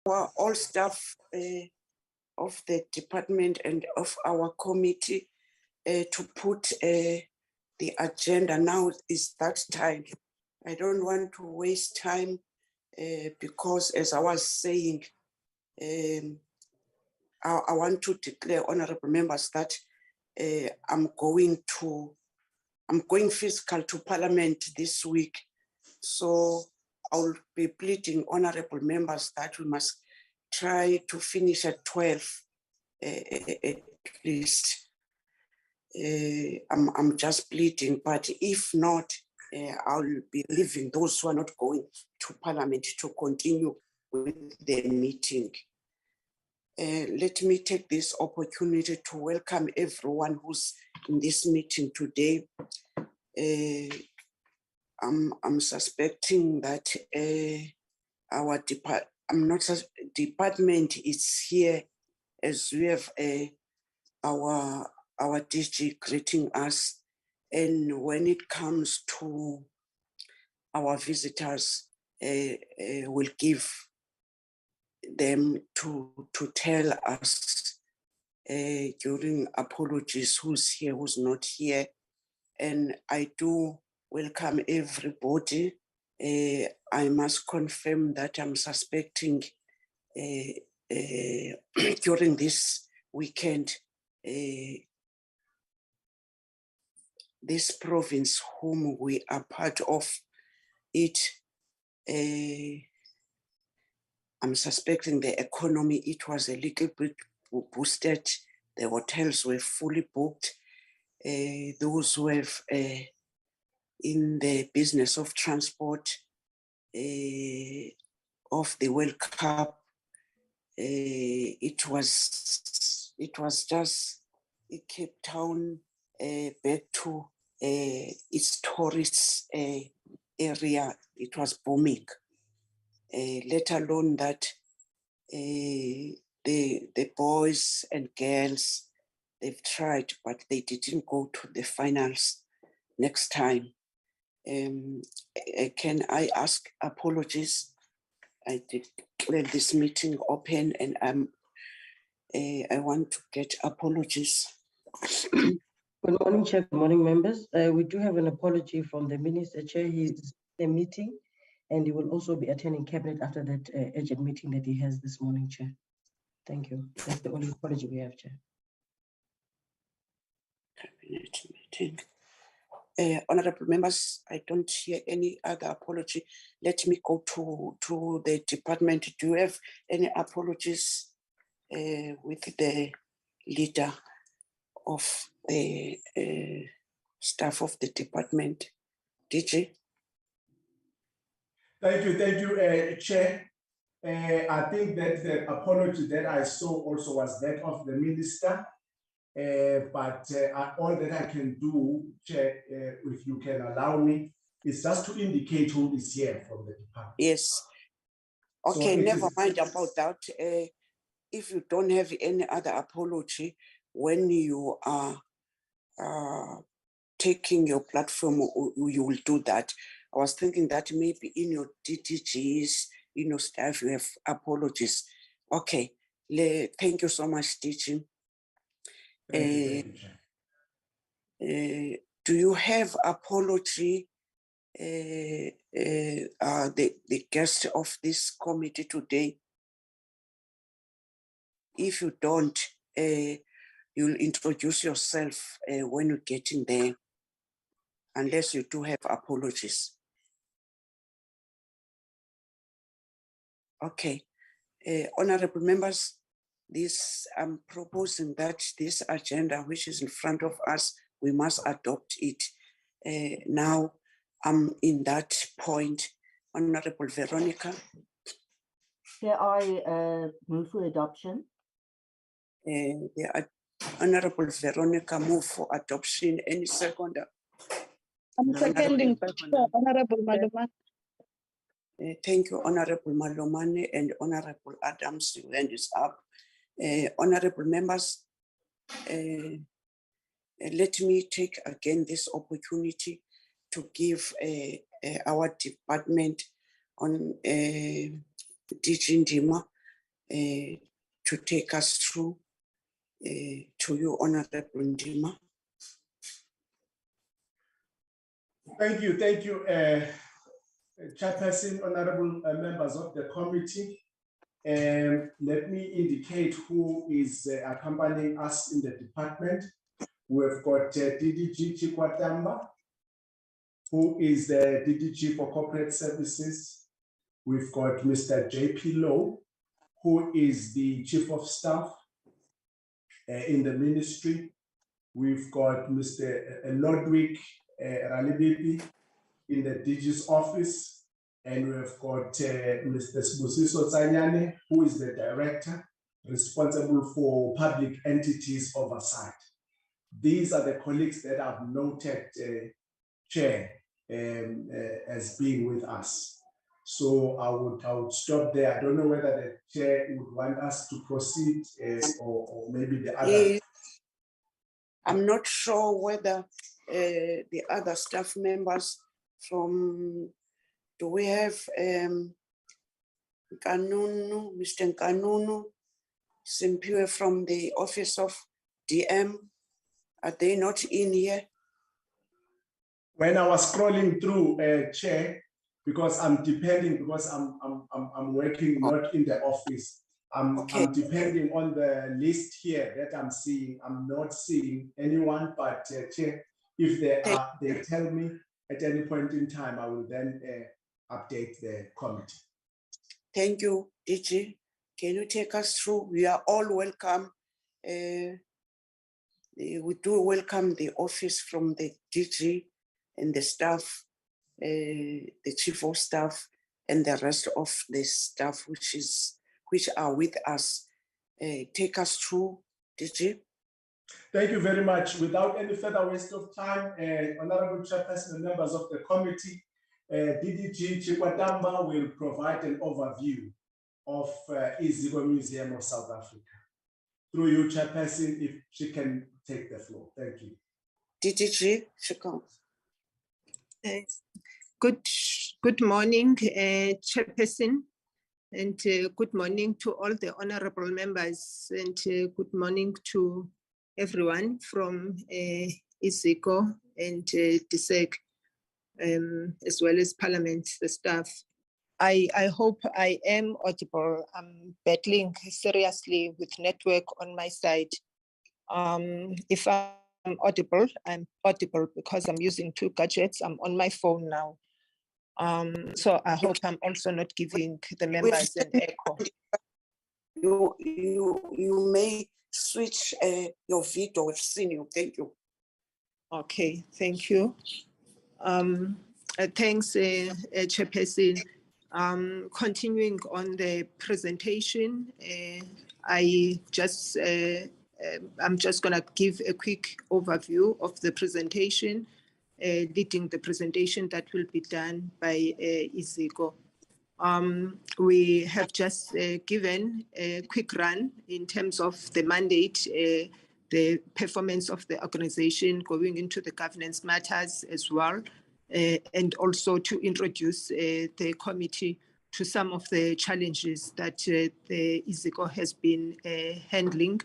all staff of the department and of our committee to put the agenda. Now is that time. I don't want to waste time because, as I was saying, I want to declare, honorable members, that I'm going physical to Parliament this week. So I'll be pleading, honorable members, that we must try to finish at 12 at least. I'm just pleading, but if not, I'll be leaving those who are not going to Parliament to continue with the meeting. Let me take this opportunity to welcome everyone who's in this meeting today. I'm suspecting that our department is here, as we have our DG greeting us. And when it comes to our visitors, we'll give them to tell us during apologies who's here, who's not here. And I do welcome everybody. I must confirm that I'm suspecting during this weekend, this province whom we are part of it, I'm suspecting the economy, it was a little bit boosted. The hotels were fully booked. Those who have in the business of transport of the World Cup, it was just Cape Town back to its tourist area. It was booming. Let alone that the boys and girls, they've tried, but they didn't go to the finals next time. Can I ask apologies? I declare this meeting open, and I want to get apologies. Good morning, Chair. Good morning, members. We do have an apology from the Minister Chair. He's in a meeting, and he will also be attending Cabinet after that urgent meeting that he has this morning, Chair. Thank you. That's the only apology we have, Chair. Cabinet meeting. Honorable members, I don't hear any other apology. Let me go to the department. Do you have any apologies with the leader of the staff of the department? DG? Thank you, Chair. I think that the apology that I saw also was that of the minister. But all that I can do, Chair, if you can allow me, is just to indicate who is here from the department. Yes. Okay, so never mind about that. If you don't have any other apology, when you are taking your platform, you will do that. I was thinking that maybe in your DTGs, in your staff, you have apologies. Okay, thank you so much, DG. Do you have apology, the guest of this committee today? If you don't, you'll introduce yourself when you're getting there, unless you do have apologies. Okay, honorable members, I'm proposing that this agenda, which is in front of us, we must adopt it. Now I'm in that point. Honorable Veronica. Yeah, I move for adoption. Honorable Veronica move for adoption. Any seconder? I'm seconding, Honorable Malomane. Thank you, Honorable Malomane and Honorable Adams. Your hand is up. Honorable members, let me take again this opportunity to give our department on DG Ndima to take us through to you, Honorable Ndima. Thank you, Chairperson, honorable members of the committee. Let me indicate who is accompanying us in the department. We've got DDG Chikwatamba, who is the DDG for Corporate Services. We've got Mr. JP Lowe, who is the Chief of Staff in the ministry. We've got Mr. Lodwick Ralibipi in the DG's office. And we've got Mr. Sbusiso Tsanyane, who is the Director responsible for public entities oversight. These are the colleagues that I've noted, Chair, as being with us. So I would stop there. I don't know whether the Chair would want us to proceed or maybe the other. I'm not sure whether the other staff members from, do we have Kanunu, Mr. Kanunu, Simpiwe from the Office of DM? Are they not in here? When I was scrolling through, Chair, because I'm working not in the office. I'm depending on the list here that I'm seeing. I'm not seeing anyone, but Chair, if they tell me at any point in time, I will then update the committee. Thank you, DG. Can you take us through? We are all welcome. We do welcome the office from the DG and the staff, the Chief of Staff, and the rest of the staff which are with us. Take us through, DG. Thank you very much. Without any further waste of time, Honorable Chairperson and members of the committee, DDG Chikwatamba will provide an overview of Iziko Museum of South Africa. Through you, Chairperson, if she can take the floor. Thank you. DDG, she comes. Good morning, Chairperson, and good morning to all the honorable members, and good morning to everyone from Iziko and DSAC, as well as Parliament, the staff. I hope I am audible. I'm battling seriously with network on my side. If I'm audible because I'm using two gadgets. I'm on my phone now. So I hope I'm also not giving the members an echo. You may switch your video. We've seen you. Thank you. Okay, thank you. Thanks, Chairperson. Continuing on the presentation, I'm just going to give a quick overview of the presentation, leading the presentation that will be done by Iziko. We have just given a quick run in terms of the mandate, the performance of the organization going into the governance matters as well, and also to introduce the committee to some of the challenges that the Iziko has been handling,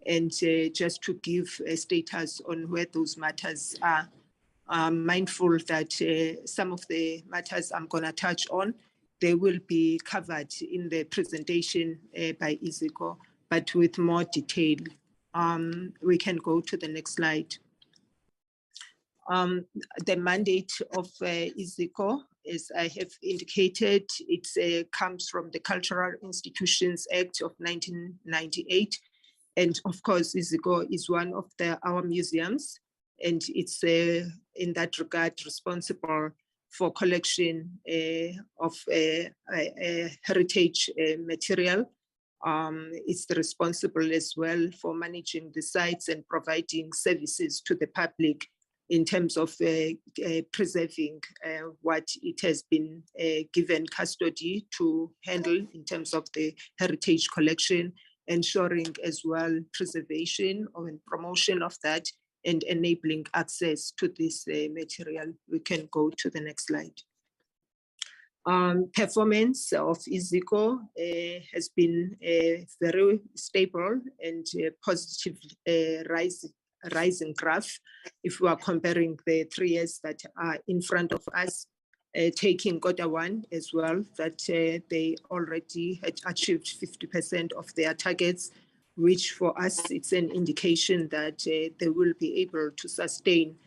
and just to give a status on where those matters are. I'm mindful that some of the matters I'm going to touch on, they will be covered in the presentation by Iziko, but with more detail. We can go to the next slide. The mandate of Iziko, as I have indicated, it comes from the Cultural Institutions Act of 1998. And of course, Iziko is one of our museums, and it's in that regard responsible for collection of heritage material. It's responsible as well for managing the sites and providing services to the public in terms of preserving what it has been given custody to handle in terms of the heritage collection, ensuring as well preservation and promotion of that, and enabling access to this material. We can go to the next slide. Performance of Iziko has been very stable and positive rising graph. If we are comparing the 3 years that are in front of us, taking Q1 as well, that they already had achieved 50% of their targets, which for us, it's an indication that they will be able to sustain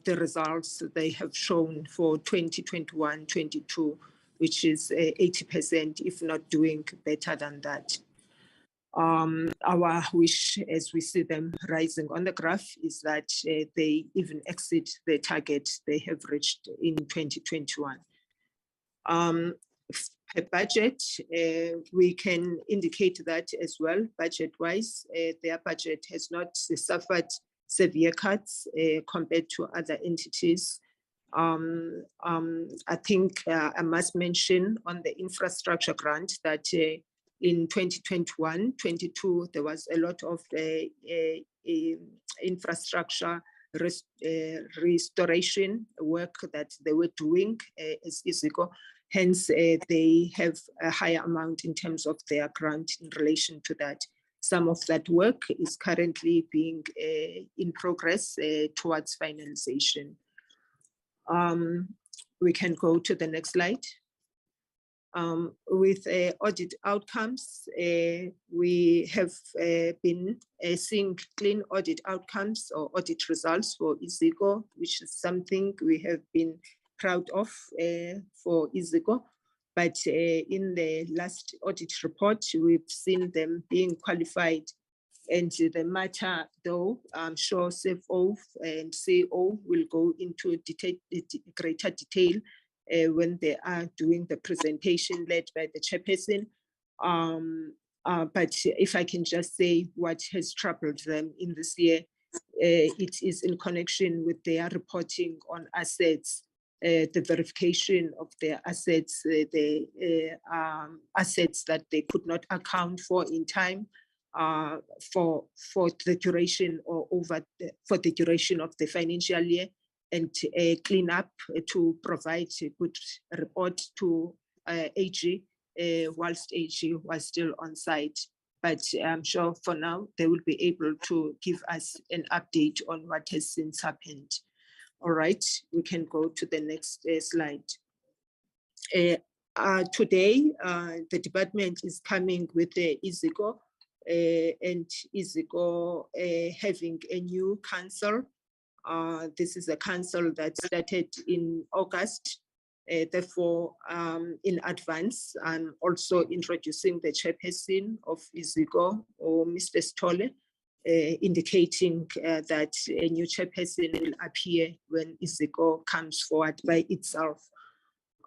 the results they have shown for 2021-22, which is 80%, if not doing better than that. Our wish, as we see them rising on the graph, is that they even exceed the target they have reached in 2021. Per budget, we can indicate that as well. Budget-wise, their budget has not suffered severe cuts compared to other entities. I think I must mention on the infrastructure grant that in 2021-22, there was a lot of infrastructure restoration work that they were doing as Iziko. Hence, they have a higher amount in terms of their grant in relation to that. Some of that work is currently being in progress towards finalization. We can go to the next slide. With audit outcomes, we have been seeing clean audit outcomes or audit results for Iziko, which is something we have been proud of for Iziko. But in the last audit report, we've seen them being qualified. And the matter, though, I'm sure CFO and CEO will go into greater detail when they are doing the presentation led by the chairperson. But if I can just say what has troubled them in this year, it is in connection with their reporting on assets, the verification of their assets, the assets that they could not account for in time for the duration or for the duration of the financial year, and clean up to provide a good report to AG whilst AG was still on site. But I'm sure for now they will be able to give us an update on what has since happened. All right, we can go to the next slide. Today, the department is coming with the Iziko and Iziko having a new council. This is a council that started in August. Therefore, in advance, I'm also introducing the chairperson of Iziko, or Mr. Stolle, indicating that a new chairperson will appear when Iziko comes forward by itself.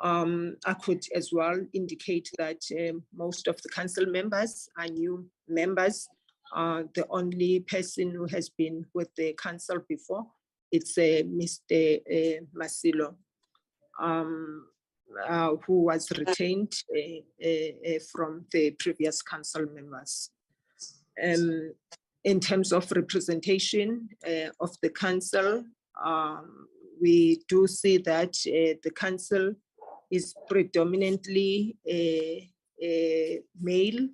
I could as well indicate that most of the council members are new members. The only person who has been with the council before, it's Mr. Masilo, who was retained from the previous council members. In terms of representation of the council, we do see that the council is predominantly male.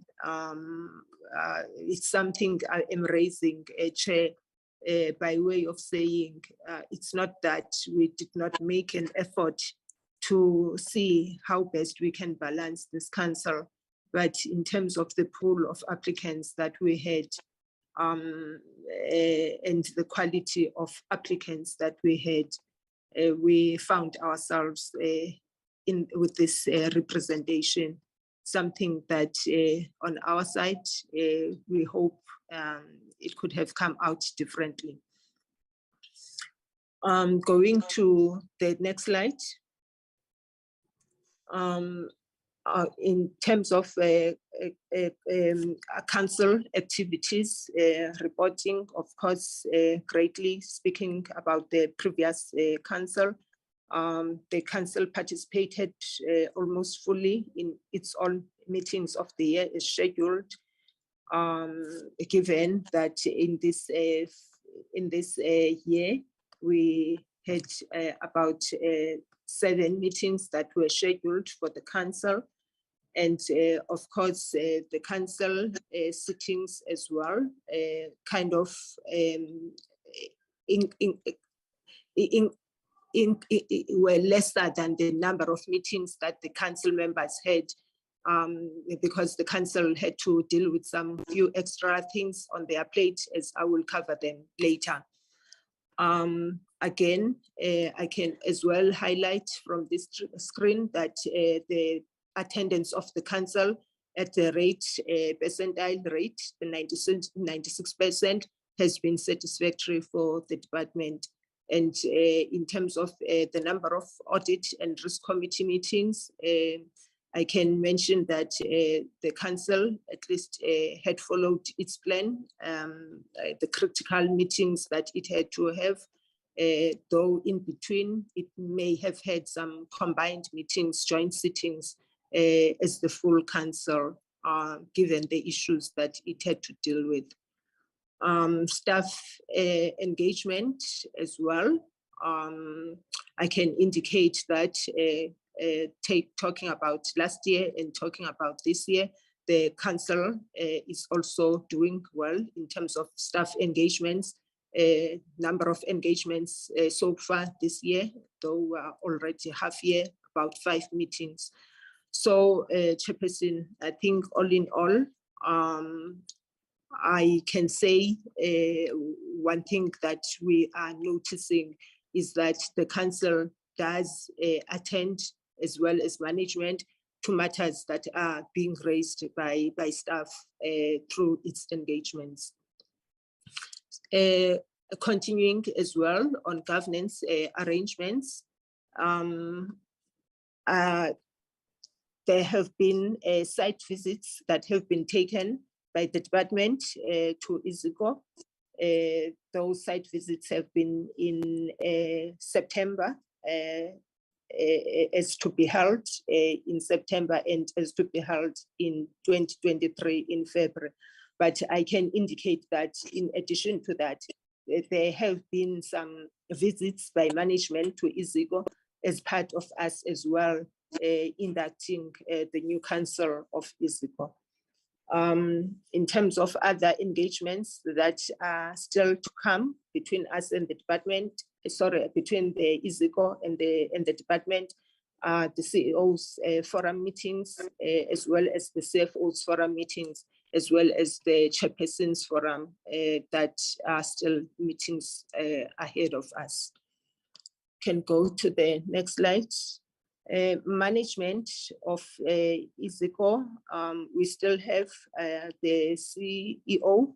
It's something I am raising, Chair, by way of saying it's not that we did not make an effort to see how best we can balance this council, but in terms of the pool of applicants that we had, and the quality of applicants that we had, we found ourselves with this representation, something that on our side, we hope it could have come out differently. Going to the next slide. In terms of council activities, reporting, of course, greatly speaking about the previous council, the council participated almost fully in its own meetings of the year as scheduled, given that in this year we had about 7 meetings that were scheduled for the council. And of course, the council sittings as well, kind of were lesser than the number of meetings that the council members had, because the council had to deal with some few extra things on their plate, as I will cover them later. Again, I can as well highlight from this screen that the attendance of the council at the rate, percentile rate, the 96% has been satisfactory for the department. And in terms of the number of audit and risk committee meetings, I can mention that the council at least had followed its plan, the critical meetings that it had to have, though in between it may have had some combined meetings, joint sittings as the full council, given the issues that it had to deal with. Staff engagement as well. I can indicate that talking about last year and talking about this year, the council is also doing well in terms of staff engagements. Number of engagements so far this year, though already half year, about 5 meetings. So, Chairperson, I think all in all, I can say one thing that we are noticing is that the council does attend, as well as management, to matters that are being raised by staff through its engagements. Continuing as well on governance arrangements, there have been site visits that have been taken by the department to Iziko. Those site visits have been in September, as to be held in September, and as to be held in 2023 in February. But I can indicate that in addition to that, there have been some visits by management to Iziko as part of us as well, inducting the new council of Iziko. In terms of other engagements that are still to come between us and the department, between the Iziko and the department, the CEOs forum meetings, as well as the CFOs forum meetings, as well as the chairpersons forum, that are still meetings ahead of us. Can go to the next slide. Management of Iziko, we still have the CEO,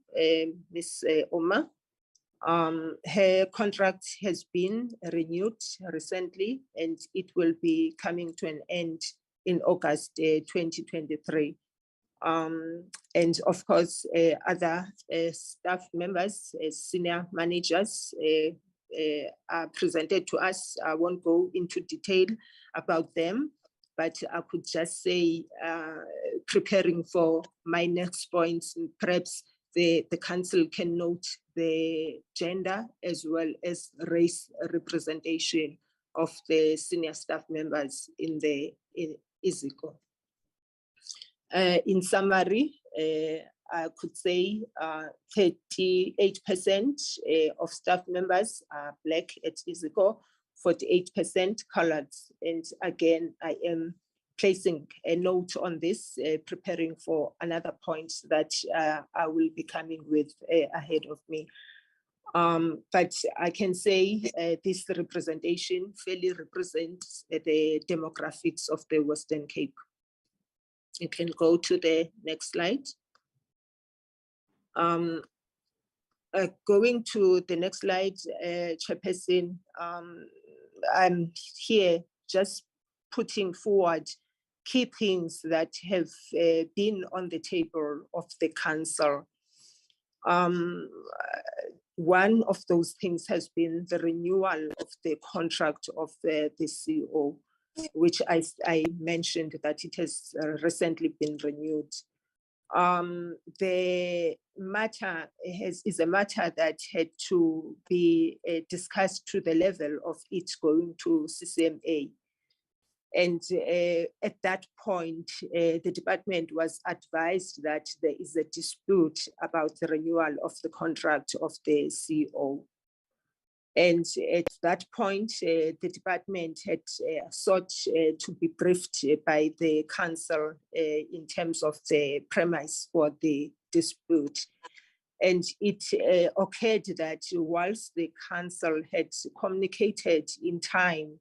Ms. Oma. Her contract has been renewed recently, and it will be coming to an end in August 2023. And of course, other staff members, senior managers, are presented to us. I won't go into detail about them, but I could just say, preparing for my next points, perhaps the council can note the gender as well as race representation of the senior staff members in Iziko. In summary, I could say 38% of staff members are Black at Iziko, 48% colored. And again, I am placing a note on this, preparing for another point that I will be coming with ahead of me. But I can say this representation fairly represents the demographics of the Western Cape. You can go to the next slide. Going to the next slide, Chairperson, I'm here just putting forward key things that have been on the table of the council. One of those things has been the renewal of the contract of the CEO, which I mentioned that it has recently been renewed. The matter is a matter that had to be discussed to the level of it going to CCMA. And at that point, the department was advised that there is a dispute about the renewal of the contract of the CO. And at that point, the department had sought to be briefed by the council in terms of the premise for the dispute. And it occurred that whilst the council had communicated in time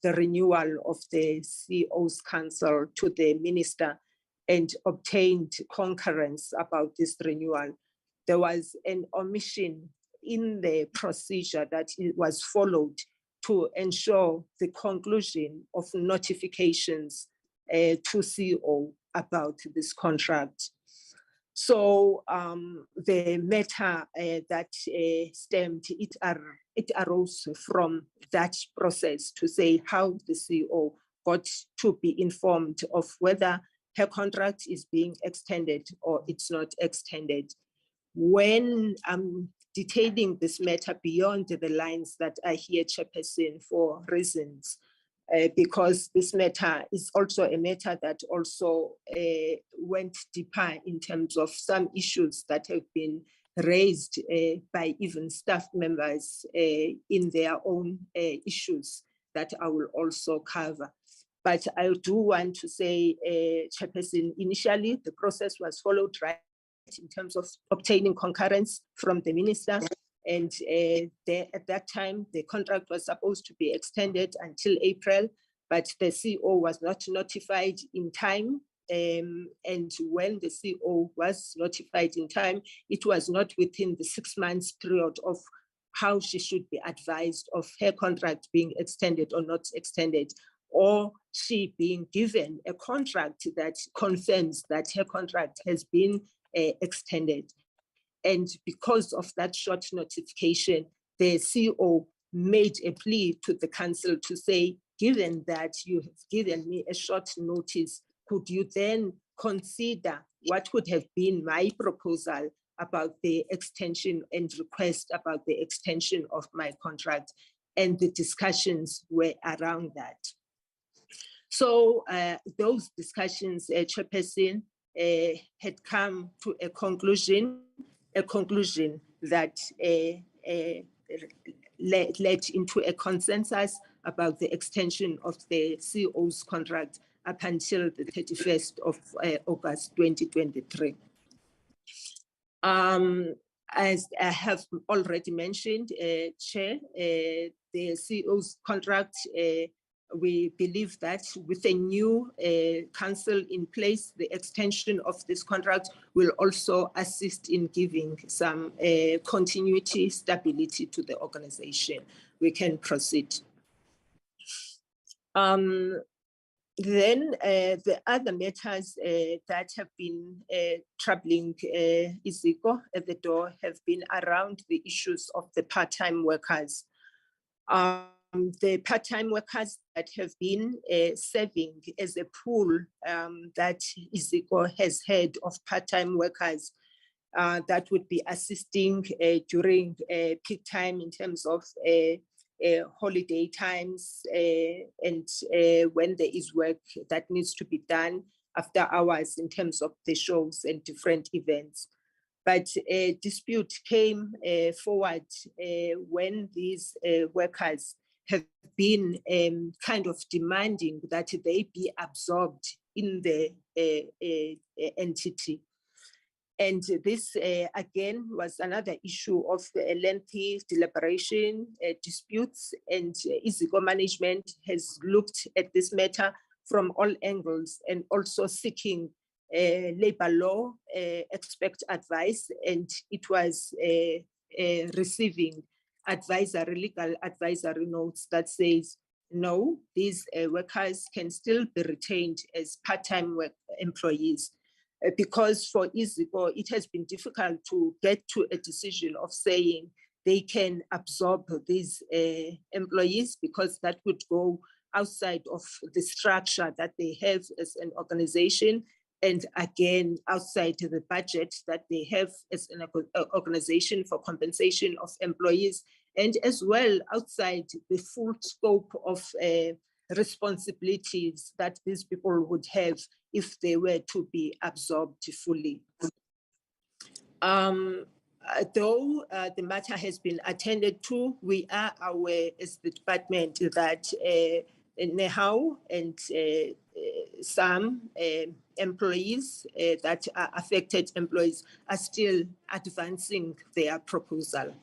the renewal of the CO's council to the minister and obtained concurrence about this renewal, there was an omission in the procedure that it was followed to ensure the conclusion of notifications to CO about this contract. So the matter that stemmed, it arose from that process to say how the CO got to be informed of whether her contract is being extended or it's not extended. When I'm detailing this matter beyond the lines that I hear Chairperson for reasons, because this matter is also a matter that also went deeper in terms of some issues that have been raised by even staff members in their own issues that I will also cover. But I do want to say, Chairperson, initially the process was followed right in terms of obtaining concurrence from the minister. And at that time, the contract was supposed to be extended until April, but the CO was not notified in time. And when the CO was notified in time, it was not within the 6 months period of how she should be advised of her contract being extended or not extended, or she being given a contract that confirms that her contract has been extended. And because of that short notification, the CO made a plea to the council to say, given that you have given me a short notice, could you then consider what would have been my proposal about the extension and request about the extension of my contract? And the discussions were around that. So those discussions, Chairperson, had come to a conclusion that led into a consensus about the extension of the CO's contract up until the 31st of August 2023. As I have already mentioned, Chair, the CO's contract, we believe that with a new council in place, the extension of this contract will also assist in giving some continuity, stability to the organization. We can proceed. Then the other matters that have been troubling Iziko at the door have been around the issues of the part-time workers. The part-time workers that have been serving as a pool that Iziko has had of part-time workers that would be assisting during peak time in terms of holiday times and when there is work that needs to be done after hours in terms of the shows and different events. But a dispute came forward when these workers have been kind of demanding that they be absorbed in the entity. And this, again, was another issue of lengthy deliberation, disputes, and Iziko Management has looked at this matter from all angles and also seeking labor law expert advice, and it was receiving legal advisory notes that says, no, these workers can still be retained as part-time employees. Because for Iziko, it has been difficult to get to a decision of saying they can absorb these employees, because that would go outside of the structure that they have as an organization, and again, outside the budget that they have as an organization for compensation of employees, and as well outside the full scope of responsibilities that these people would have if they were to be absorbed fully. Though the matter has been attended to, we are aware as the department that NEHAW and some employees that are affected employees are still advancing their proposal.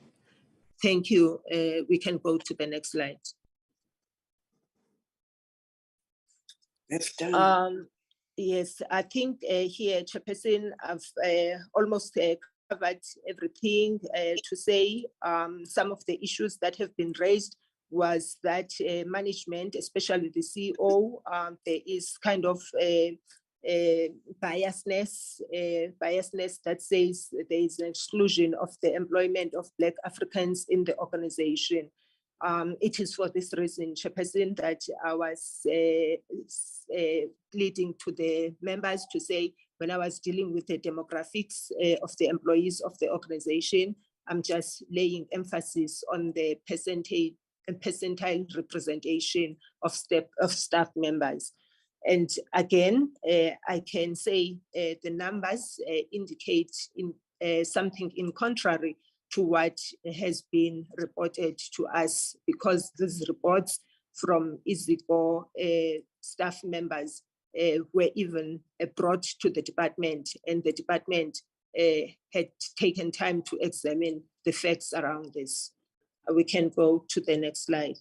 Thank you. We can go to the next slide. We've done. Yes, I think here, Chairperson, I've almost covered everything to say. Some of the issues that have been raised was that management, especially the CEO, there is kind of a biasness that says there is an exclusion of the employment of Black Africans in the organization. It is for this reason, Chairperson, that I was pleading to the members to say, when I was dealing with the demographics of the employees of the organization, I'm just laying emphasis on the percentile representation of staff members. And again, I can say the numbers indicate something in contrary to what has been reported to us, because these reports from Iziko staff members were even brought to the department, and the department had taken time to examine the facts around this. We can go to the next slide.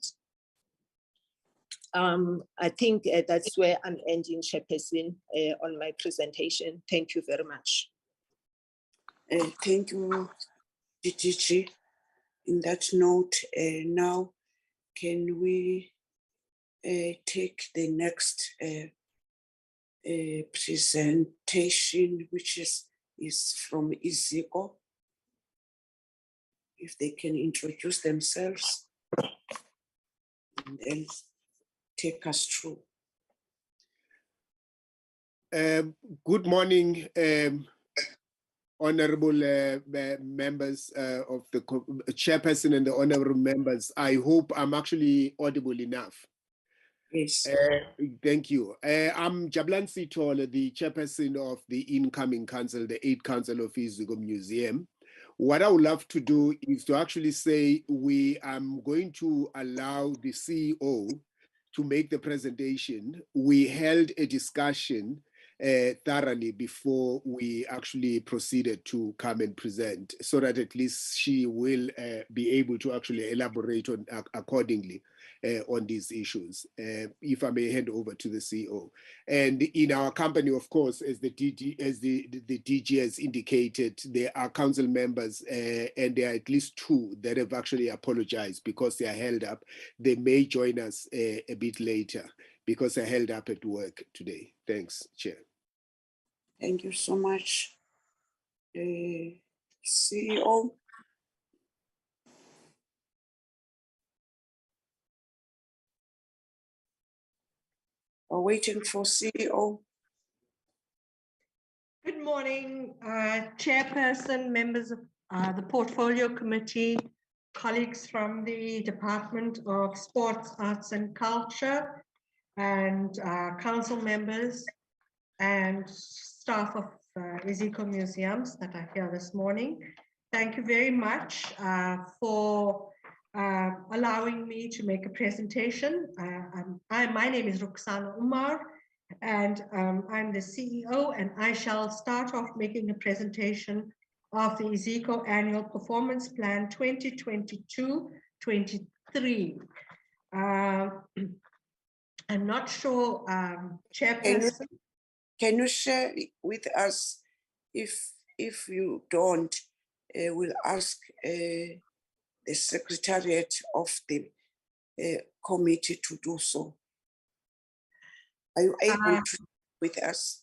I think that's where I'm ending, Chairperson, on my presentation. Thank you very much. Thank you, DTG. In that note, now can we take the next presentation, which is from Iziko. If they can introduce themselves and then take us through. Good morning, honorable members of the chairperson and the honorable members. I hope I'm actually audible enough. Yes. Thank you. I'm Jabulani Sithole, the chairperson of the incoming council, the 8th Council of Iziko Museum. What I would love to do is to actually say we are going to allow the CEO to make the presentation. We held a discussion thoroughly before we actually proceeded to come and present, so that at least she will be able to actually elaborate on accordingly on these issues. If I may hand over to the CEO. And in our company, of course, as the DG has indicated, there are council members and there are at least 2 that have actually apologized because they are held up. They may join us a bit later because they're held up at work today. Thanks, Chair. Thank you so much, CEO. We're waiting for CEO. Good morning, Chairperson, members of the Portfolio Committee, colleagues from the Department of Sports, Arts and Culture, and council members and staff of Iziko Museums that are here this morning. Thank you very much for allowing me to make a presentation. My name is Ruxana Umar, and I'm the CEO, and I shall start off making a presentation of the Iziko Annual Performance Plan 2022-23. I'm not sure, Chairperson. Can you share with us, if you don't, we'll ask the Secretariat of the committee to do so. Are you able to with us?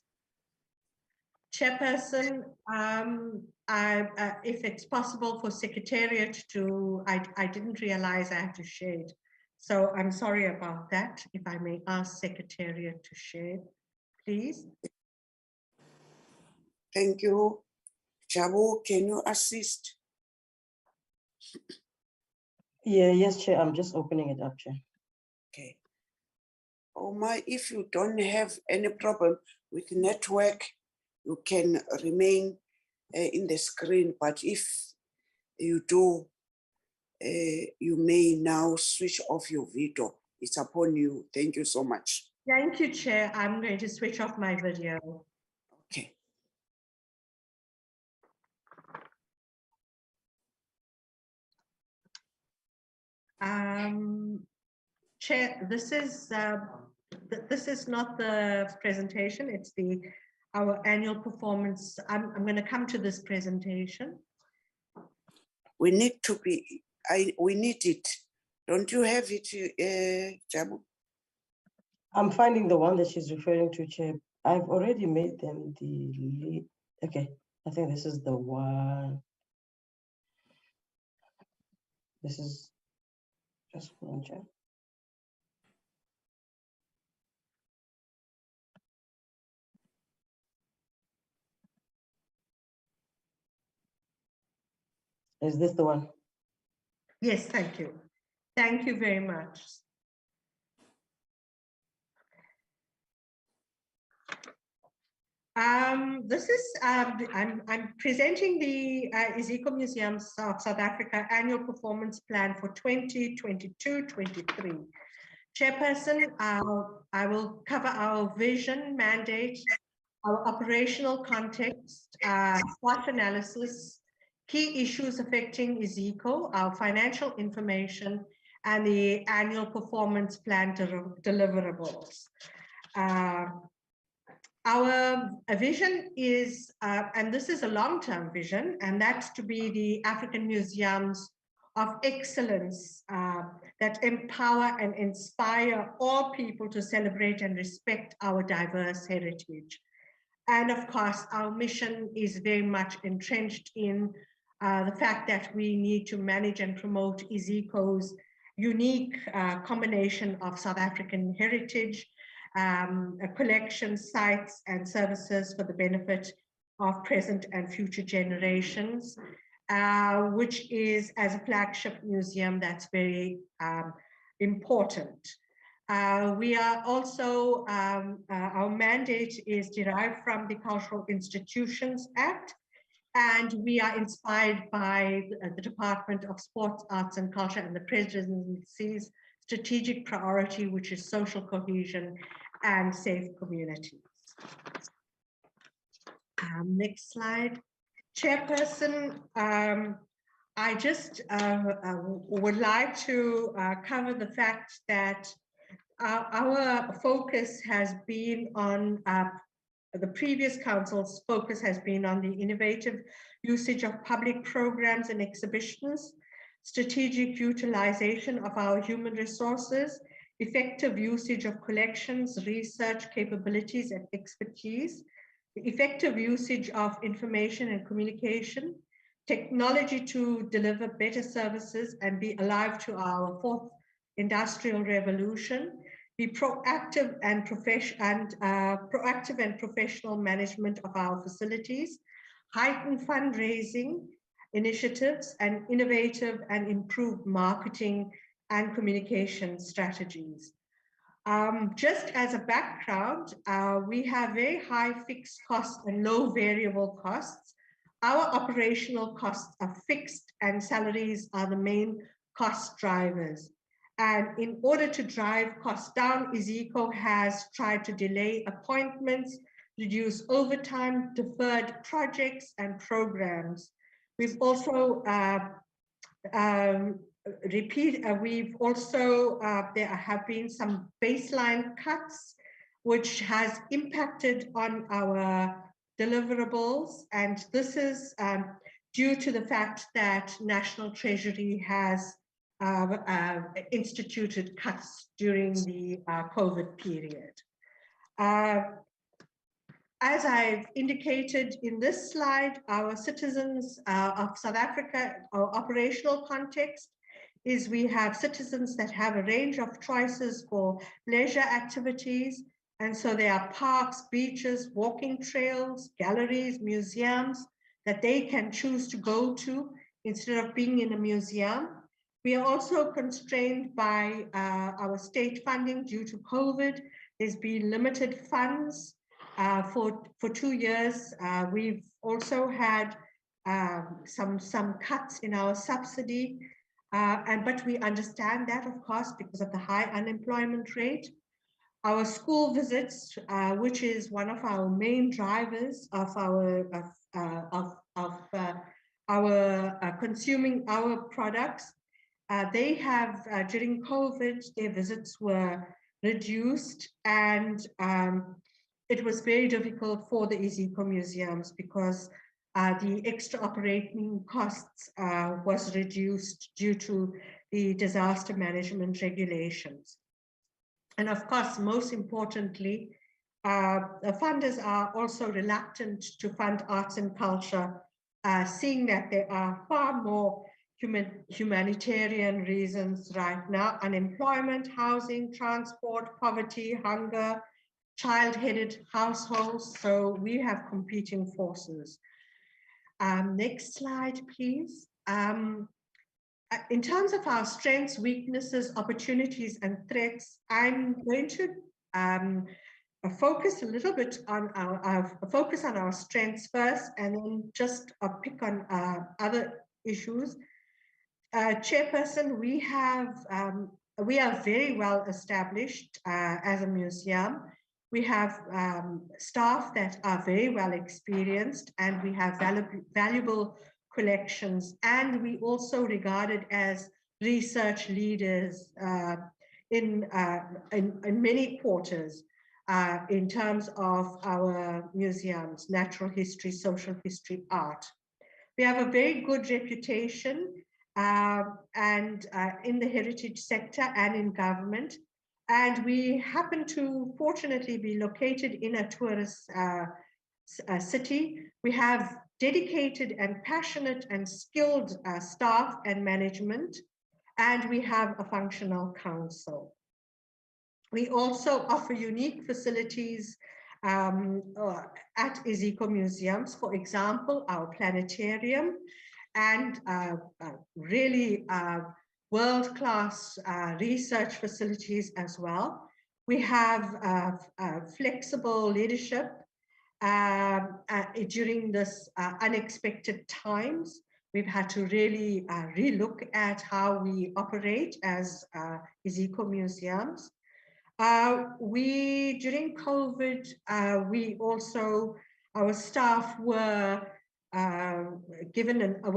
Chairperson, if it's possible for Secretariat to, I didn't realize I had to share it. So I'm sorry about that. If I may ask Secretariat to share, please. Thank you. Jabu, can you assist? Yeah, yes, Chair. I'm just opening it up, Chair. Okay. If you don't have any problem with network, you can remain in the screen, but if you do, you may now switch off your video. It's upon you. Thank you so much. Thank you, Chair. I'm going to switch off my video. Okay. Chair, this is not the presentation. It's our annual performance. I'm going to come to this presentation. We need to be. We need it. Don't you have it, Jabu? I'm finding the one that she's referring to, Chair. I've already made them delete. Okay, I think this is the one. This is just one, Chair. Is this the one? Yes, thank you. Thank you very much. This is, I'm presenting the Iziko Museum of South Africa annual performance plan for 2022-23. Chairperson, I will cover our vision, mandate, our operational context, SWOT analysis, key issues affecting Iziko, our financial information, and the annual performance plan deliverables. Our vision is, and this is a long-term vision, and that's to be the African museums of excellence that empower and inspire all people to celebrate and respect our diverse heritage. And of course, our mission is very much entrenched in the fact that we need to manage and promote Iziko's unique combination of South African heritage, collection sites and services for the benefit of present and future generations, which is, as a flagship museum, that's very important. We are also, our mandate is derived from the Cultural Institutions Act, and we are inspired by the Department of Sports, Arts and Culture and the Presidency's strategic priority, which is social cohesion and safe communities. Next slide. Chairperson, I just would like to cover the fact that our focus has been on, the previous council's focus has been on the innovative usage of public programs and exhibitions, strategic utilization of our human resources, effective usage of collections, research capabilities and expertise, the effective usage of information and communication, technology to deliver better services and be alive to our fourth industrial revolution, be proactive and professional management of our facilities, heighten fundraising initiatives, and innovative and improved marketing and communication strategies. Just as a background, we have very high fixed costs and low variable costs. Our operational costs are fixed and salaries are the main cost drivers. And in order to drive costs down, Iziko has tried to delay appointments, reduce overtime, deferred projects and programs. We've also there have been some baseline cuts, which has impacted on our deliverables. And this is due to the fact that National Treasury has instituted cuts during the COVID period. As I've indicated in this slide, our citizens of South Africa, our operational context is we have citizens that have a range of choices for leisure activities. And so there are parks, beaches, walking trails, galleries, museums that they can choose to go to instead of being in a museum. We are also constrained by our state funding due to COVID. There's been limited funds for 2 years. We've also had some cuts in our subsidy, but we understand that, of course, because of the high unemployment rate. Our school visits, which is one of our main drivers of our consuming our products, they have during COVID, their visits were reduced, and it was very difficult for the Iziko museums because the extra operating costs was reduced due to the disaster management regulations. And of course, most importantly, the funders are also reluctant to fund arts and culture, seeing that there are far more humanitarian reasons right now: unemployment, housing, transport, poverty, hunger, child-headed households. So we have competing forces. Next slide, please. In terms of our strengths, weaknesses, opportunities, and threats, I'm going to focus a little bit on our strengths first, and then just pick on other issues. Chairperson, we are very well established as a museum. We have staff that are very well experienced, and we have valuable collections, and we also regarded as research leaders in many quarters in terms of our museums, natural history, social history, art. We have a very good reputation and in the heritage sector and in government. And we happen to fortunately be located in a tourist city. We have dedicated and passionate and skilled staff and management, and we have a functional council. We also offer unique facilities at Iziko Museums, for example, our planetarium, and really world-class research facilities as well. We have flexible leadership during this unexpected times. We've had to really relook at how we operate as Iziko Museums. During COVID, our staff were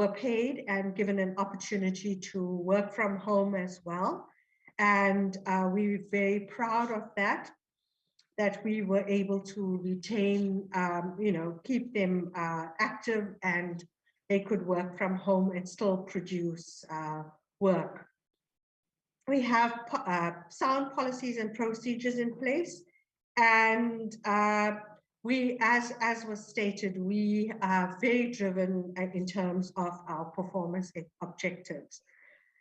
were paid and given an opportunity to work from home as well. And we're very proud of that we were able to retain, keep them active, and they could work from home and still produce work. We have sound policies and procedures in place, and we, as was stated, we are very driven in terms of our performance objectives.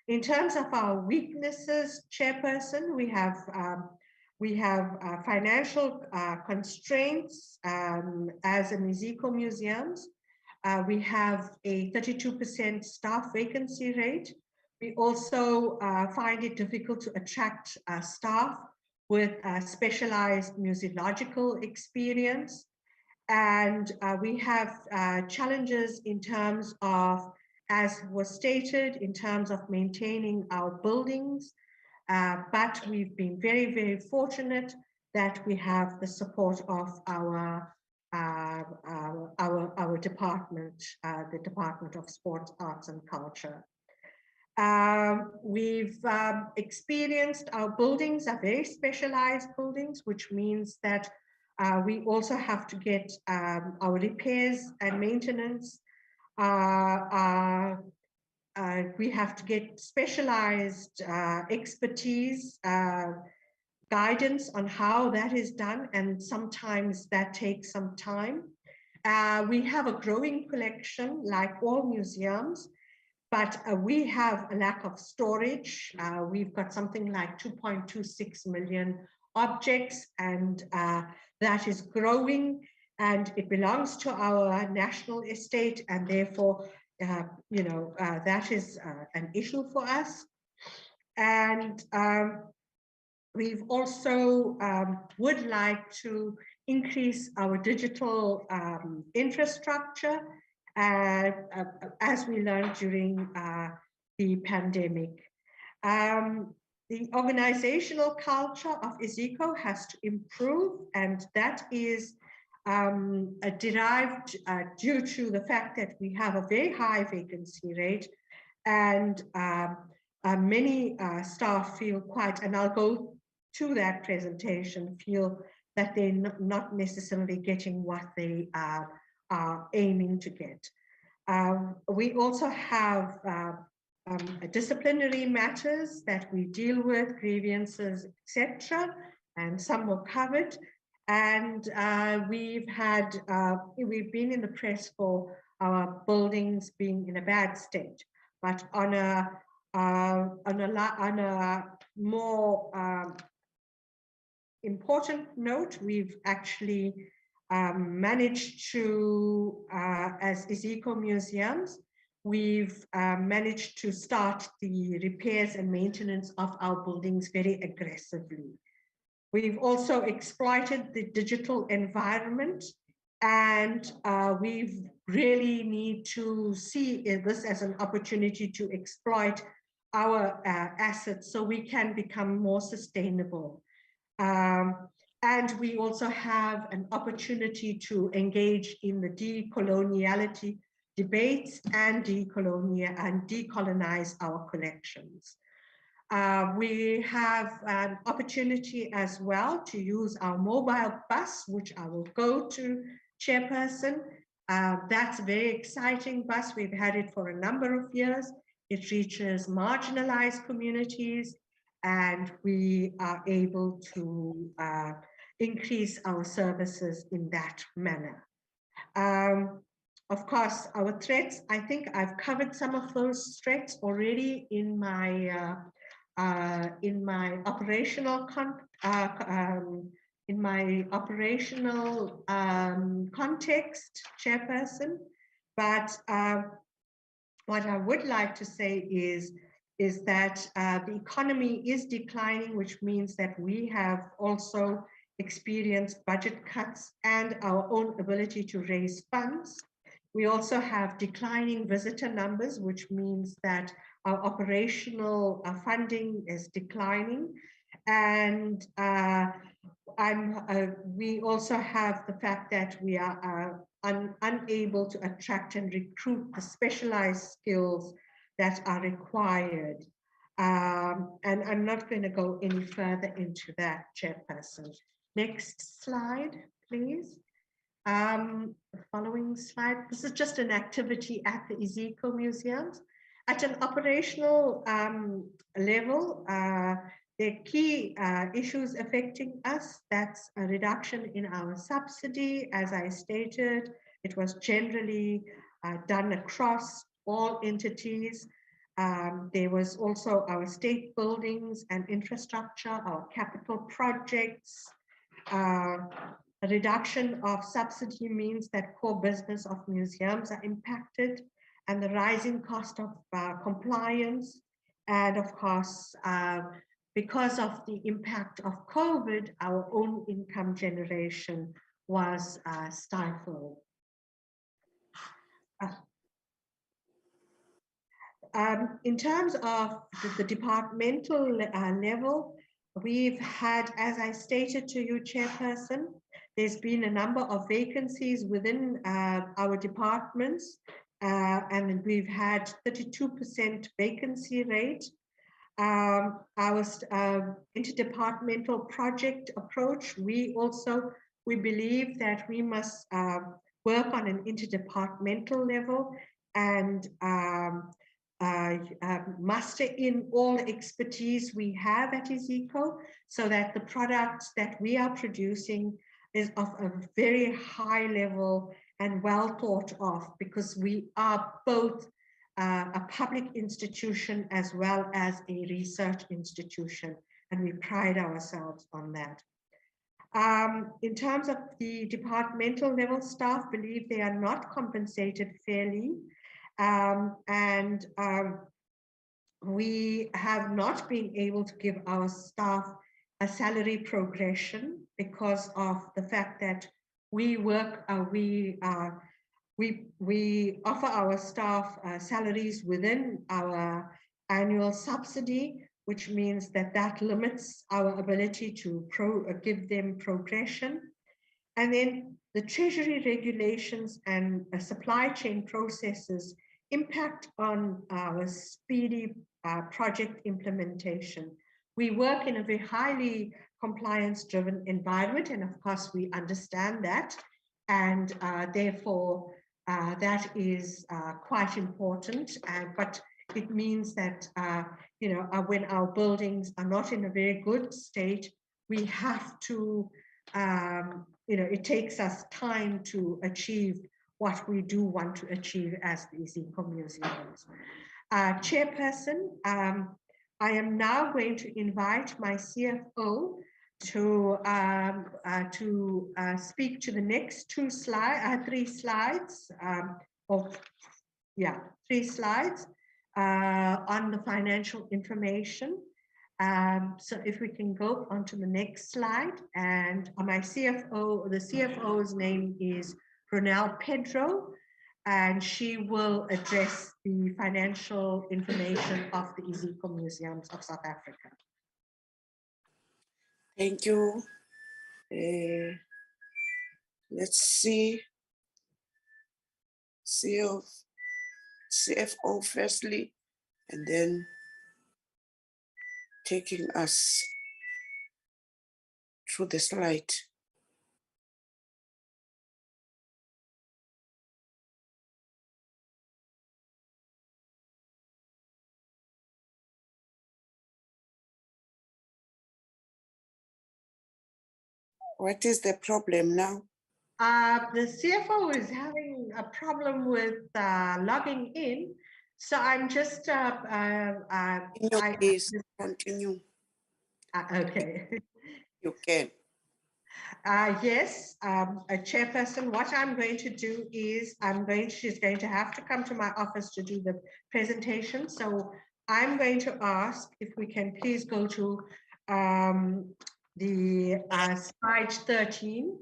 In terms of our weaknesses, Chairperson, we have financial constraints as an Iziko Museums. We have a 32% staff vacancy rate. We also find it difficult to attract staff with specialized musicological experience. And we have challenges in terms of, as was stated, in terms of maintaining our buildings. But we've been very, very fortunate that we have the support of our department, the Department of Sports, Arts and Culture. We've experienced our buildings are very specialized buildings, which means that we also have to get our repairs and maintenance. We have to get specialized expertise, guidance on how that is done, and sometimes that takes some time. We have a growing collection like all museums, but we have a lack of storage. We've got something like 2.26 million objects, and that is growing, and it belongs to our national estate, and therefore that is an issue for us. And we've also would like to increase our digital infrastructure as we learned during the pandemic. The organizational culture of Iziko has to improve, and that is derived due to the fact that we have a very high vacancy rate, and many staff feel quite, and I'll go to that presentation, feel that they're not necessarily getting what they are aiming to get. We also have disciplinary matters that we deal with, grievances, etc., and some were covered. And we've been in the press for our buildings being in a bad state, but on a more important note, we've actually managed to, as Iziko Museums, we've managed to start the repairs and maintenance of our buildings very aggressively. We've also exploited the digital environment, and we really need to see this as an opportunity to exploit our assets so we can become more sustainable. And we also have an opportunity to engage in the decoloniality debates and decolonize our collections. We have an opportunity as well to use our mobile bus, which I will go to, Chairperson. That's a very exciting bus. We've had it for a number of years. It reaches marginalized communities, and we are able to increase our services in that manner. Of course, our threats, I think I've covered some of those threats already in my operational context, Chairperson. But what I would like to say is that the economy is declining, which means that we have also experienced budget cuts and our own ability to raise funds. We also have declining visitor numbers, which means that our operational funding is declining. And we also have the fact that we are unable to attract and recruit the specialized skills that are required. And I'm not going to go any further into that, Chairperson. Next slide, please. The following slide. This is just an activity at the Iziko Museums. At an operational level, there are key issues affecting us. That's a reduction in our subsidy. As I stated, it was generally done across all entities. There was also our state buildings and infrastructure, our capital projects. A reduction of subsidy means that core business of museums are impacted, and the rising cost of compliance. And of course, because of the impact of COVID, our own income generation was stifled. In terms of the departmental level, we've had, as I stated to you, Chairperson, there's been a number of vacancies within our departments, and we've had 32% vacancy rate. Our interdepartmental project approach, we believe that we must work on an interdepartmental level and muster in all the expertise we have at Iziko, so that the products that we are producing is of a very high level and well thought of, because we are both a public institution as well as a research institution, and we pride ourselves on that. In terms of the departmental level staff, believe they are not compensated fairly. we have not been able to give our staff a salary progression because of the fact that we offer our staff salaries within our annual subsidy, which means that limits our ability to give them progression. And then the Treasury regulations and supply chain processes impact on our speedy project implementation. We work in a very highly compliance-driven environment, and of course we understand that, and therefore that is quite important. But it means that when our buildings are not in a very good state, we have to it takes us time to achieve what we do want to achieve as the Iziko Museums. Chairperson, I am now going to invite my CFO to speak to the next three slides on the financial information. So if we can go on to the next slide, and my CFO, the CFO's name is Ronelle Pedro, and she will address the financial information of the Iziko Museums of South Africa. Thank you. Let's see. CFO firstly, and then taking us through the slide. What is the problem now? The CFO is having a problem with logging in. So I'm just, Please continue. Okay. You can. Yes, a chairperson, what I'm going to do is she's going to have to come to my office to do the presentation. So I'm going to ask if we can please go to the slide 13.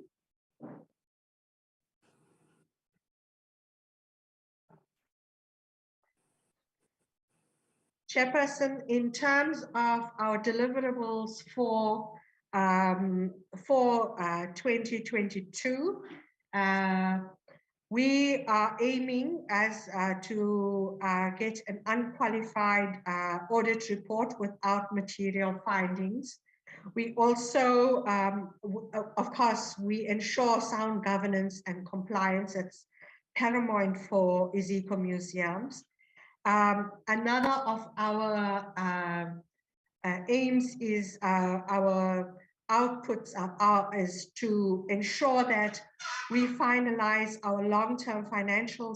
Chairperson, in terms of our deliverables for 2022, we are aiming to get an unqualified audit report without material findings. We also, of course, we ensure sound governance and compliance. That's paramount for Iziko Museums. Another of our aims is our outputs is to ensure that we finalize our long-term financial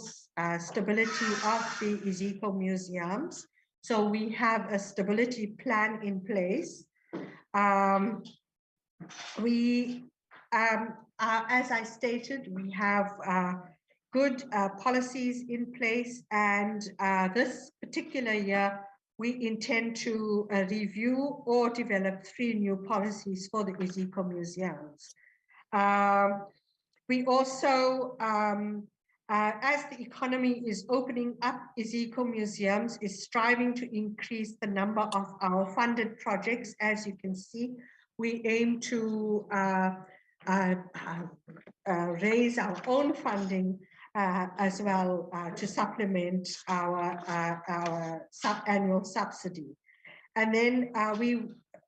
stability of the Iziko Museums. So we have a stability plan in place. As I stated, we have good policies in place, and this particular year we intend to review or develop 3 new policies for the Iziko Museums. We also, as the economy is opening up, Iziko Museums is striving to increase the number of our funded projects. As you can see, we aim to raise our own funding as well to supplement our annual subsidy. And then we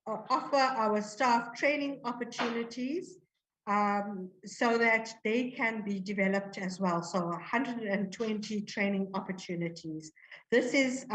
offer our staff training opportunities so that they can be developed as well. So 120 training opportunities. This is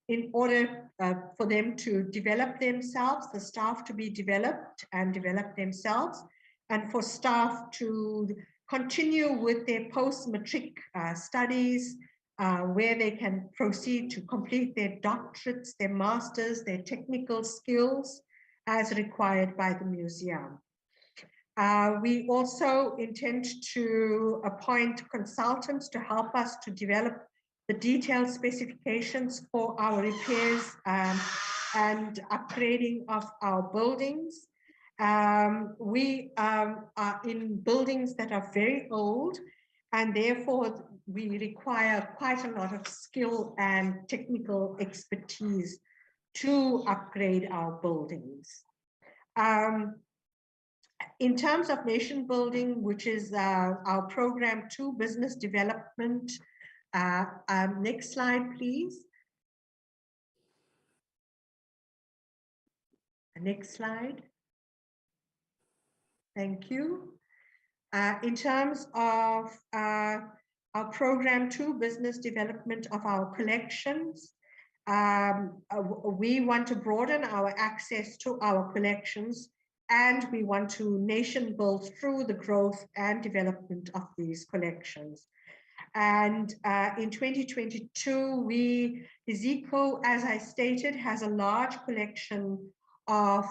in order for them to develop themselves, the staff to be developed and develop themselves, and for staff to continue with their post-matric studies, where they can proceed to complete their doctorates, their masters, their technical skills as required by the museum. We also intend to appoint consultants to help us to develop the detailed specifications for our repairs and upgrading of our buildings. We are in buildings that are very old, and therefore we require quite a lot of skill and technical expertise to upgrade our buildings. In terms of nation building, which is our program 2, business development. Next slide, please. Next slide. Thank you. In terms of our program 2, business development of our collections, we want to broaden our access to our collections, and we want to nation build through the growth and development of these collections. And in 2022, Iziko, as I stated, has a large collection of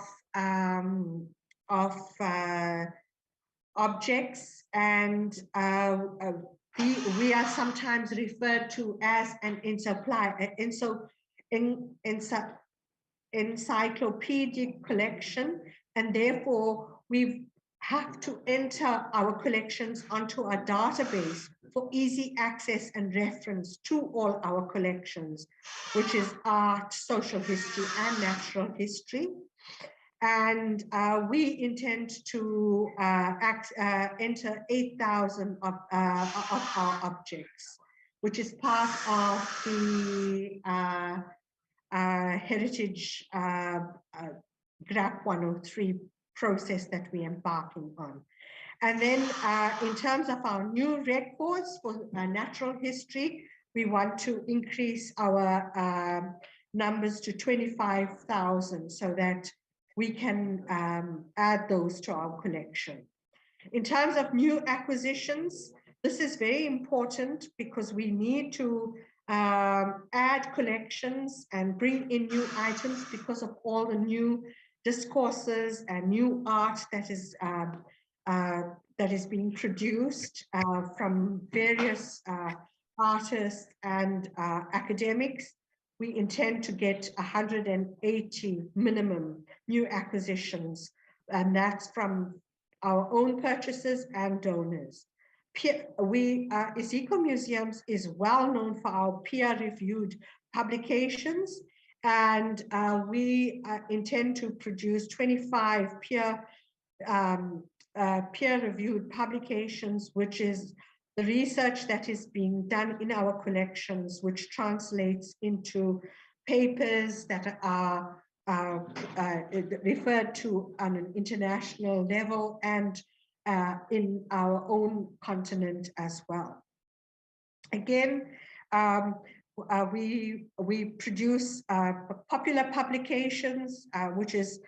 objects, and we are sometimes referred to as an encyclopedic collection, and therefore we have to enter our collections onto a database for easy access and reference to all our collections, which is art, social history, and natural history. And we intend to enter 8,000 of our objects, which is part of the Heritage GRAP 103 process that we're embarking on. And then in terms of our new records for natural history, we want to increase our numbers to 25,000 so that we can add those to our collection. In terms of new acquisitions, this is very important because we need to add collections and bring in new items because of all the new discourses and new art that is being produced from various artists and academics. We intend to get 180 minimum new acquisitions, and that's from our own purchases and donors. Iziko Museums is well known for our peer-reviewed publications, and we intend to produce 25 peer-reviewed publications, which is the research that is being done in our collections, which translates into papers that are referred to on an international level and in our own continent as well. Again, we produce popular publications, which is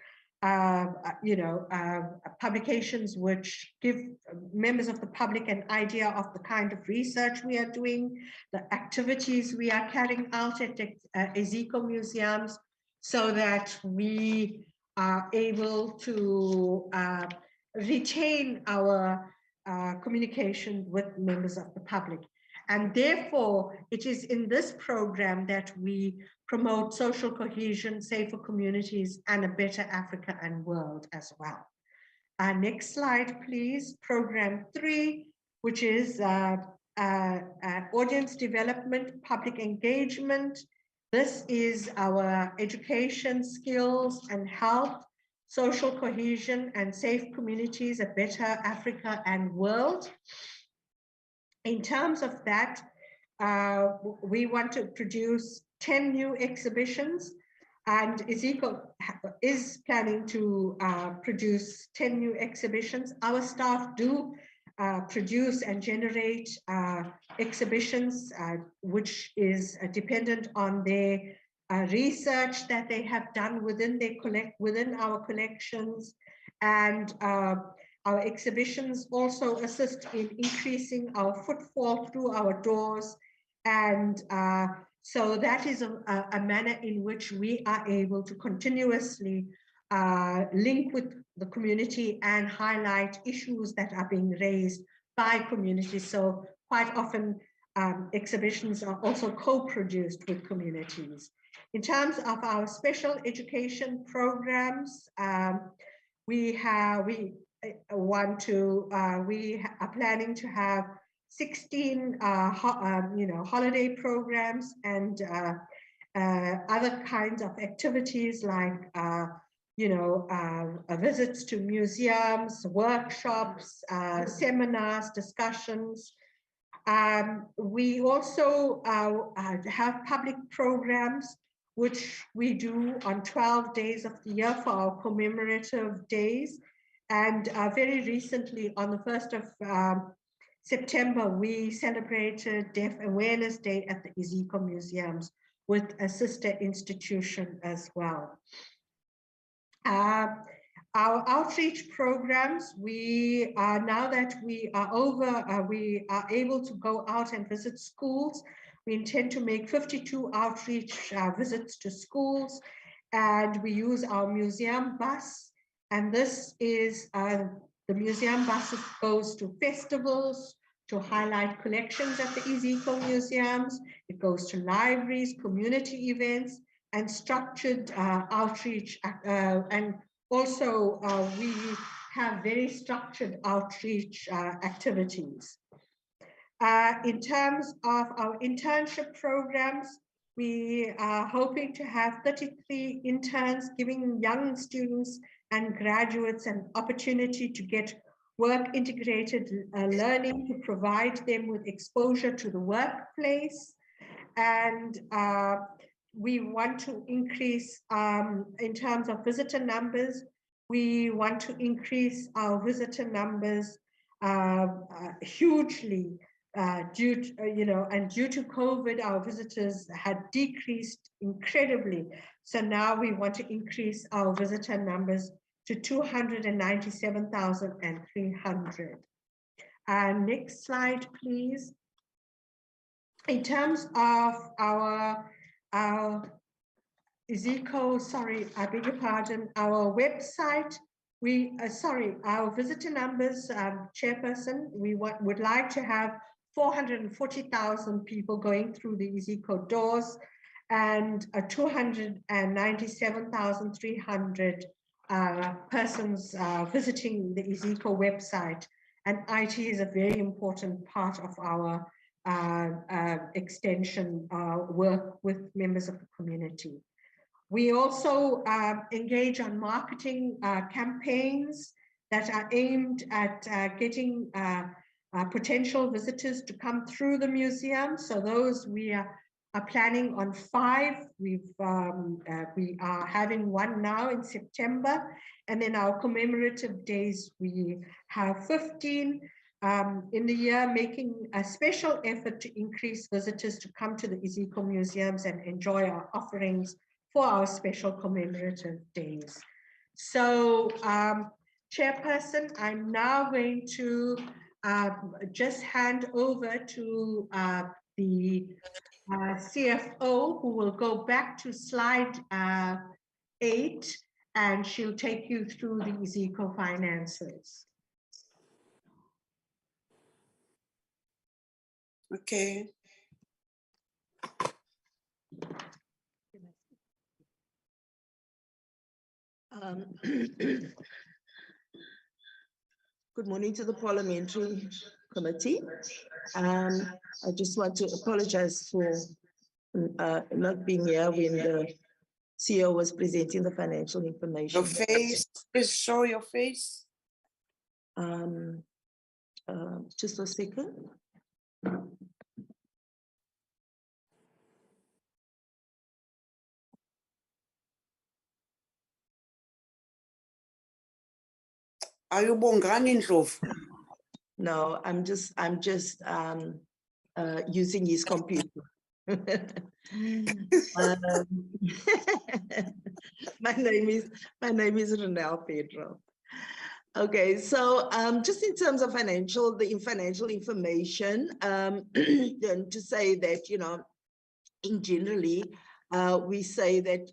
publications which give members of the public an idea of the kind of research we are doing, the activities we are carrying out at Iziko Museums, so that we are able to retain our communication with members of the public. And therefore, it is in this program that we promote social cohesion, safer communities, and a better Africa and world as well. Next slide, please. Program 3, which is audience development, public engagement. This is our education, skills, and health, social cohesion, and safe communities, a better Africa and world. In terms of that, we want to produce 10 new exhibitions, and Iziko is planning to produce 10 new exhibitions. Our staff do produce and generate exhibitions, which is dependent on their research that they have done within our collections, and our exhibitions also assist in increasing our footfall through our doors, and so that is a manner in which we are able to continuously link with the community and highlight issues that are being raised by communities. So quite often exhibitions are also co-produced with communities. In terms of our special education programs, we are planning to have 16 holiday programs and other kinds of activities like visits to museums, workshops, seminars, discussions. We also have public programs which we do on 12 days of the year for our commemorative days. And very recently, on the 1st of September, we celebrated Deaf Awareness Day at the Iziko Museums with a sister institution as well. Our outreach programs, now that we are able to go out and visit schools. We intend to make 52 outreach visits to schools, and we use our museum bus. And this is the museum bus goes to festivals to highlight collections at the Iziko Museums. It goes to libraries, community events, and structured outreach. And also we have very structured outreach activities. In terms of our internship programs, we are hoping to have 33 interns, giving young students and graduates an opportunity to get work integrated learning to provide them with exposure to the workplace. And we want to increase, in terms of visitor numbers, we want to increase our visitor numbers hugely. Due to COVID, our visitors had decreased incredibly. So now we want to increase our visitor numbers to 297,300. Next slide, please. In terms of our Iziko, sorry, I beg your pardon, our website, our visitor numbers, Chairperson, we would like to have 440,000 people going through the Iziko doors and 297,300 persons visiting the Iziko website. And IT is a very important part of our extension work with members of the community. We also engage on marketing campaigns that are aimed at getting potential visitors to come through the museum. So those we are planning on 5. We are having one now in September, and then our commemorative days we have 15 in the year, making a special effort to increase visitors to come to the Iziko Museums and enjoy our offerings for our special commemorative days. So, Chairperson, I'm now going to just hand over to the CFO, who will go back to slide 8, and she'll take you through the Iziko finances. Okay. Good morning to the Parliamentary Committee. I just want to apologize for not being here when the CEO was presenting the financial information. Your face, please show your face. Just a second. Are you Bongani Ndlovu? No, I'm just using his computer. My name is Renelle Pedro. Okay, so just in terms of financial information, then to say that, in generally, we say that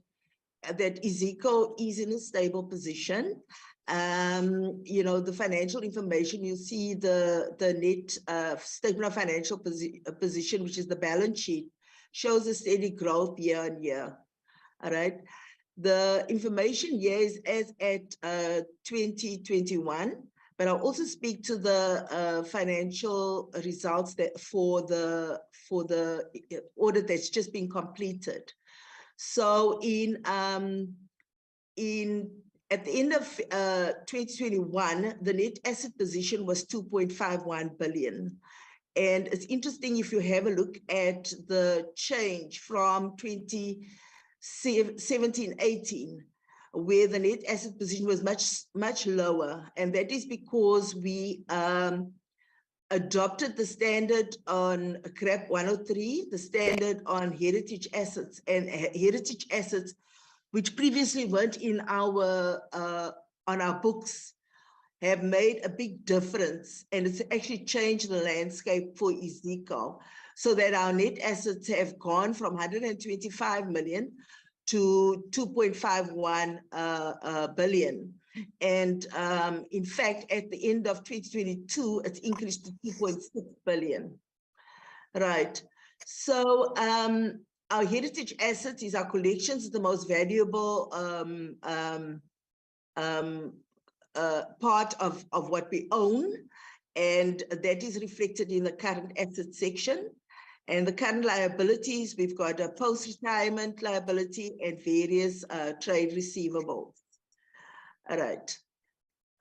Iziko is in a stable position. you know, the financial information, you see the net statement of financial position, which is the balance sheet, shows a steady growth year on year. All right. The information here is as at 2021, but I'll also speak to the financial results that for the audit that's just been completed. So at the end of 2021, the net asset position was 2.51 billion. And it's interesting if you have a look at the change from 2017-18, where the net asset position was much lower. And that is because we adopted the standard on CRAP 103, the standard on heritage assets, and heritage assets which previously weren't in our on our books, have made a big difference, and it's actually changed the landscape for Iziko, so that our net assets have gone from 125 million to 2.51 billion. And in fact, at the end of 2022, it's increased to 2.6 billion. Right. So our heritage assets is our collections, the most valuable part of what we own, and that is reflected in the current asset section. And the current liabilities, we've got a post-retirement liability and various trade receivables. All right.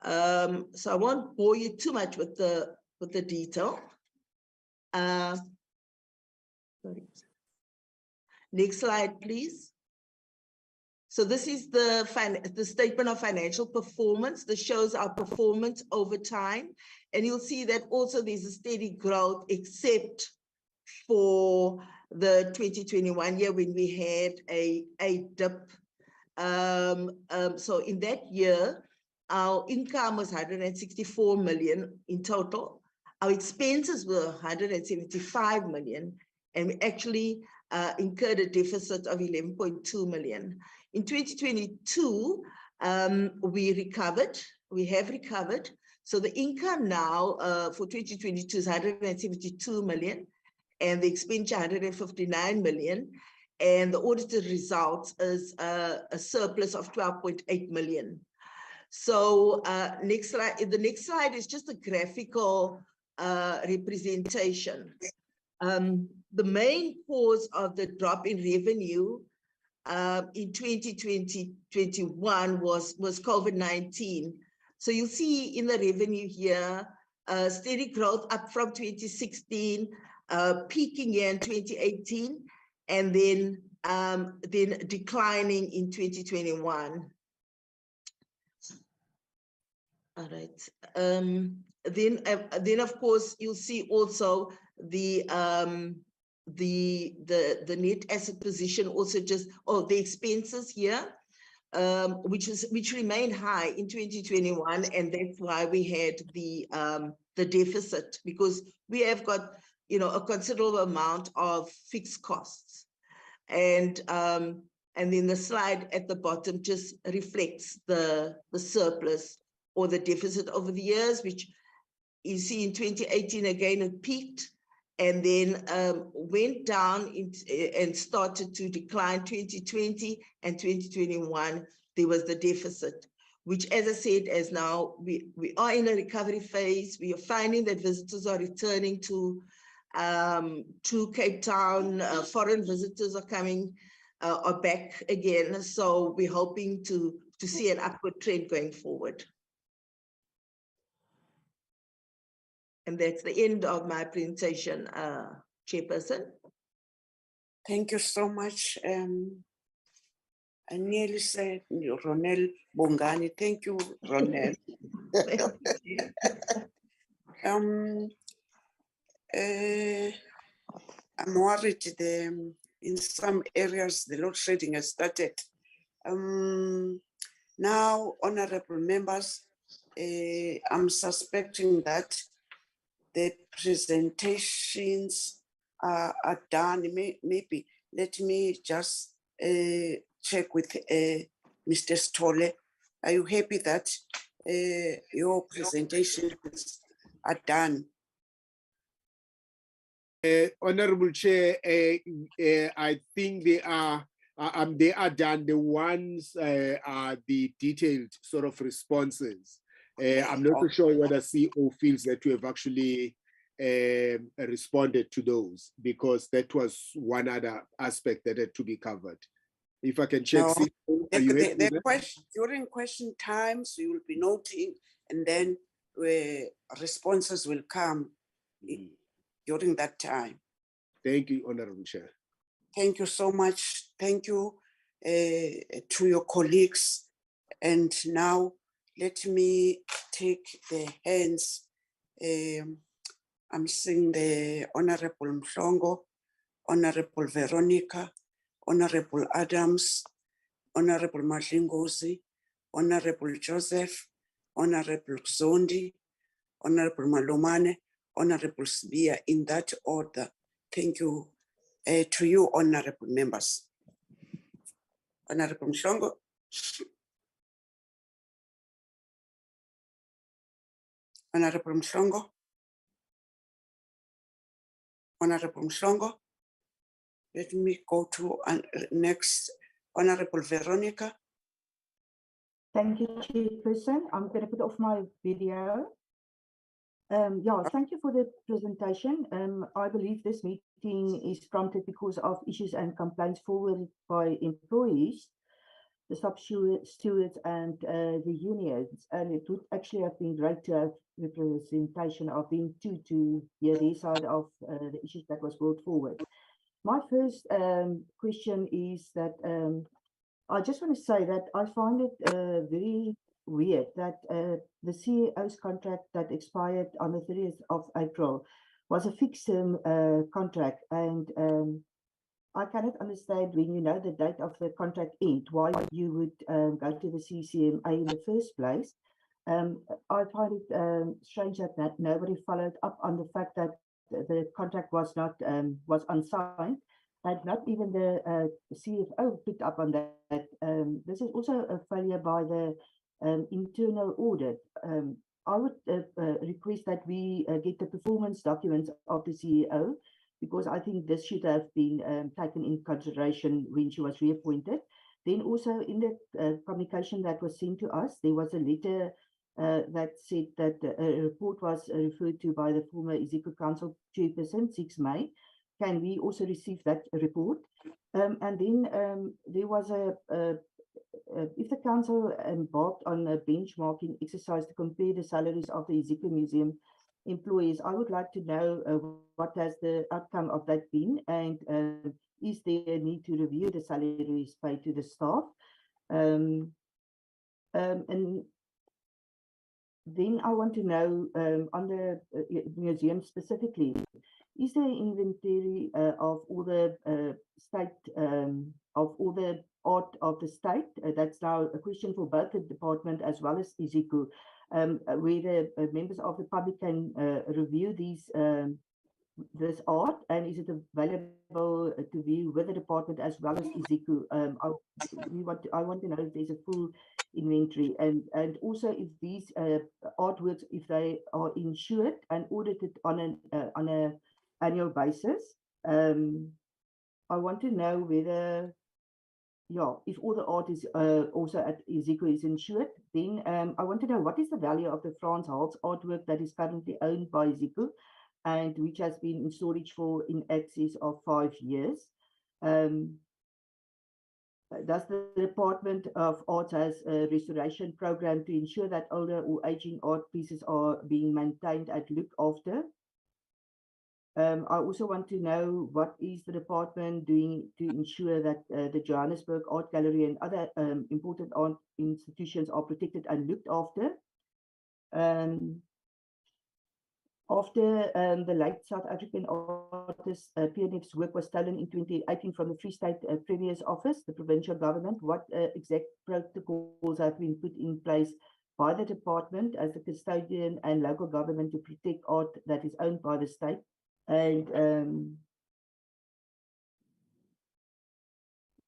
So I won't bore you too much with the detail. Sorry. Next slide, please. So this is the statement of financial performance that shows our performance over time. And you'll see that also there's a steady growth, except for the 2021 year when we had a dip. So in that year, our income was 164 million in total. Our expenses were 175 million, and we actually incurred a deficit of 11.2 million. In 2022, we have recovered. So the income now for 2022 is 172 million, and the expenditure 159 million, and the audited result is a surplus of 12.8 million. So next slide. The next slide is just a graphical representation. The main cause of the drop in revenue in 2020-21 was COVID-19. So you see in the revenue here, steady growth up from 2016, peaking here in 2018, and then declining in 2021. All right. Then of course you'll see also the net asset position also just, the expenses here, which remained high in 2021, and that's why we had the deficit, because we have got, you know, a considerable amount of fixed costs, and then the slide at the bottom just reflects the surplus or the deficit over the years, which you see in 2018 again it peaked, and then went down and started to decline 2020, and 2021 there was the deficit, which, as I said, as now we are in a recovery phase. We are finding that visitors are returning to Cape Town. Foreign visitors are coming, are back again. So we're hoping to see an upward trend going forward. And that's the end of my presentation, Chairperson. Thank you so much. I nearly said Ronel Bongani. Thank you, Ronel. I'm worried in some areas the load shedding has started. Now, honorable members, I'm suspecting that the presentations are done. Maybe let me just check with Mr. Stolle. Are you happy that your presentations are done. Honorable Chair, I think they are done. The ones are the detailed sort of responses. I'm not so sure whether CO feels that you have actually responded to those, because that was one other aspect that had to be covered. If I can check. No, during question times, you will be noting, and then responses will come during that time. Thank you, Honorable Chair. Thank you so much. Thank you to your colleagues. And now let me take the hands. I'm seeing the Honorable Mhlongo, Honorable Veronica, Honorable Adams, Honorable Madlingozi, Honorable Joseph, Honorable Zondi, Honorable Malomane, Honorable Sbia, in that order. Thank you to you, honorable members. Honorable Mhlongo. Honorable Mhlongo. Honorable Mhlongo. Let me go to next, Honorable Veronica. Thank you, Chairperson. I'm going to put off my video. Yeah, thank you for the presentation. I believe this meeting is prompted because of issues and complaints forwarded by employees, the sub-stewards and the unions. And it would actually have been great to have representation of them too, to hear their side of the issues that was brought forward. My first question is that I just want to say that I find it very weird that the CEO's contract that expired on the 30th of April was a fixed term contract, and I cannot understand, when you know the date of the contract end, why you would go to the CCMA in the first place. I find it strange that nobody followed up on the fact that the contract was not was unsigned, and not even the CFO picked up on that. This is also a failure by the internal audit. I would request that we get the performance documents of the CEO, because I think this should have been taken in consideration when she was reappointed. Then also in the communication that was sent to us, there was a letter that said that a report was referred to by the former Iziko Council Chairperson, 6 May. Can we also receive that report? And then there was if the council embarked on a benchmarking exercise to compare the salaries of the Iziko Museum employees, I would like to know what has the outcome of that been, and is there a need to review the salaries paid to the staff? And then I want to know on the museum specifically, is there inventory of all the all the art of the state? That's now a question for both the department as well as Iziko, where the members of the public can review these this art, and is it available to view with the department as well as Iziko? I want to know if there's a full inventory, and also if these artworks, if they are insured and audited on an annual basis. I want to know whether, if all the art is also at Iziko is insured. Then I want to know what is the value of the Frans Hals artwork that is currently owned by Iziko, and which has been in storage for in excess of 5 years. Does the Department of Arts has a restoration program to ensure that older or aging art pieces are being maintained and looked after? I also want to know what is the department doing to ensure that the Johannesburg Art Gallery and other important art institutions are protected and looked after. After the late South African artist PNF's work was stolen in 2018 from the Free State Premier's office, the provincial government, what exact protocols have been put in place by the department as the custodian and local government to protect art that is owned by the state? And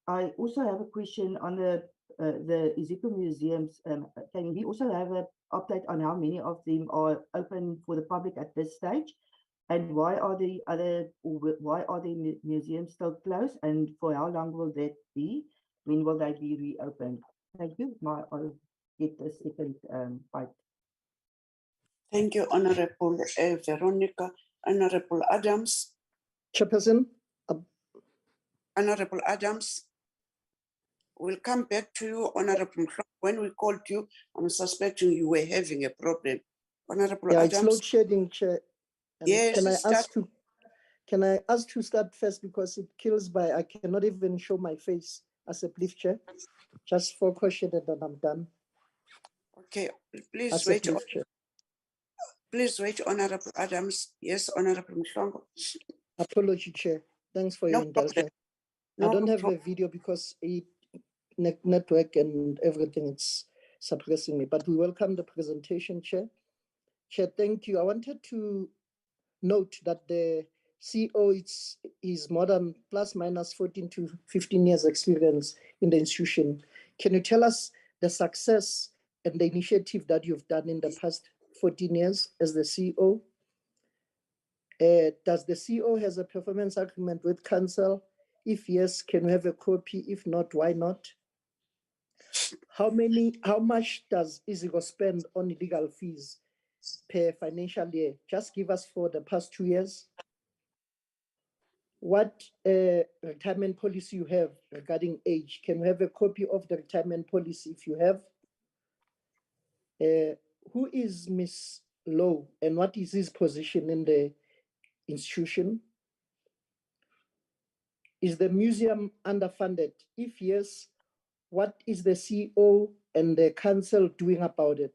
I also have a question on the the Iziko museums, can we also have an update on how many of them are open for the public at this stage? And why are the museums still closed? And for how long will that be? When will they be reopened? Thank you. I'll get the second part. Thank you, Honorable Veronica. Honorable Adams. Chairperson. Honorable Adams. We'll come back to you, Honorable. When we called you, I'm suspecting you were having a problem. Honorable Yeah, Adams. it's load shedding, Chair. And Yes, can I ask to start first because it kills by I cannot even show my face as a brief chair. Just for question and then I'm done. Okay, please As wait. Please wait, Honorable Adams. Yes, Honorable Mhlongo. Apology, Chair. Thanks for your No problem. indulgence. No I don't have problem. a video because network and everything it's suppressing me, but we welcome the presentation, Chair. Chair, thank you. I wanted to note that the CEO is more than plus minus 14 to 15 years experience in the institution. Can you tell us the success and the initiative that you've done in the past 14 years as the CEO? Does the CEO has a performance agreement with council? If yes, can we have a copy? If not, why not? How much does Iziko spend on legal fees per financial year? Just give us for the past 2 years. What retirement policy you have regarding age? Can we have a copy of the retirement policy if you have? Who is Ms. Lowe and what is his position in the institution? Is the museum underfunded? If yes, what is the CEO and the council doing about it?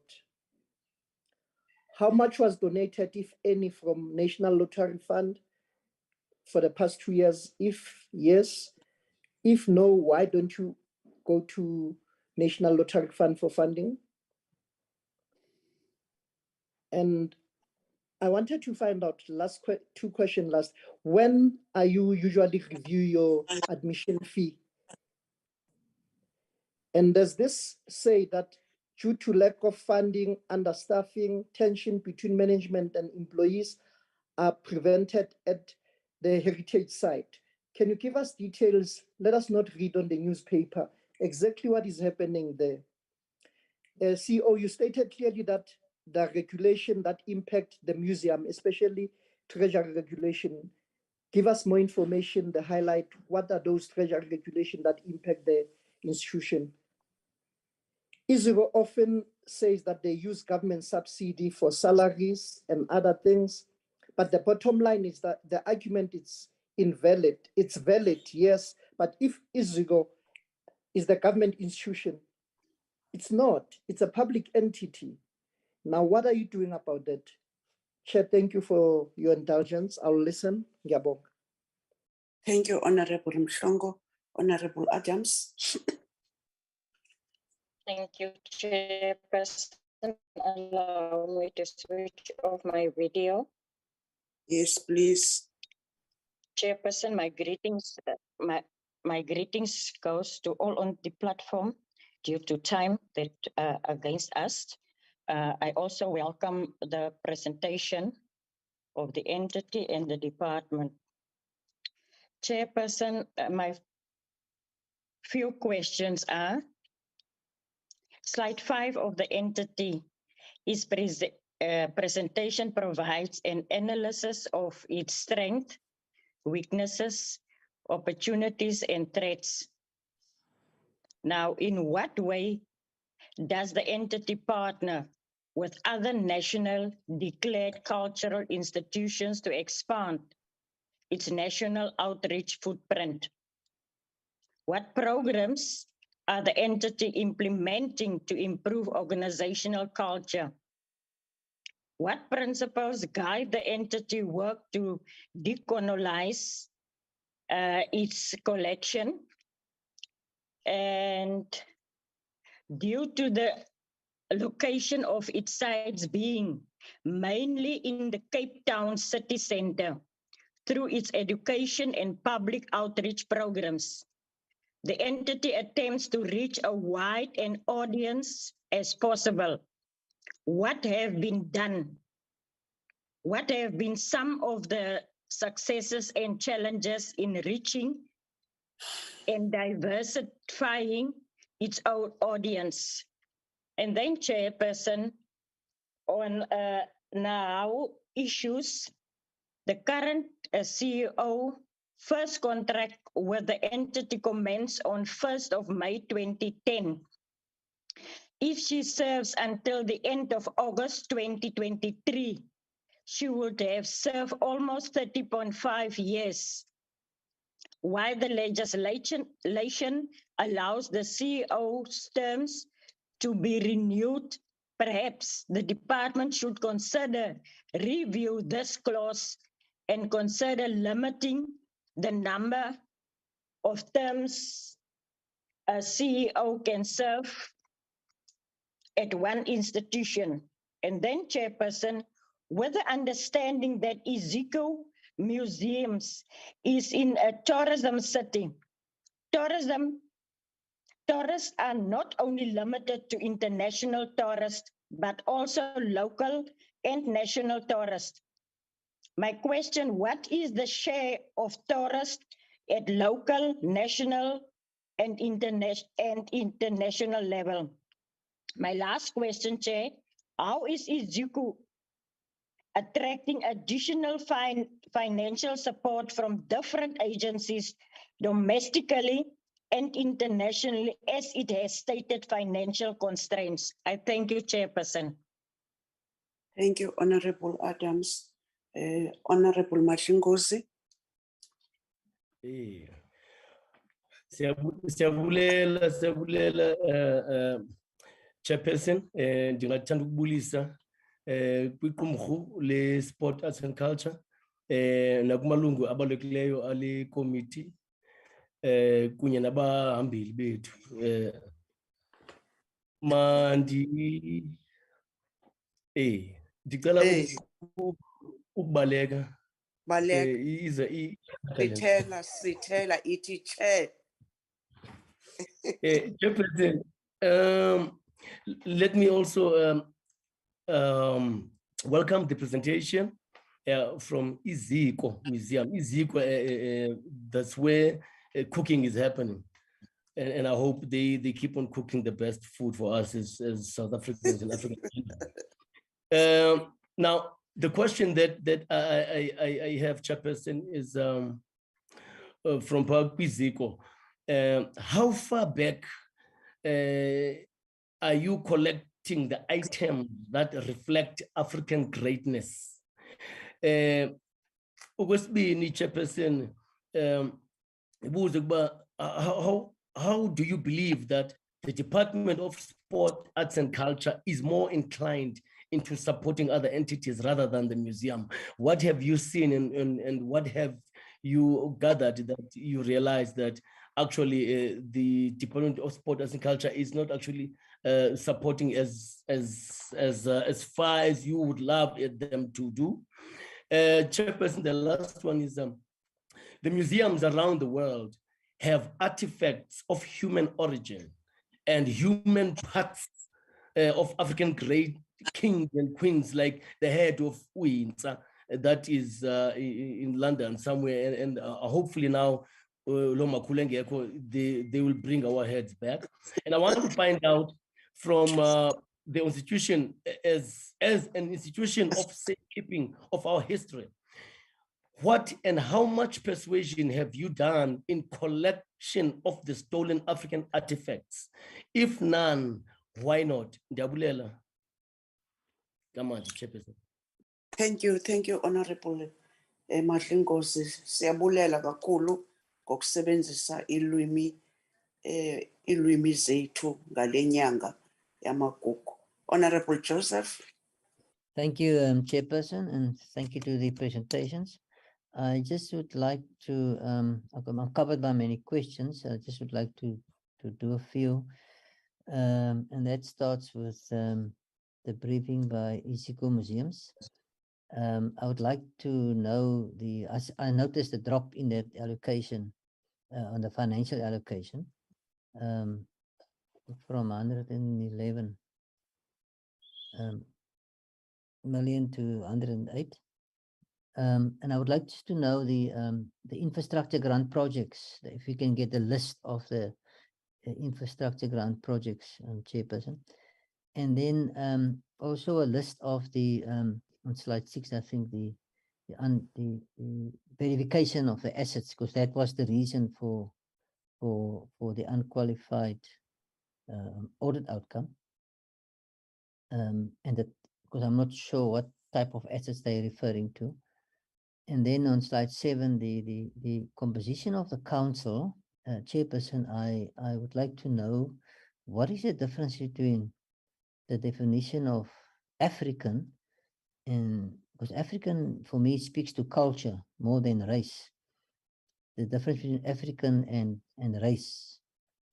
How much was donated, if any, from National Lottery Fund for the past 2 years? If yes, if no, why don't you go to National Lottery Fund for funding? And I wanted to find out, two questions last. When are you usually review your admission fee? And does this say that due to lack of funding, understaffing, tension between management and employees are prevented at the heritage site? Can you give us details? Let us not read on the newspaper exactly what is happening there. CEO, you stated clearly that the regulation that impact the museum, especially treasury regulation. Give us more information, the highlight, what are those treasury regulations that impact the institution? Iziko often says that they use government subsidy for salaries and other things, but the bottom line is that the argument is invalid. It's valid, yes, but if Iziko is the government institution, it's not, it's a public entity. Now, what are you doing about that? Chair, thank you for your indulgence. I'll listen. Ngiyabonga. Thank you, Honorable Mhlongo. Honorable Adams. Thank you, Chairperson. Allow me to switch off my video. Yes, please. Chairperson, my greetings. My greetings goes to all on the platform due to time that against us. I also welcome the presentation of the entity and the department. Chairperson, my few questions are, slide 5 of the entity is presentation provides an analysis of its strength, weaknesses, opportunities, and threats. Now, in what way does the entity partner with other national declared cultural institutions to expand its national outreach footprint? What programs are the entity implementing to improve organizational culture? What principles guide the entity work to decolonize its collection? And due to the location of its sites being mainly in the Cape Town city center, through its education and public outreach programs, the entity attempts to reach a wide an audience as possible. What have been done? What have been some of the successes and challenges in reaching and diversifying its own audience? And then, Chairperson, on now issues, the current CEO first contract with the entity commenced on 1st of May 2010. If she serves until the end of August 2023, she would have served almost 30.5 years. While the legislation allows the CEO's terms to be renewed, perhaps the department should consider review this clause and consider limiting the number of terms a CEO can serve at one institution. And then, Chairperson, with the understanding that Iziko Museums is in a tourism city, tourists are not only limited to international tourists, but also local and national tourists. My question, what is the share of tourists at local, national, and international level? My last question, Chair, how is Iziko attracting additional financial support from different agencies domestically and internationally as it has stated financial constraints? I thank you, Chairperson. Thank you, Honorable Adams. Honorable Mashingozi. Siyabulela Chairperson, ndingathanda ukubulisa kwiqumrhu le Sport Arts and Culture nakumalungu abalulekileyo ale committee kunye nabahambeli bethu. Ndicela ukubaleka. Sitela iti chair. Chairperson, let me also welcome the presentation from Iziko Museum. Iziko, that's where cooking is happening. And I hope they keep on cooking the best food for us as South Africans and African. Now, the question that I have, Chairperson, is from Iziko. How far back are you collecting the items that reflect African greatness? Chairperson, how do you believe that the Department of Sport, Arts and Culture is more inclined into supporting other entities rather than the museum? What have you seen and what have you gathered that you realize that actually the Department of Sport, Arts and Culture is not actually supporting as far as you would love them to do? Chairperson, the last one is the museums around the world have artifacts of human origin and human parts of African great kings and queens, like the head of Windsor that is in London somewhere, and hopefully now they will bring our heads back. And I want to find out from the institution as an institution of safekeeping of our history, what and how much persuasion have you done in collection of the stolen African artifacts? If none, why not? Thank you, Honorable Mashingozi. Siyabulela kakhulu ngokusebenzisa ilwimi zethu ngale nyanga yamagugu. Honorable Joseph. Thank you, Chairperson, and thank you to the presentations. I just would like to, I'm covered by many questions. I just would like to do a few. And that starts with the briefing by Iziko Museums. I would like to know I noticed a drop in that allocation on the financial allocation from 111 million to 108. And I would like just to know the infrastructure grant projects, if we can get a list of the infrastructure grant projects, Chairperson. And then also a list of the, on slide 6, I think the verification of the assets, because that was the reason for the unqualified audit outcome. And that, because I'm not sure what type of assets they're referring to. And then on slide 7, the composition of the council, Chairperson, I would like to know what is the difference between the definition of African, and because African for me speaks to culture more than race. The difference between African and race,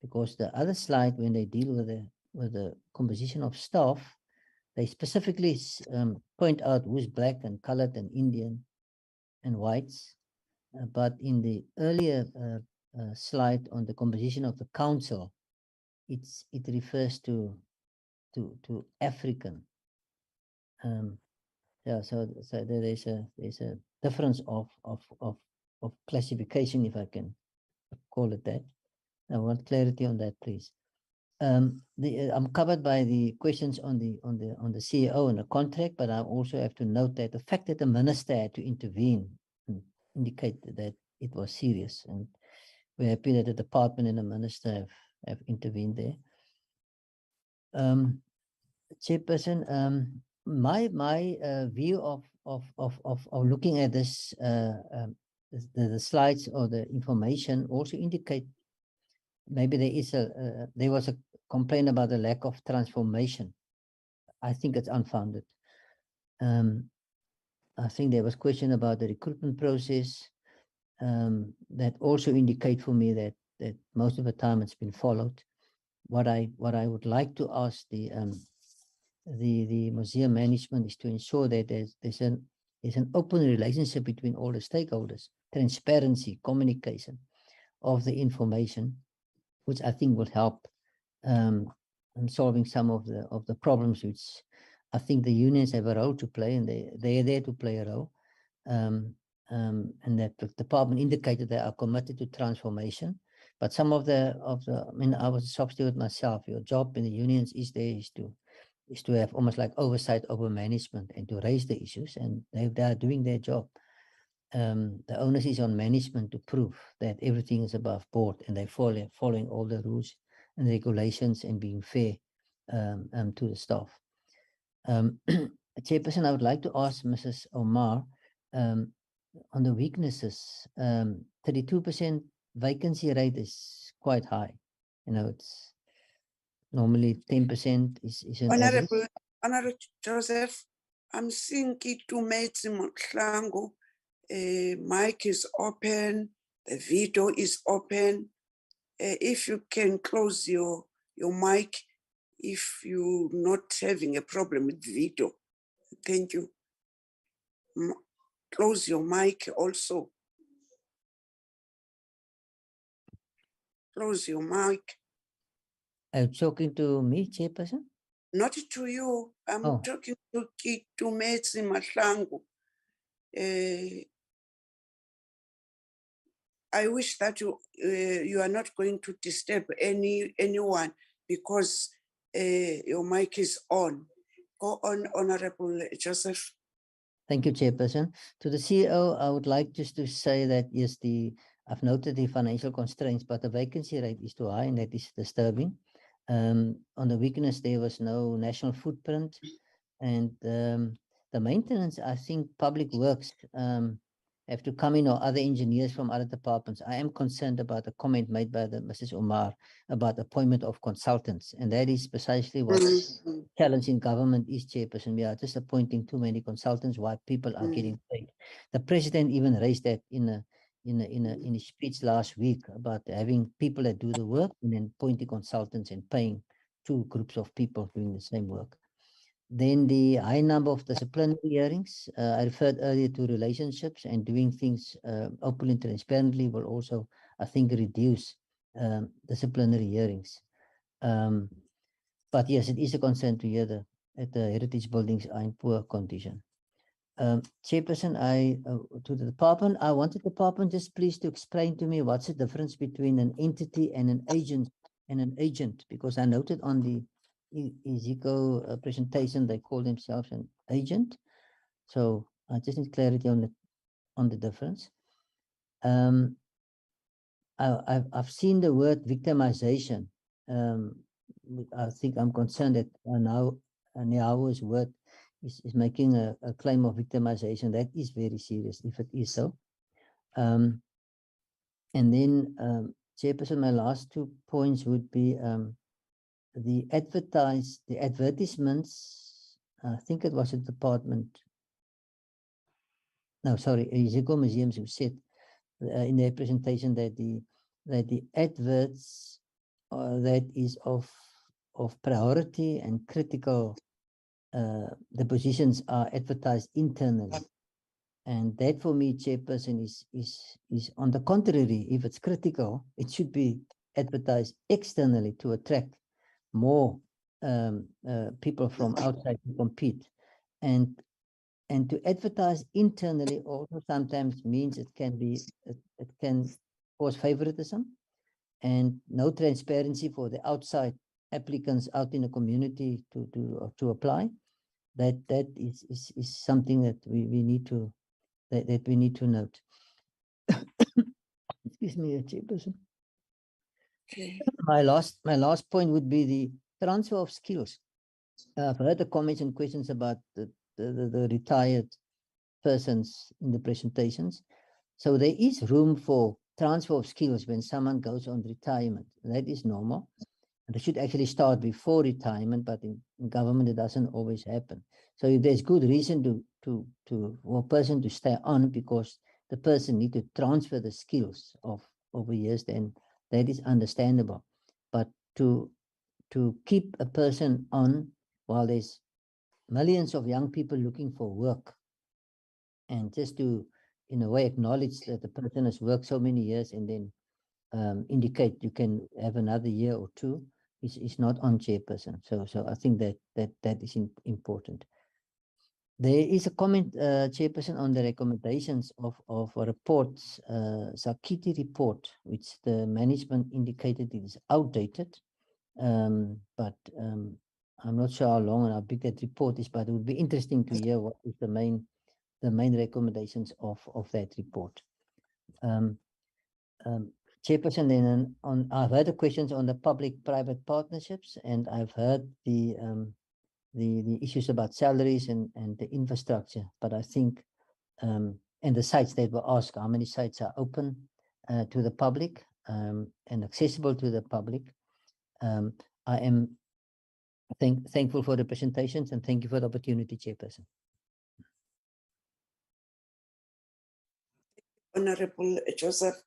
because the other slide, when they deal with the composition of staff, they specifically point out who's black and colored and Indian and whites. But in the earlier slide on the composition of the council, it refers to African. Yeah, so there's a difference of classification, if I can call it that. I want clarity on that, please. I'm covered by the questions on the CEO and the contract, but I also have to note that the fact that the minister had to intervene indicate that it was serious, and we're happy that the department and the minister have intervened there. Chairperson, my view of looking at this the slides or the information also indicate maybe there was a complaint about the lack of transformation. I think it's unfounded. I think there was question about the recruitment process that also indicate for me that most of the time it's been followed. What I would like to ask the museum management is to ensure that there's an open relationship between all the stakeholders, transparency, communication of the information, which I think will help in solving some of the problems, which I think the unions have a role to play, and they're there to play a role. And that the department indicated they are committed to transformation. But some of the I mean, I was a substitute myself. Your job in the unions is to have almost like oversight over management and to raise the issues, and they are doing their job. The onus is on management to prove that everything is above board and they're following all the rules and regulations and being fair to the staff. Chairperson, I would like to ask Mrs. Omar on the weaknesses. 32% vacancy rate is quite high. You know, it's normally 10% is an average. Honorable Joseph, I'm seeing Kitumeti Mutlango. Mic is open, the video is open. If you can close your mic, if you're not having a problem with video. Thank you. Close your mic also. Close your mic. Are you talking to me, Chairperson? Not to you. I'm talking to Kitumeti Mahlangu. I wish that you are not going to disturb anyone because your mic is on. Go on, Honorable Joseph. Thank you, Chairperson. To the CEO, I would like just to say that yes, I've noted the financial constraints, but the vacancy rate is too high, and that is disturbing. On the weakness, there was no national footprint, and the maintenance, I think Public Works have to come in, or other engineers from other departments. I am concerned about the comment made by Mrs. Omar about appointment of consultants, and that is precisely what challenge in government is, Chairperson. We are just appointing too many consultants while people are getting paid. The president even raised that in a speech last week about having people that do the work and then appointing consultants and paying two groups of people doing the same work. Then the high number of disciplinary hearings, I referred earlier to relationships, and doing things openly and transparently will also I think, reduce disciplinary hearings. But yes, it is a concern to hear that the heritage buildings are in poor condition. Chairperson, to the department, I wanted the department just please to explain to me what's the difference between an entity and an agent, because I noted on the Iziko presentation they call themselves an agent. So I just need clarity on the difference. I've seen the word victimization. I think I'm concerned that now Nyawo's word is making a claim of victimization. That is very serious if it is so. And then, Chairperson, my last 2 points would be the advertisements. I think it was a department. No, sorry, Iziko Museums who said in their presentation that the adverts that is of priority and critical, the positions are advertised internally, and that for me, Chairperson, is on the contrary. If it's critical, it should be advertised externally to attract more people from outside to compete, and to advertise internally also sometimes means it can cause favoritism and no transparency for the outside applicants out in the community to apply. That is something that we need to note. Excuse me, Chairperson. Okay. My last point would be the transfer of skills. I've heard the comments and questions about the retired persons in the presentations. So there is room for transfer of skills when someone goes on retirement. That is normal. And it should actually start before retirement, but in government it doesn't always happen. So if there's good reason for a person to stay on because the person need to transfer the skills of over years, then that is understandable. But to keep a person on while there's millions of young people looking for work, and just to, in a way, acknowledge that the person has worked so many years and then indicate you can have another year or two is not on, Chairperson. So I think that is important. There is a comment, Chairperson, on the recommendations of a report, Sakiti report, which the management indicated it is outdated. But I'm not sure how long and how big that report is, but it would be interesting to hear what is the main recommendations of that report. Chairperson, then I've heard the questions on the public-private partnerships, and I've heard the issues about salaries and the infrastructure. But I think and the sites that were asked, how many sites are open to the public and accessible to the public. I am thankful for the presentations and thank you for the opportunity, Chairperson. Honorable Joseph,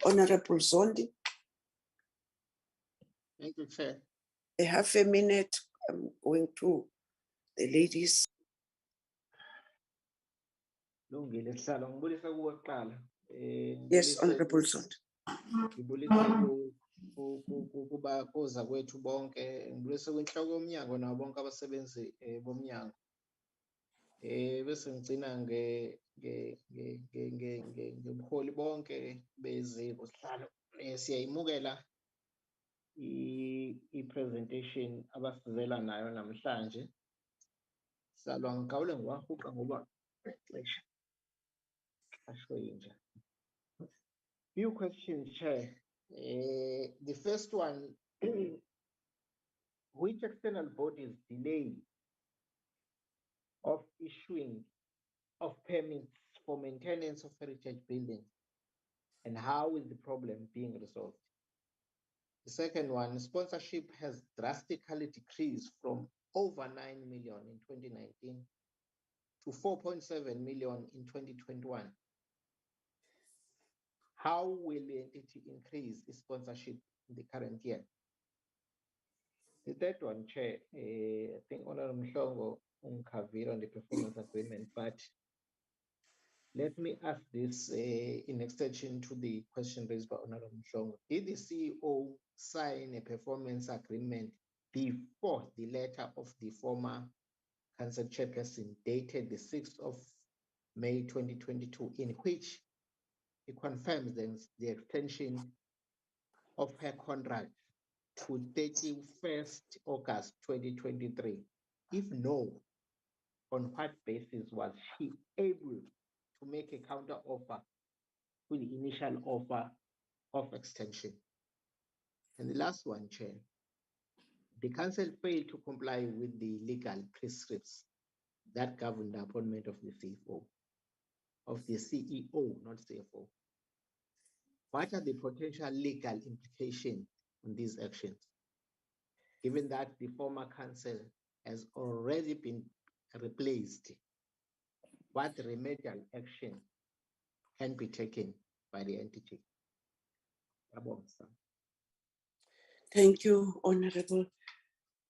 Honorable Zondi. Thank you, Chair. A half a minute, I'm going to the ladies. Lungile sihlalo ngibulisa kuwe kuqala. Yes, Honorable Zondi. Ngibulise kuba koza kwethu bonke, ngibulise kwinhloko yomnyango nabo bonke abasebenzi bomnyango. Bese ngicina ngebuholi bonke beziko sihlalo. Siyayimukela i-presentation abasizela nayo namhlanje. Salwa ngigawule ngiwahuqa ngoba ixesha asho yinja. Few questions, Chair. The first one, which external bodies delay of issuing of permits for maintenance of heritage buildings, and how is the problem being resolved? The second one, sponsorship has drastically decreased from over 9 million in 2019 to 4.7 million in 2021. How will the entity increase its sponsorship in the current year? The third one, Chair, I think Honorable Mhlongo uncovered on the performance agreement, but Let me ask this in extension to the question raised by Honorable Mshongo. Did the CEO sign a performance agreement before the letter of the former council chairperson dated the 6th of May 2022, in which he confirms the extension of her contract to 31st August 2023? If no, on what basis was she able to make a counter offer to the initial offer of extension? And the last one, Chair, the council failed to comply with the legal prescripts that govern the appointment of the CFO, of the CEO, not CFO. What are the potential legal implications on these actions, given that the former council has already been replaced? What remedial action can be taken by the entity? Thank you, Honorable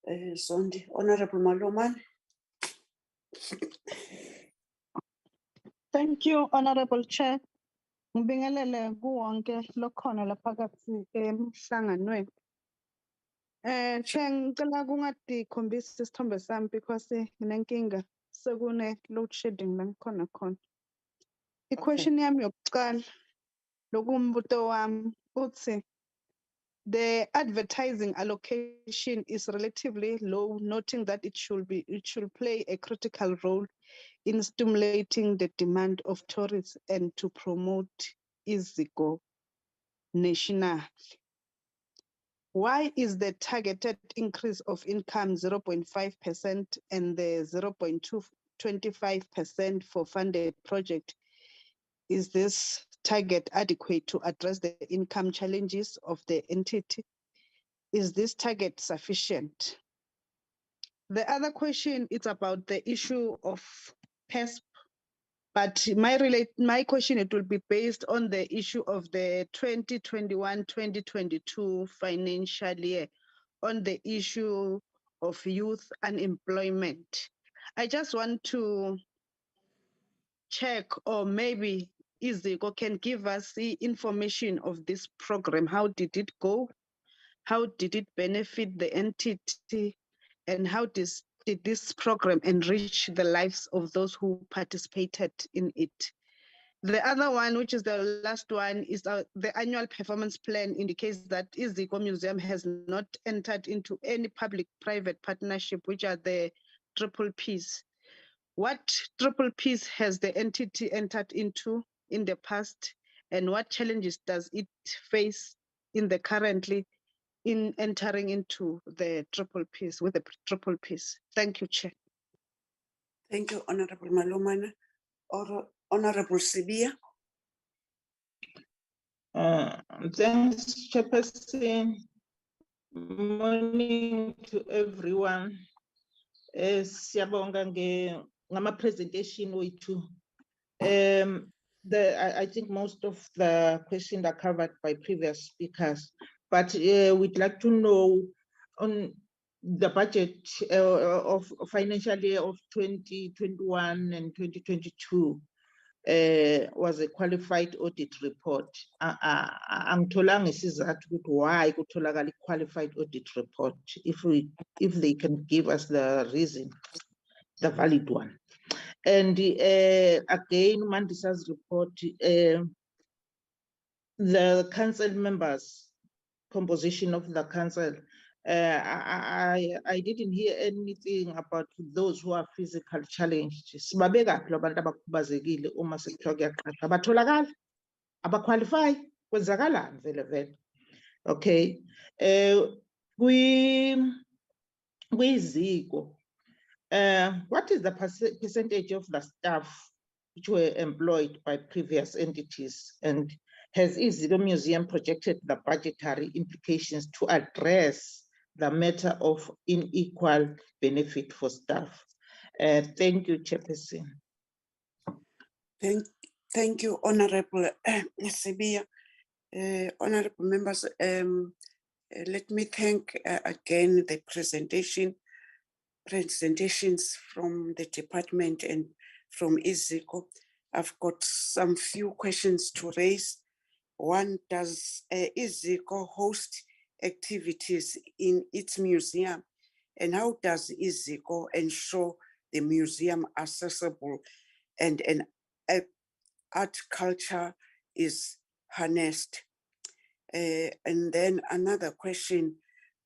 Zondi. Honorable Maloman. Thank you, Honorable Chair. Ngibingelele kuwonke lokhona laphakathi emhlanganweni. Chair, ngicela kungadikhombisi isithombe sami because nginenkinga sekune load shedding la ngikhona khona. I-question yami yokuqala lokumbuto wami uthi the advertising allocation is relatively low, noting that it should play a critical role in stimulating the demand of tourists and to promote Iziko nationally. Why is the targeted increase of income 0.5% and the 0.25% for funded project? Is this target adequate to address the income challenges of the entity? Is this target sufficient? The other question is about the issue of PESP, but my question, it will be based on the issue of the 2021-2022 financial year on the issue of youth unemployment. I just want to check, or maybe Iziko can give us the information of this program. How did it go? How did it benefit the entity? And how did this program enrich the lives of those who participated in it? The other one, which is the last one, is the annual performance plan indicates that Iziko Museum has not entered into any public-private partnership, which are the triple Ps. What triple Ps has the entity entered into in the past, and what challenges does it face in the currently in entering into the triple Ps, with the triple Ps? Thank you, Chair. Thank you, Honorable Malomana. Or Honorable Sibia. Thanks, Chairperson. Morning to everyone. Siyabonga ngama presentation wethu. I think most of the questions are covered by previous speakers, but we'd like to know on the budget of financial year of 2021 and 2022 was a qualified audit report. Angitholanga isizathu ukuthi why kutholakala qualified audit report, if they can give us the reason, the valid one. And again, Mandisa's report, the council members, composition of the council, I didn't hear anything about those who are physical challenged. Sibabeka phi labantu abakhubazekile uma sekuthiwa kuyaqashwa? Abatholakala? Abaqualify? Kwenzakalani vele vele? Okay. Iziko, what is the percentage of the staff which were employed by previous entities, and has Iziko Museum projected the budgetary implications to address the matter of unequal benefit for staff? Thank you, Chairperson. Thank you, Honorable Sibia. Honorable members, let me thank again the presentations from the department and from Iziko. I've got some few questions to raise. One, does Iziko host activities in its museum? And how does Iziko ensure the museum accessible and an art culture is harnessed? And then another question,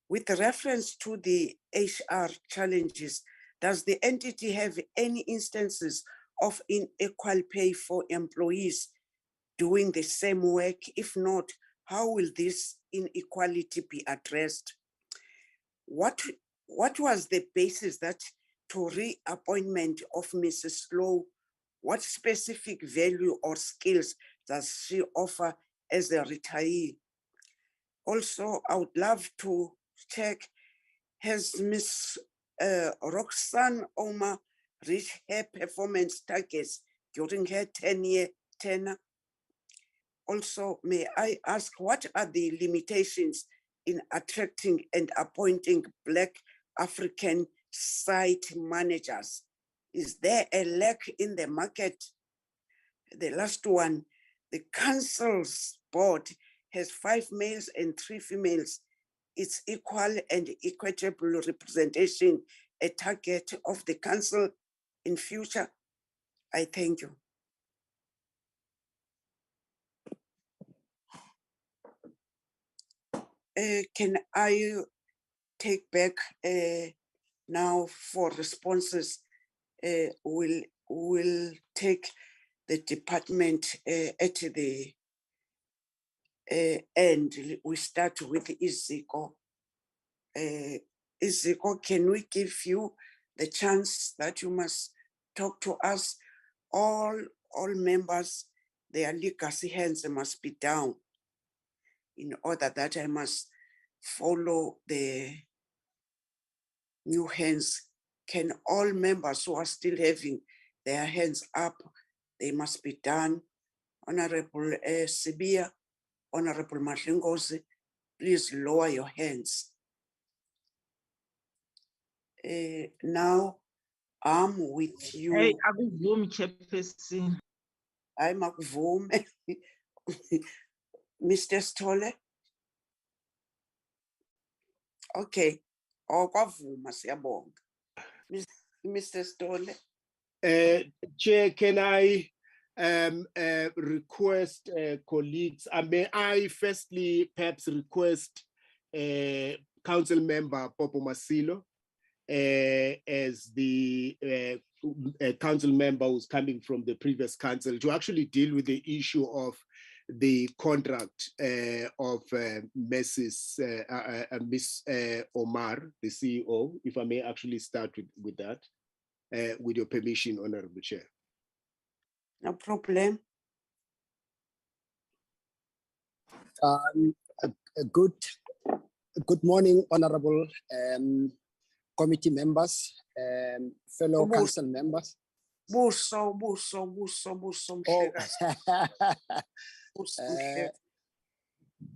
with reference to the HR challenges, does the entity have any instances of unequal pay for employees doing the same work? If not, how will this inequality be addressed? What was the basis that to reappointment of Mrs. Lowe? What specific value or skills does she offer as a retiree? Also, I would love to check, has Ms. Roxanne Omar reached her performance targets during her 10-year tenure? Also, may I ask, what are the limitations in attracting and appointing Black African site managers? Is there a lack in the market? The last one, the council's board has 5 males and 3 females. It's equal and equitable representation, a target of the council in future. I thank you. Can I take back now for responses? We'll take the department at the end. We start with Iziko. Iziko, can we give you the chance that you must talk to us? All members, their legacy hands must be down in order that I must follow the new hands. Can all members who are still having their hands up, they must be done. Honorable Sibia, Honorable Mahlingozi, please lower your hands. Now I'm with you. Hey, akuvumi chairperson. I'm akuvumi. Mr. Stolle. Okay. Okwavuma siyabonga. Mr. Stolle. Chair, can I request colleagues, may I firstly perhaps request Council Member Popo Masilo as the council member who's coming from the previous council to actually deal with the issue of the contract of Miss Omar, the CEO, if I may actually start with that, with your permission, Honorable Chair. No problem. Good morning, Honorable committee members, fellow council members. Buso.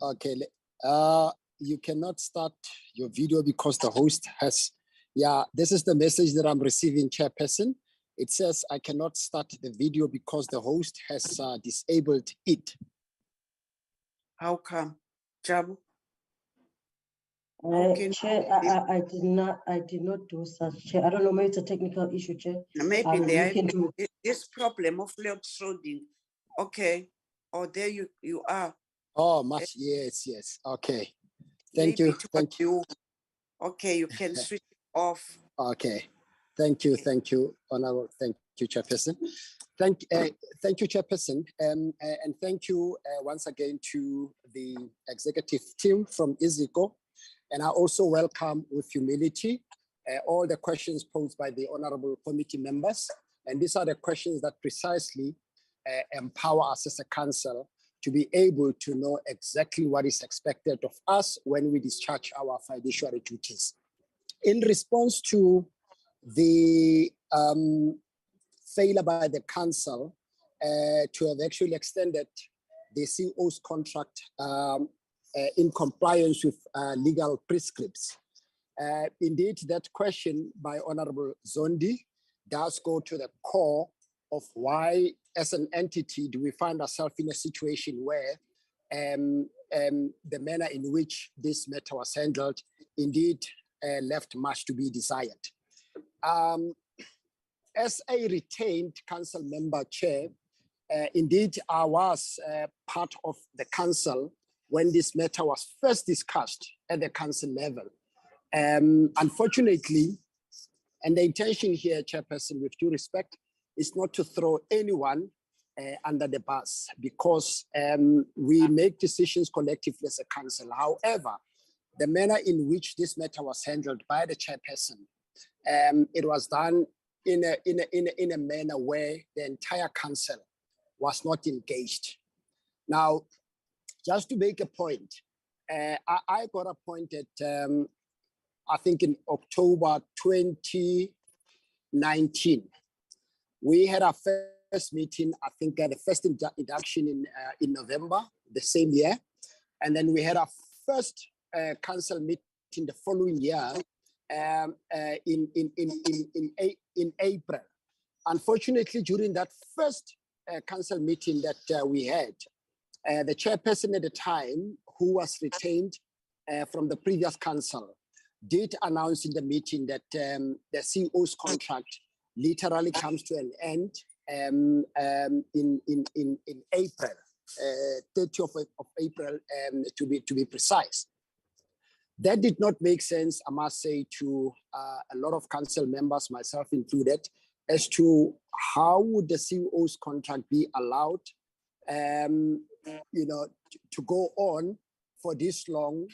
Okay, you cannot start your video because the host has, this is the message that I'm receiving, Chairperson. It says I cannot start the video because the host has disabled it. How come, Jabu? Chair, I did not do such, Chair. I don't know, maybe it's a technical issue, Chair. Maybe there is this problem of load showing. Okay, there you are. Oh, much, yes. Okay, thank you. Okay, you can switch off. Okay, thank you, Honorable. Thank you, Chairperson. Thank you, Chairperson, and thank you once again to the executive team from Iziko. And I also welcome with humility all the questions posed by the honorable committee members. And these are the questions that precisely empower us as a council to be able to know exactly what is expected of us when we discharge our fiduciary duties. In response to the failure by the council to have actually extended the CEO's contract in compliance with legal prescripts. Indeed, that question by Honorable Zondi does go to the core of why as an entity, do we find ourselves in a situation where the manner in which this matter was handled indeed left much to be desired. As a retained council member chair, indeed I was part of the council when this matter was first discussed at the council level. Unfortunately, and the intention here, Chairperson, with due respect, is not to throw anyone under the bus, because we make decisions collectively as a council. However, the manner in which this matter was handled by the chairperson, it was done in a manner where the entire council was not engaged. Now, just to make a point, I got appointed, I think in October 2019. We had our first meeting, I think the first induction in November the same year. And then we had our first council meeting the following year in April. Unfortunately, during that first council meeting that we had, the chairperson at the time, who was retained from the previous council, did announce in the meeting that the CEO's contract literally comes to an end in April, 30th of April, to be precise. That did not make sense, I must say, to a lot of council members, myself included, as to how would the CEO's contract be allowed, to go on for this long,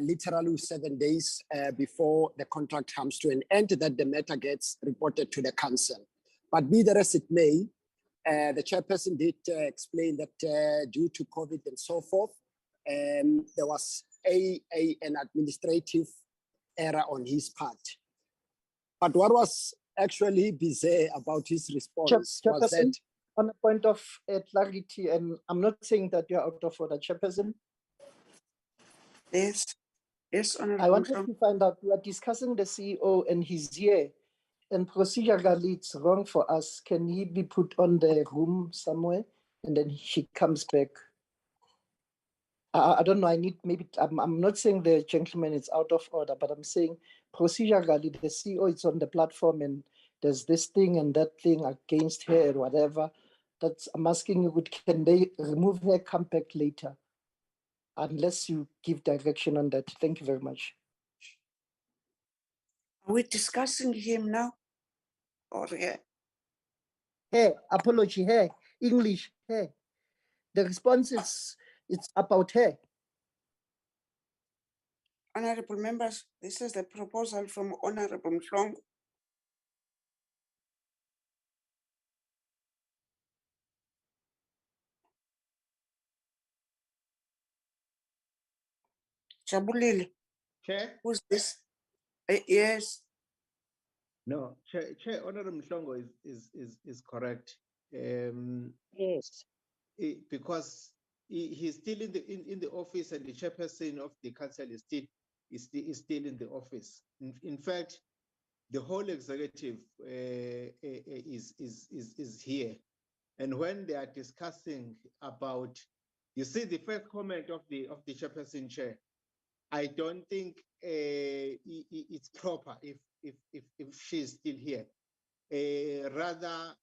literally 7 days before the contract comes to an end, that the matter gets reported to the council. But be that as it may, the chairperson did explain that due to COVID and so forth, there was an administrative error on his part. But what was actually bizarre about his response was that, on a point of clarity, and I'm not saying that you're out of order, Chairperson. Yes, yes, Honorable. I wanted to find out, we are discussing the CEO and he's here, and procedurally it's wrong for us. Can he be put on the room somewhere and then he comes back? I don't know, I'm not saying the gentleman is out of order, but I'm saying procedurally the CEO is on the platform and there's this thing and that thing against her or whatever. I'm asking you, can they remove her, come back later? Unless you give direction on that. Thank you very much. Are we discussing him now? Or here? Hey, apology, hey, English, hey. The response is, it's about her. Honorable members, this is the proposal from Honorable Mhlongo. Jabulile. Chair? Who's this? Yes. No, Chair Honorable Mhlongo is correct. Yes. Because he's still in the office, and the chairperson of the council is still in the office. In fact, the whole executive is here, and when they are discussing about, you see, the first comment of the chairperson, Chair, I don't think it's proper if she's still here. Rather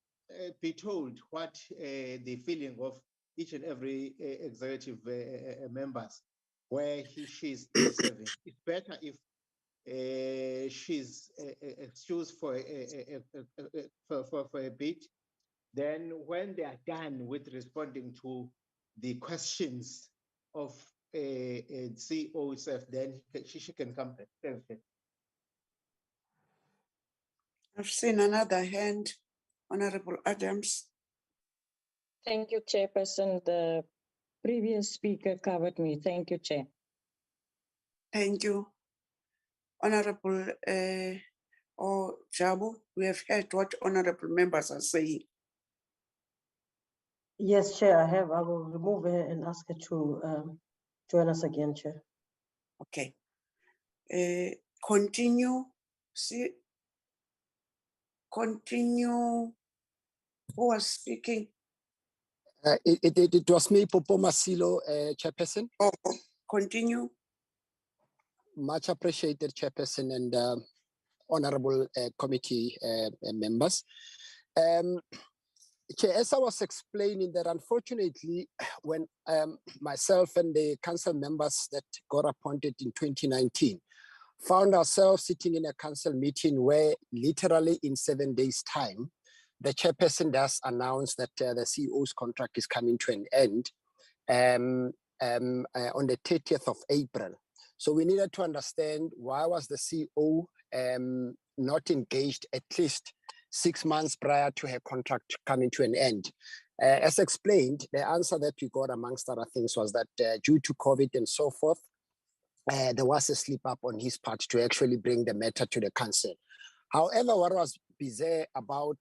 be told what the feeling of each and every executive members, where she is still serving. It's better if she's excused for a bit. Then when they are done with responding to the questions of CEO itself, then she can come back. Thank you. I've seen another hand, Honorable Adams. Thank you, Chairperson. The previous speaker covered me. Thank you, Chair. Thank you. Honorable Jabu, we have heard what honorable members are saying. Yes, Chair, I have. I will remove her and ask her to join us again, Chair. Okay. Continue. Who was speaking? It was me, Popo Masilo, Chairperson. Oh, continue. Much appreciated, Chairperson, and honorable committee members. Chair, as I was explaining that unfortunately, when myself and the council members that got appointed in 2019 found ourselves sitting in a council meeting where literally in 7 days' time, the chairperson does announce that the CEO's contract is coming to an end on the 30th of April. So we needed to understand why was the CEO not engaged at least 6 months prior to her contract coming to an end. As explained, the answer that we got amongst other things was that due to COVID and so forth, there was a slip up on his part to actually bring the matter to the council. However, what was bizarre about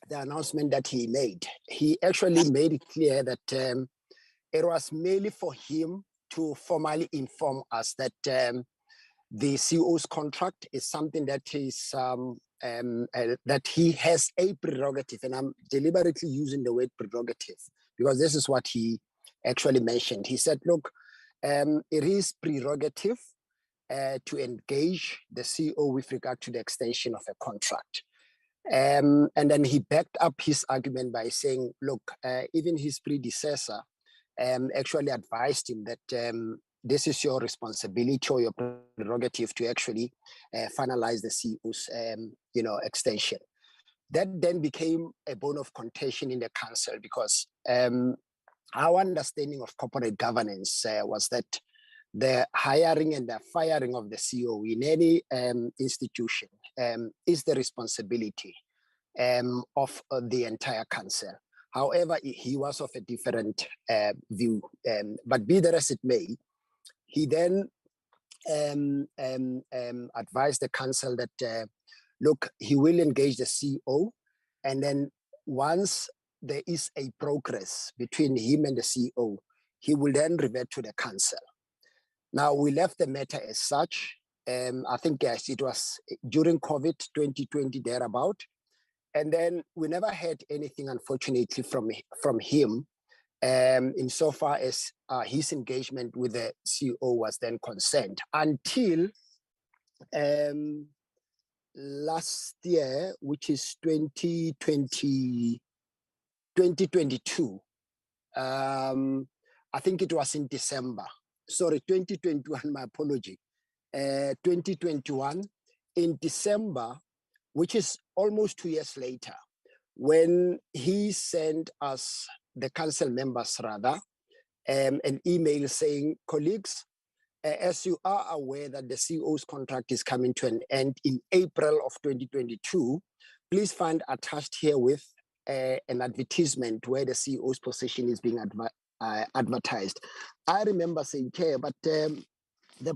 the announcement that he made, he actually made it clear that it was merely for him to formally inform us that the CEO's contract is something that is that he has a prerogative, and I'm deliberately using the word prerogative because this is what he actually mentioned. He said, look, it is prerogative to engage the CEO with regard to the extension of a contract. And then he backed up his argument by saying, look, even his predecessor actually advised him that this is your responsibility or your prerogative to actually finalize the CEO's extension. That then became a bone of contention in the council because our understanding of corporate governance was that the hiring and the firing of the CEO in any institution is the responsibility of the entire council. However, he was of a different view, but be that as it may, he then advised the council that, look, he will engage the CEO, and then once there is a progress between him and the CEO, he will then revert to the council. Now, we left the matter as such. I think yes, it was during COVID 2020 thereabout. And then we never heard anything, unfortunately, from him insofar as his engagement with the CEO was then concerned until last year, which is 2022. I think it was in December. Sorry, 2021, my apology. 2021 in December, which is almost 2 years later, when he sent us, the council members rather, an email saying, colleagues, as you are aware that the CEO's contract is coming to an end in April of 2022, please find attached herewith an advertisement where the CEO's position is being advertised. I remember saying, Chair, but the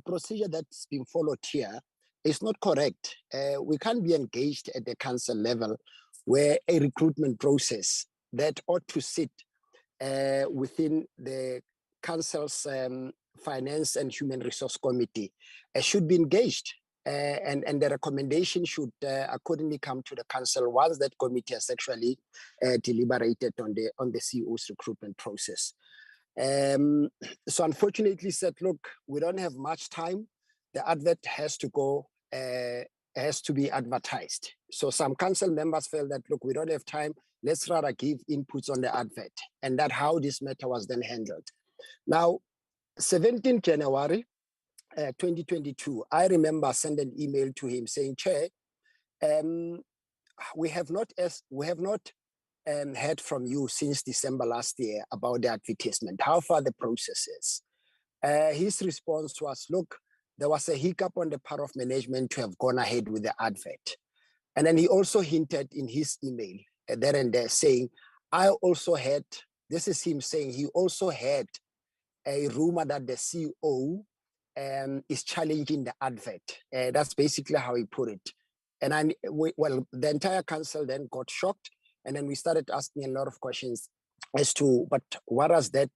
procedure that's been followed here is not correct. We can't be engaged at the council level where a recruitment process that ought to sit within the council's Finance and Human Resource Committee should be engaged. And the recommendation should accordingly come to the council once that committee has actually deliberated on the CEO's recruitment process. So unfortunately said, look, we don't have much time. The advert has to go, has to be advertised. So some council members felt that, look, we don't have time. Let's rather give inputs on the advert. And that's how this matter was then handled. Now, 17 January 2022, I remember sending an email to him saying, Chair, we have not heard from you since December last year about the advertisement. How far the process is? His response was, look, there was a hiccup on the part of management to have gone ahead with the advert. And then he also hinted in his email there and there saying, I also had, this is him saying, he also had a rumor that the CEO is challenging the advert. That's basically how he put it. And the entire council then got shocked. And then we started asking a lot of questions as to, but what does that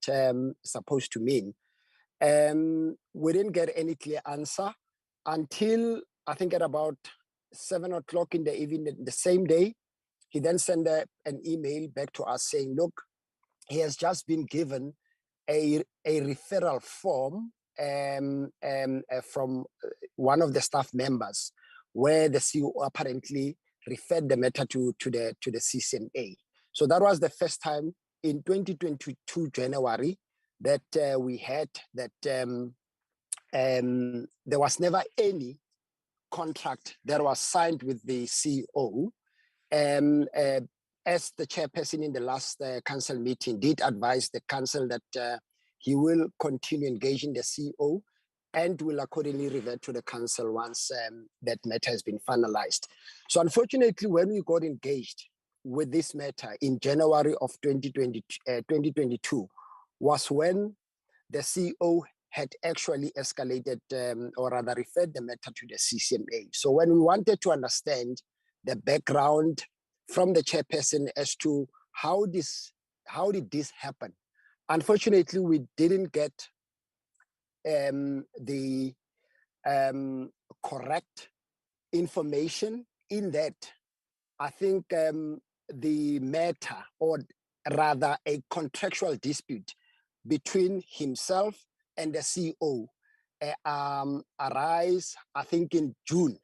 supposed to mean? We didn't get any clear answer until I think at about 7 o'clock in the evening, the same day, he then sent an email back to us saying, look, he has just been given a referral form from one of the staff members, where the CEO apparently referred the matter to the CCMA. So that was the first time in 2022 January that we had that there was never any contract that was signed with the CEO. As the chairperson in the last council meeting did advise the council that he will continue engaging the CEO and will accordingly revert to the council once that matter has been finalized. So unfortunately, when we got engaged with this matter in January of 2022 was when the CEO had actually escalated or rather referred the matter to the CCMA. So when we wanted to understand the background from the chairperson as to how did this happen, unfortunately, we didn't get the correct information in that. I think the matter, or rather a contractual dispute between himself and the CEO arise, I think, in June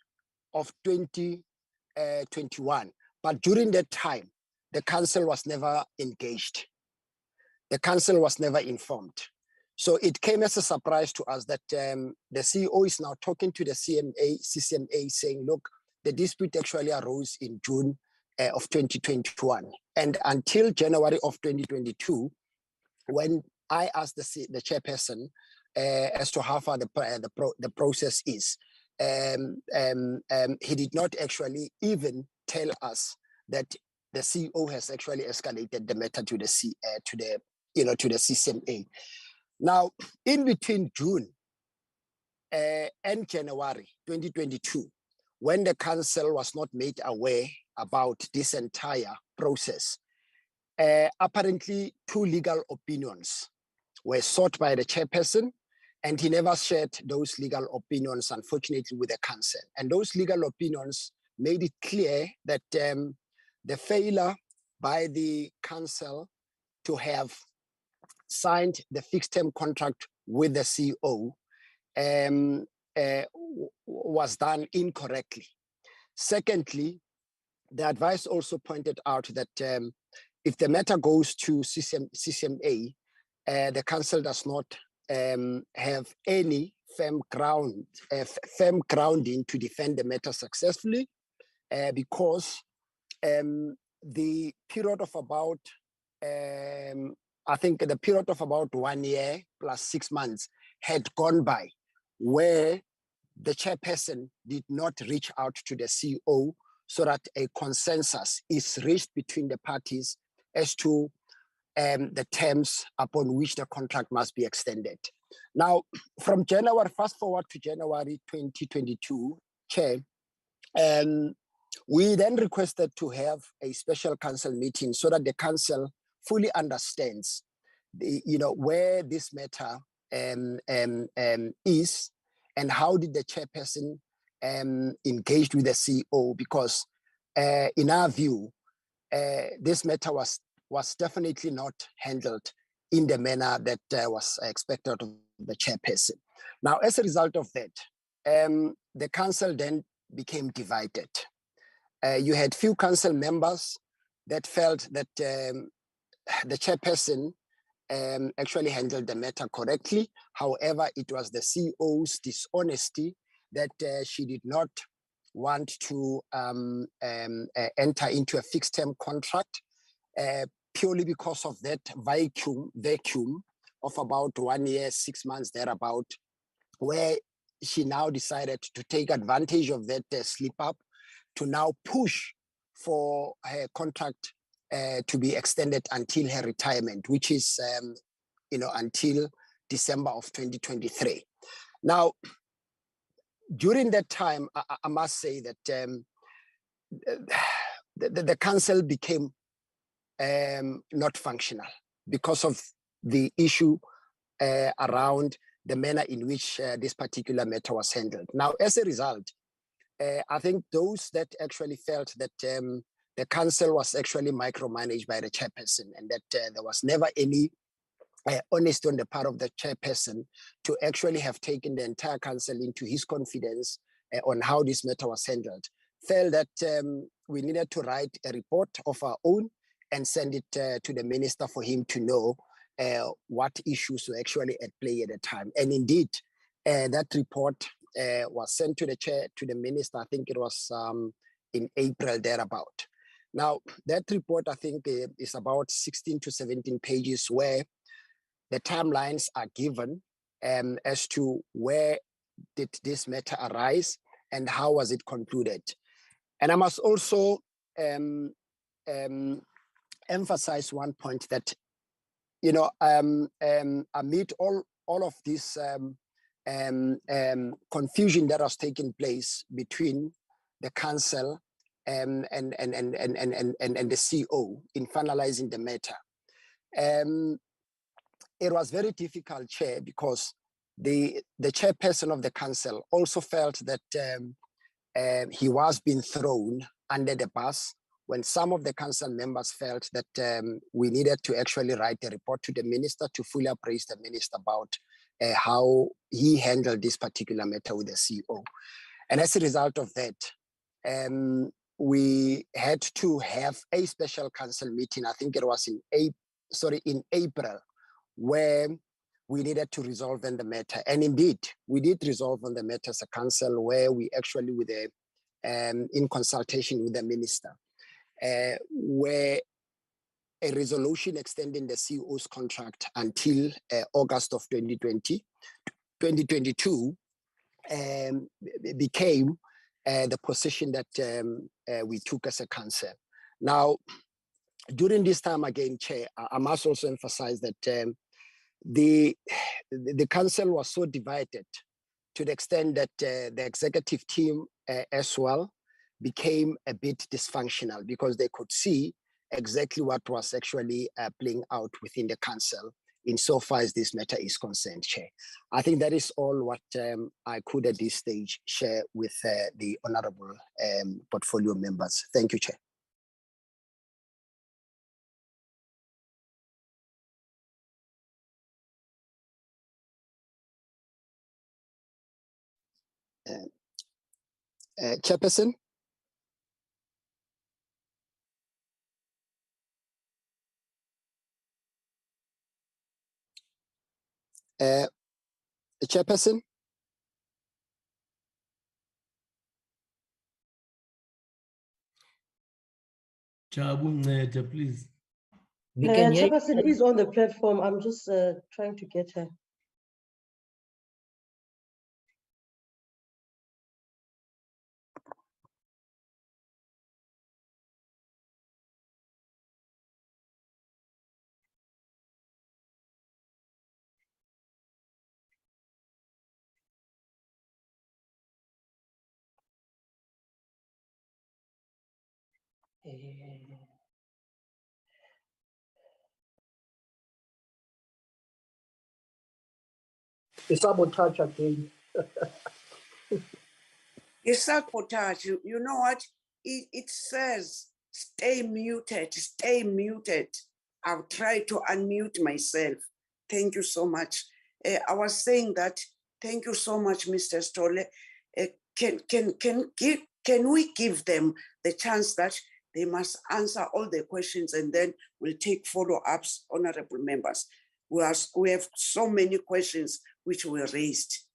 of 2021. But during that time, the council was never engaged. The council was never informed. So it came as a surprise to us that the CEO is now talking to the CCMA saying, look, the dispute actually arose in June of 2021. And until January of 2022, when I asked the chairperson as to how far the process is, he did not actually even tell us that the CEO has actually escalated the matter to the CCMA. Now, in between June and January 2022, when the council was not made aware about this entire process, apparently 2 legal opinions were sought by the chairperson, and he never shared those legal opinions, unfortunately, with the council. And those legal opinions made it clear that the failure by the council to have signed the fixed term contract with the CEO was done incorrectly. Secondly, the advice also pointed out that if the matter goes to CCMA, the council does not have any firm grounding to defend the matter successfully, because the period of about, I think the period of about 1 year plus 6 months had gone by, where the chairperson did not reach out to the CEO so that a consensus is reached between the parties as to the terms upon which the contract must be extended. Now, from January, fast forward to January 2022, Chair, we then requested to have a special council meeting so that the council fully understands where this matter is, and how did the chairperson engage with the CEO, because in our view, this matter was definitely not handled in the manner that was expected of the chairperson. Now, as a result of that, the council then became divided. You had few council members that felt that the chairperson actually handled the matter correctly. However, it was the CEO's dishonesty that she did not want to enter into a fixed term contract purely because of that vacuum of about 1 year, 6 months thereabout, where she now decided to take advantage of that slip up to now push for her contract to be extended until her retirement, which is until December of 2023. Now, during that time, I must say that the council became not functional because of the issue around the manner in which this particular matter was handled. Now, as a result, I think those that actually felt that the the council was actually micromanaged by the chairperson, and that there was never any honesty on the part of the chairperson to actually have taken the entire council into his confidence on how this matter was handled. Felt that we needed to write a report of our own and send it to the minister for him to know what issues were actually at play at the time. And indeed, that report was sent to the minister. I think it was in April thereabout. Now, that report, I think, is about 16 to 17 pages where the timelines are given as to where did this matter arise and how was it concluded. And I must also emphasize one point that, you know, amid all of this confusion that was taking place between the council and the CO in finalizing the matter, it was very difficult, Chair, because the chairperson of the council also felt that he was being thrown under the bus when some of the council members felt that we needed to actually write a report to the minister to fully appraise the minister about how he handled this particular matter with the CEO. And as a result of that, we had to have a special council meeting. I think it was in April, where we needed to resolve on the matter. And indeed, we did resolve on the matter as a council, where we actually, with in consultation with the minister, where a resolution extending the CEO's contract until August of 2022 became the position that we took as a council. Now, during this time again, Chair, I must also emphasize that the council was so divided to the extent that the executive team as well became a bit dysfunctional, because they could see exactly what was actually playing out within the council insofar as this matter is concerned, Chair. I think that is all what I could at this stage share with the honorable portfolio members. Thank you, Chair. Chairperson? Chairperson? Jabu, please. We can hear Chairperson is on the platform. I'm just trying to get her. The sabotage again. It's sabotage. You know what? It says, stay muted, stay muted. I'll try to unmute myself. Thank you so much. I was saying that, thank you so much, Mr. Stolle. Can we give them the chance that they must answer all the questions, and then we'll take follow-ups, honorable members. We have so many questions which were raised.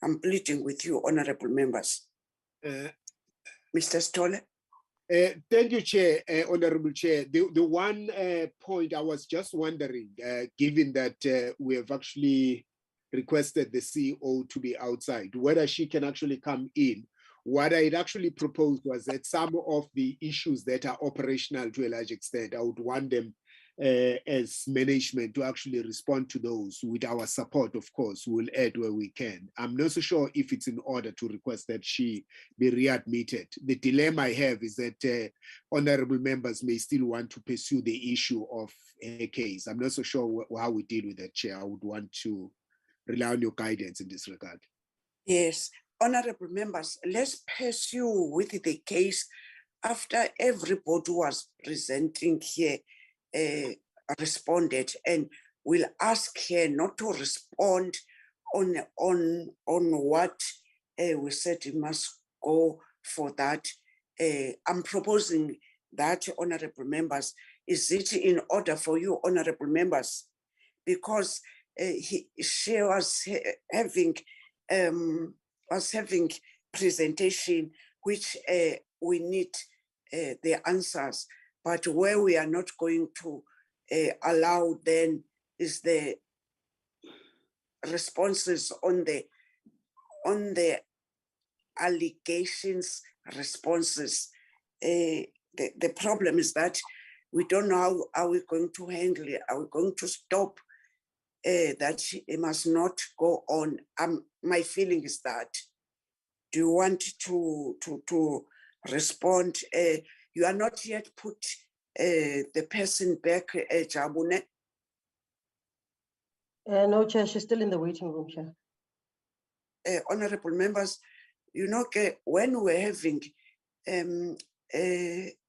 I'm pleading with you, honorable members. Mr. Stolle. Thank you, Chair, Honorable Chair. The one point I was just wondering, given that we have actually requested the CEO to be outside, whether she can actually come in. What I had actually proposed was that some of the issues that are operational to a large extent, I would want them as management to actually respond to those with our support. Of course, we'll add where we can. I'm not so sure if it's in order to request that she be readmitted. The dilemma I have is that honorable members may still want to pursue the issue of her case. I'm not so sure how we deal with that, Chair. I would want to rely on your guidance in this regard. Yes, honorable members, let's pursue with the case after everybody who was presenting here responded, and we'll ask her not to respond on what we said we must go for that. I'm proposing that, honorable members. Is it in order for you, honorable members? Because she was having presentation which we need the answers, but where we are not going to allow then is the responses on the allegations responses. The problem is that we don't know how are we going to handle it. Are we going to stop that it must not go on? My feeling is that. Do you want to respond? You are not yet put the person back, Jabune. No, Chair, she's still in the waiting room, Chair. Honorable members, you know, when we're having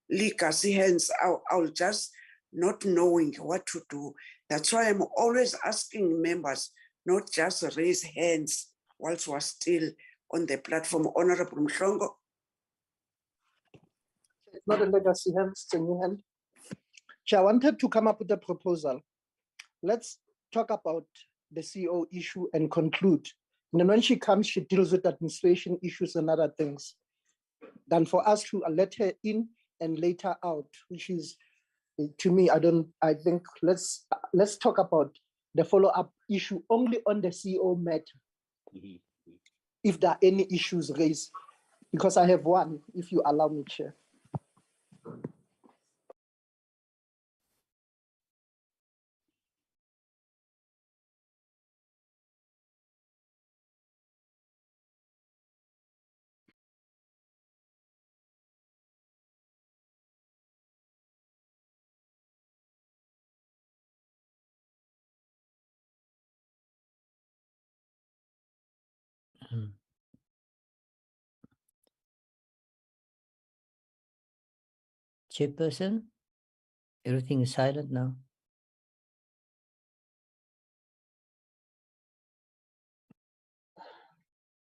legacy hands, I'll just not knowing what to do. That's why I'm always asking members not just raise hands whilst we're still on the platform. Honorable Mhlongo. It's not a legacy hand, it's a new hand. Chair, I wanted to come up with a proposal. Let's talk about the CEO issue and conclude. And then when she comes, she deals with administration issues and other things. Than for us to let her in and later out, which is, to me, I think let's talk about the follow-up issue only on the CEO matter. If there are any issues raised, because I have one, if you allow me, Chair. Chairperson, everything is silent now.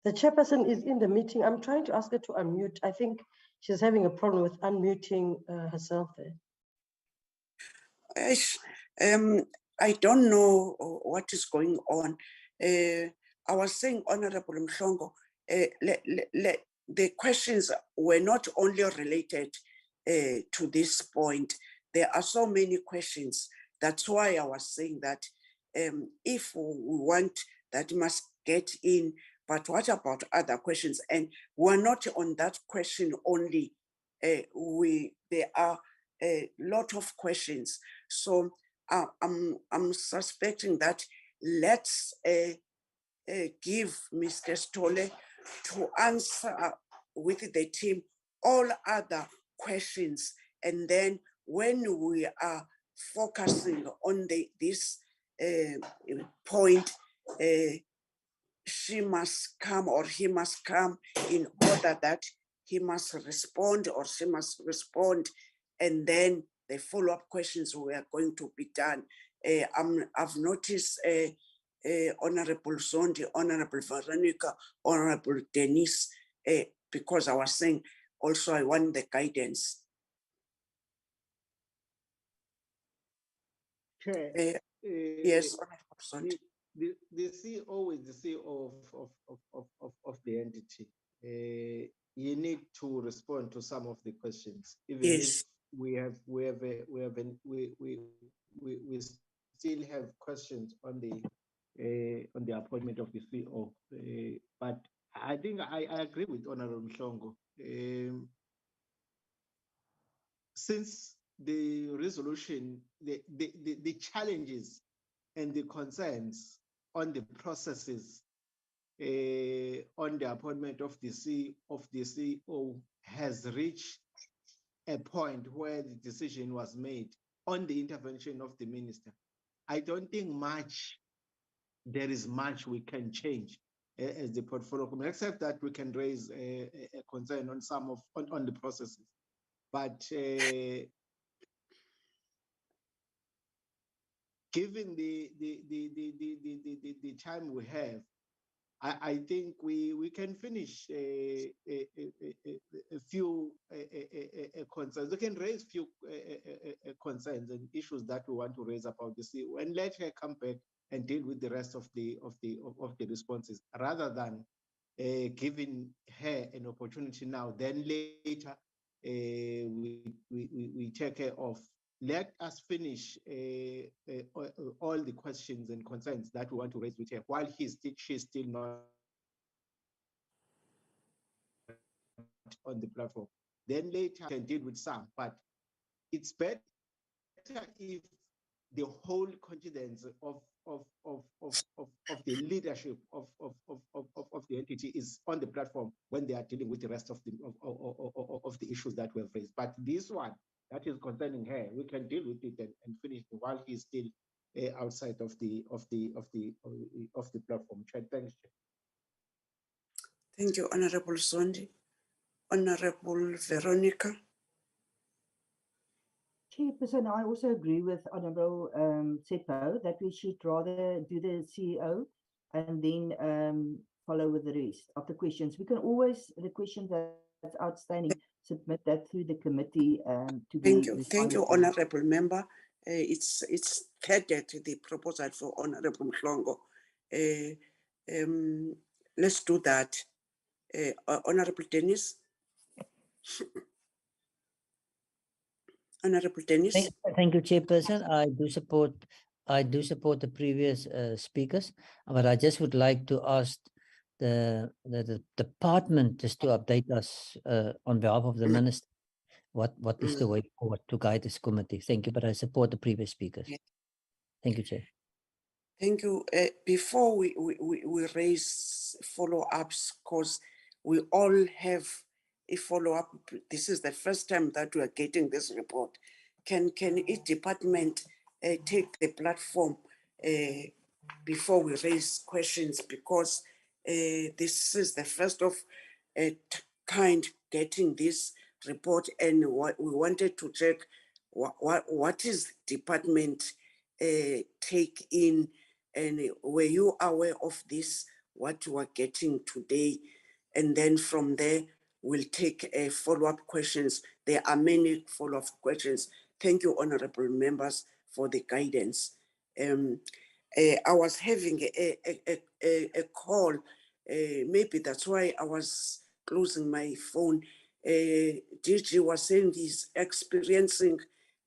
The chairperson is in the meeting. I'm trying to ask her to unmute. I think she's having a problem with unmuting herself there. I don't know what is going on. I was saying, Honorable Mhlongo, the questions were not only related to this point. There are so many questions. That's why I was saying that if we want, that must get in, but what about other questions? And we're not on that question only. There are a lot of questions. So I'm suspecting that let's give Mr. Stolle to answer with the team all other questions. And then when we are focusing on this point, she must come or he must come in order that he must respond or she must respond, and then the follow-up questions were going to be done. I've noticed Honorable Zondi, Honorable Veronica, Honorable Denise, because I was saying also I want the guidance. Chair, yes, Honorable Zondi. The CEO is the CEO of the entity. You need to respond to some of the questions, even yes. if we still have questions on the appointment of the CEO. But I think I agree with Honorable Mhlongo. Since the resolution, the challenges and the concerns on the processes on the appointment of the CEO has reached a point where the decision was made on the intervention of the minister. I don't think there is much we can change as the portfolio committee, except that we can raise a concern on some on the processes. but given the time we have, I think we can finish a few concerns. We can raise few concerns and issues that we want to raise about this, and let her come back and deal with the rest of the responses, rather than giving her an opportunity now. Then later we take care of. Let us finish all the questions and concerns that we want to raise with her while she's still not on the platform. Then later can deal with some, but it's better if the whole confidence of the leadership of the entity is on the platform when they are dealing with the rest of the issues that we have raised. But this one that is concerning her, we can deal with it and finish it while he's still outside of the platform. Thanks. Thank you, Honorable Zondi. Honorable Veronica. Chairperson, I also agree with Honorable Sepo that we should rather do the CEO and then follow with the rest of the questions. We can always, the questions that's outstanding, submit that through the committee to be responded. Thank you, Honorable Member. It's headed the proposal for Honorable Mhlongo. Let's do that. Honorable Dennis. Honorable Dennis. Thank you, Chairperson. I do support the previous speakers, but I just would like to ask the department just to update us on behalf of the minister. What is the way forward to guide this committee? Thank you, but I support the previous speakers. Thank you, Chair. Thank you. Before we raise follow-ups, because we all have a follow-up. This is the first time that we are getting this report. Can each department take the platform before we raise questions? Because this is the first of kind getting this report, and what we wanted to check what is department take in, and were you aware of this, what you are getting today? And then from there we'll take follow-up questions. There are many follow-up questions. Thank you, honorable members, for the guidance. I was having a call, maybe that's why I was closing my phone. DG was saying he's experiencing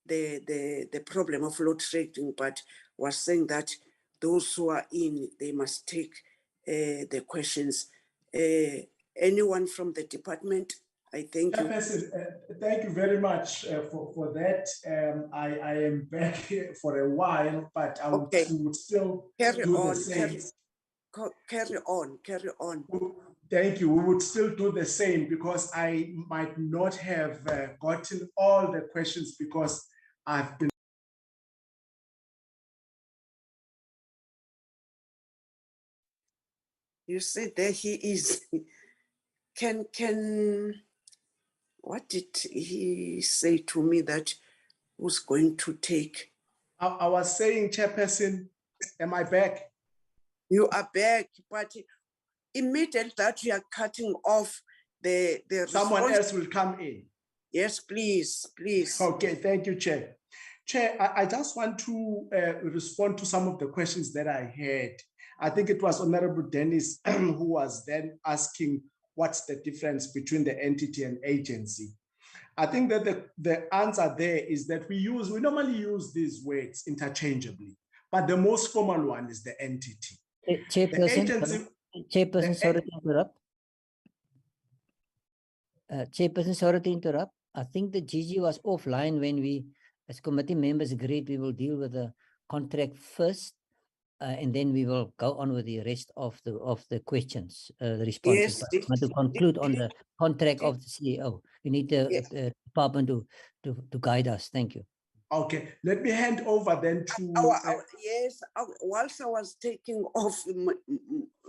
the problem of load shedding, but was saying that those who are in, they must take the questions. Anyone from the department? I thank you. Thank you very much for that. I am back here for a while, but I would still carry do on, the same. Carry on. Thank you. We would still do the same because I might not have gotten all the questions because I've been. You see, there he is. What did he say to me that was going to take? I was saying, Chairperson, am I back? You are back, but immediately that you are cutting off the someone else will come in. Yes, please. Okay, thank you, Chair. Chair, I just want to respond to some of the questions that I had. I think it was Honorable Dennis who was then asking what's the difference between the entity and agency. I think that the answer there is that we normally use these words interchangeably, but the most formal one is the entity. Chairperson, sorry to interrupt. Chairperson, sorry to interrupt. I think the GG was offline when we, as committee members, agreed we will deal with the contract first, and then we will go on with the rest of the questions, the responses. Yes, but to conclude on the contract of the CEO, we need the department to guide us. Thank you. Okay, let me hand over then to. Yes, whilst I was taking off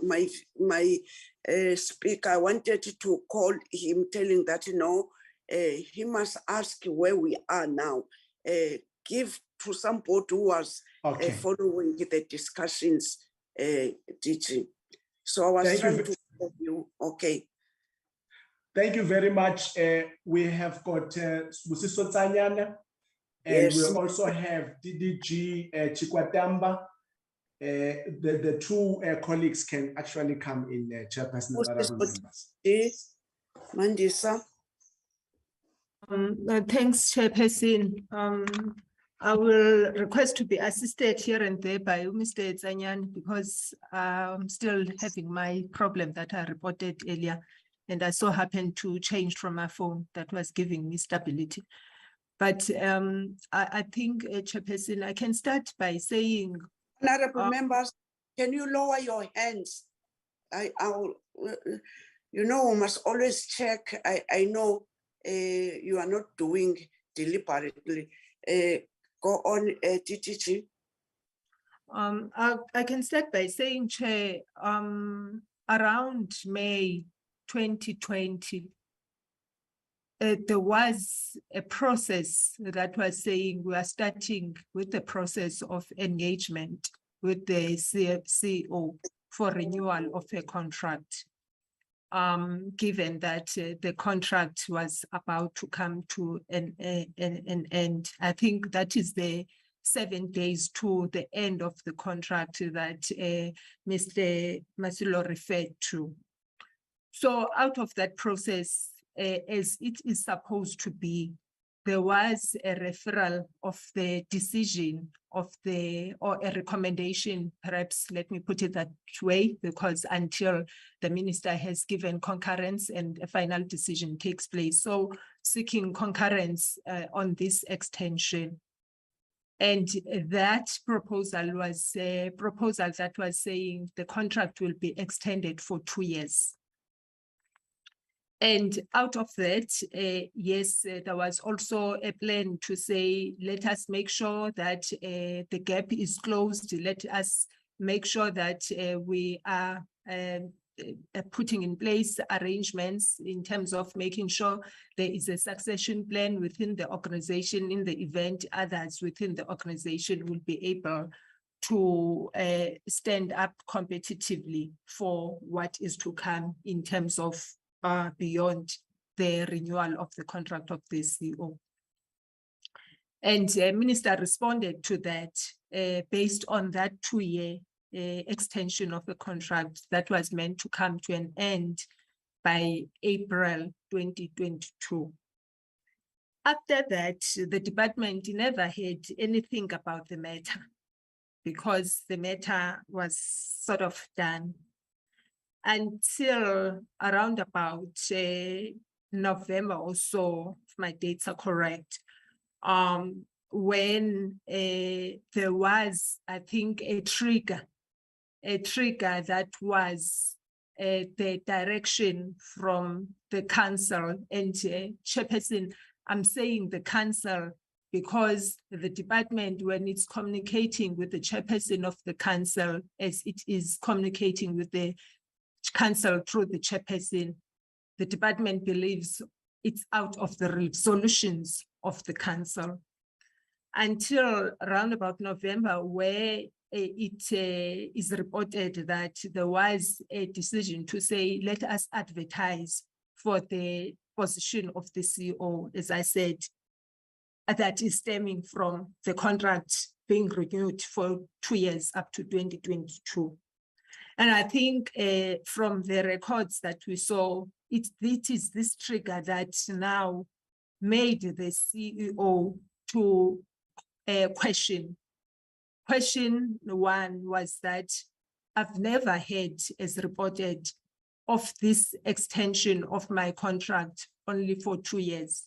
my speaker, I wanted to call him, telling that he must ask where we are now. Give to somebody who was Okay. following the discussions, DG. So I was Thank you trying to help you. Okay. Thank you very much. We have got Busiso Tsanyana, and we Yes. also have DDG Chikwatamba. The two colleagues can actually come in, chairperson and honorable members. Mandisa. Thanks, Chairperson. I will request to be assisted here and there by Mr. Zanyan because I'm still having my problem that I reported earlier, and I so happened to change from my phone that was giving me stability. But I think, Chairperson, I can start by saying, Honorable members, can you lower your hands? I'll, you know, we must always check. I know you are not doing deliberately. Go on, TTG. I can start by saying, Chair, around May 2020, there was a process that was saying we are starting with the process of engagement with the CEO for renewal of a contract. Given that the contract was about to come to an end. I think that is the 7 days to the end of the contract that Mr. Masilo referred to. So out of that process, as it is supposed to be, there was a referral of the decision of or a recommendation, perhaps let me put it that way, because until the minister has given concurrence and a final decision takes place. So seeking concurrence on this extension. And that proposal was a proposal that was saying the contract will be extended for 2 years. And out of that, yes, there was also a plan to say, let us make sure that the gap is closed. Let us make sure that we are putting in place arrangements in terms of making sure there is a succession plan within the organization in the event others within the organization will be able to stand up competitively for what is to come in terms of beyond the renewal of the contract of the CEO. And the minister responded to that based on that 2-year extension of the contract that was meant to come to an end by April 2022. After that, the department never heard anything about the matter because the matter was sort of done until around about November or so, if my dates are correct, when there was, I think, a trigger that was the direction from the council. And Chairperson, I'm saying the council because the department, when it's communicating with the chairperson of the council, as it is communicating with the council through the chairperson, the department believes it's out of the resolutions of the council. Until around about November, where it is reported that there was a decision to say, let us advertise for the position of the CEO, as I said, that is stemming from the contract being renewed for 2 years up to 2022. And I think from the records that we saw, it is this trigger that now made the CEO to question. Question one was that I've never heard, as reported, of this extension of my contract only for 2 years.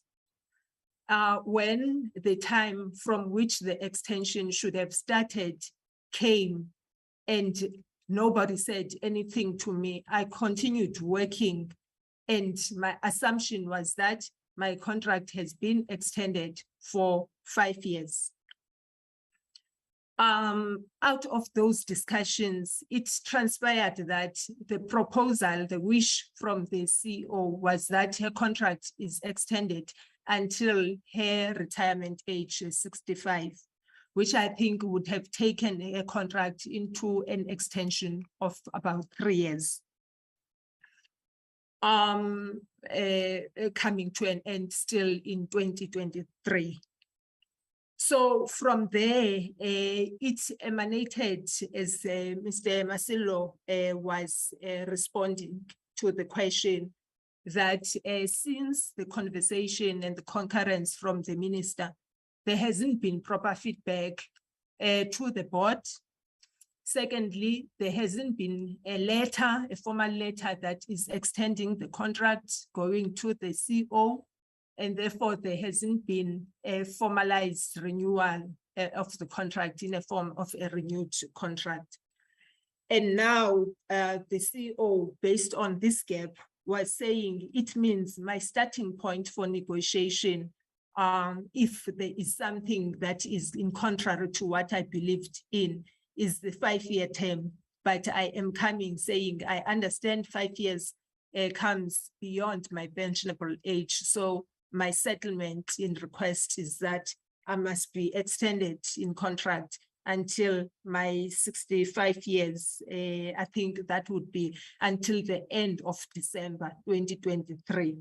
When the time from which the extension should have started came and nobody said anything to me, I continued working, and my assumption was that my contract has been extended for 5 years. Out of those discussions, it transpired that the proposal, the wish from the CEO was that her contract is extended until her retirement age is 65, which I think would have taken a contract into an extension of about 3 years. Coming to an end still in 2023. So from there, it emanated as Mr. Masilo was responding to the question that since the conversation and the concurrence from the minister, there hasn't been proper feedback to the board. Secondly, there hasn't been a letter, a formal letter that is extending the contract going to the CEO. And therefore, there hasn't been a formalized renewal of the contract in a form of a renewed contract. And now the CEO, based on this gap, was saying it means my starting point for negotiation, if there is something that is in contrary to what I believed in, is the 5-year term. But I am coming saying I understand 5 years comes beyond my pensionable age. So my settlement in request is that I must be extended in contract until my 65 years. I think that would be until the end of December 2023.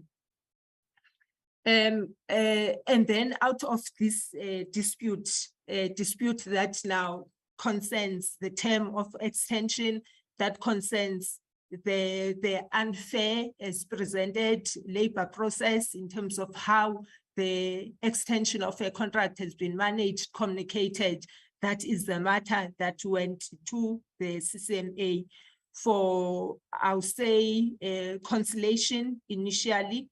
And then out of this dispute that now concerns the term of extension, that concerns the unfair as presented labor process in terms of how the extension of a contract has been managed, communicated. That is the matter that went to the CCMA for, I'll say, conciliation initially.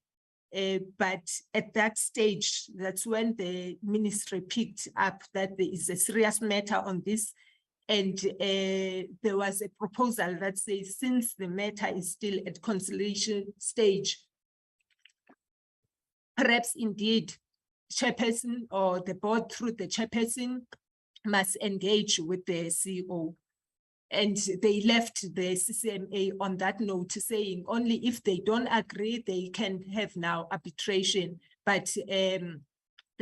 But at that stage, that's when the ministry picked up that there is a serious matter on this. And there was a proposal that says, since the matter is still at conciliation stage, perhaps indeed, chairperson or the board through the chairperson must engage with the CEO. And they left the CCMA on that note, saying only if they don't agree, they can have now arbitration. But the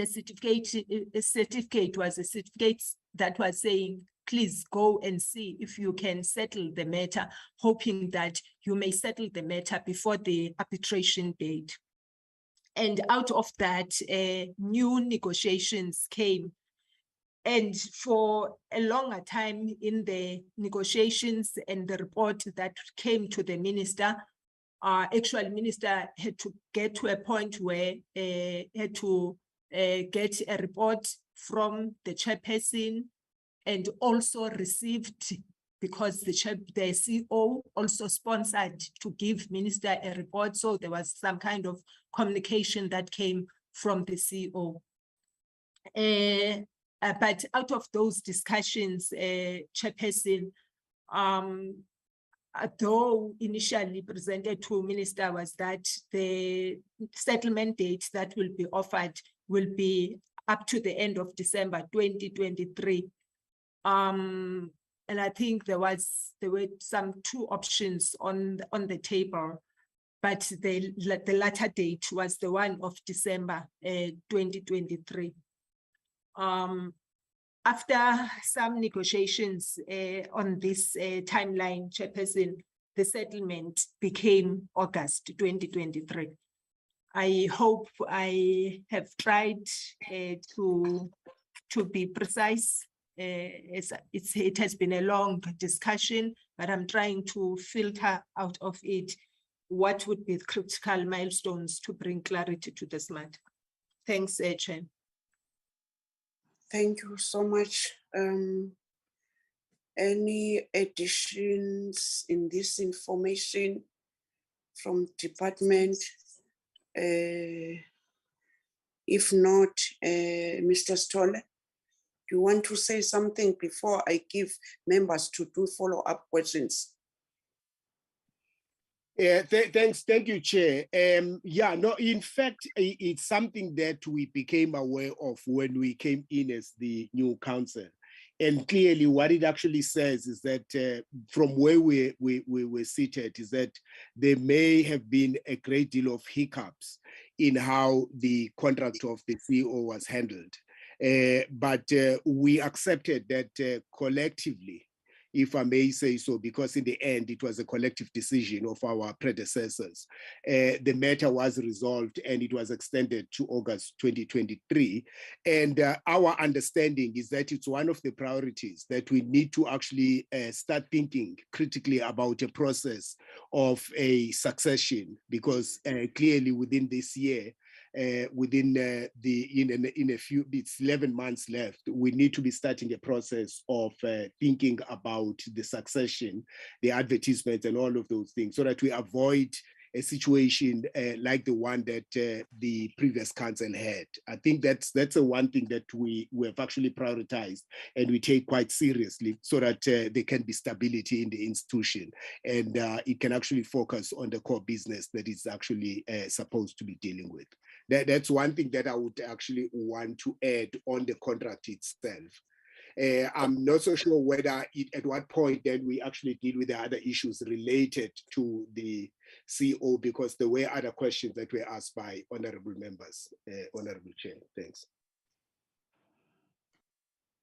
certificate was a certificate that was saying, please go and see if you can settle the matter, hoping that you may settle the matter before the arbitration date. And out of that, new negotiations came. And for a longer time in the negotiations and the report that came to the minister, actual minister had to get to a point where had to get a report from the chairperson, and also received, because the CEO also sponsored to give minister a report. So there was some kind of communication that came from the CEO. But out of those discussions, chairperson, though initially presented to minister, was that the settlement date that will be offered will be up to the end of December 2023. And I think there were some 2 options on the table, but the latter date was the one of December 2023. After some negotiations on this timeline, chairperson, the settlement became August 2023. I hope I have tried to be precise. It has been a long discussion, but I'm trying to filter out of it what would be critical milestones to bring clarity to this matter. Thanks, Chair. Thank you so much. Any additions in this information from department? If not, Mr. Stolle, do you want to say something before I give members to do follow-up questions? Yeah, thank you, Chair. Yeah, no, in fact, it's something that we became aware of when we came in as the new council. And clearly what it actually says is that from where we were seated is that there may have been a great deal of hiccups in how the contract of the CEO was handled. But we accepted that collectively, if I may say so, because in the end, it was a collective decision of our predecessors. The matter was resolved and it was extended to August 2023. And our understanding is that it's one of the priorities that we need to actually start thinking critically about a process of a succession, because clearly within this year, within in a few, it's 11 months left, we need to be starting a process of thinking about the succession, the advertisements and all of those things, so that we avoid a situation like the one that the previous council had. I think that's a one thing that we have actually prioritized and we take quite seriously, so that there can be stability in the institution and it can actually focus on the core business that it's actually supposed to be dealing with. That's one thing that I would actually want to add on the contract itself. I'm not so sure whether at what point then we actually deal with the other issues related to the CEO, because there were other questions that were asked by honorable members. Honorable Chair, thanks.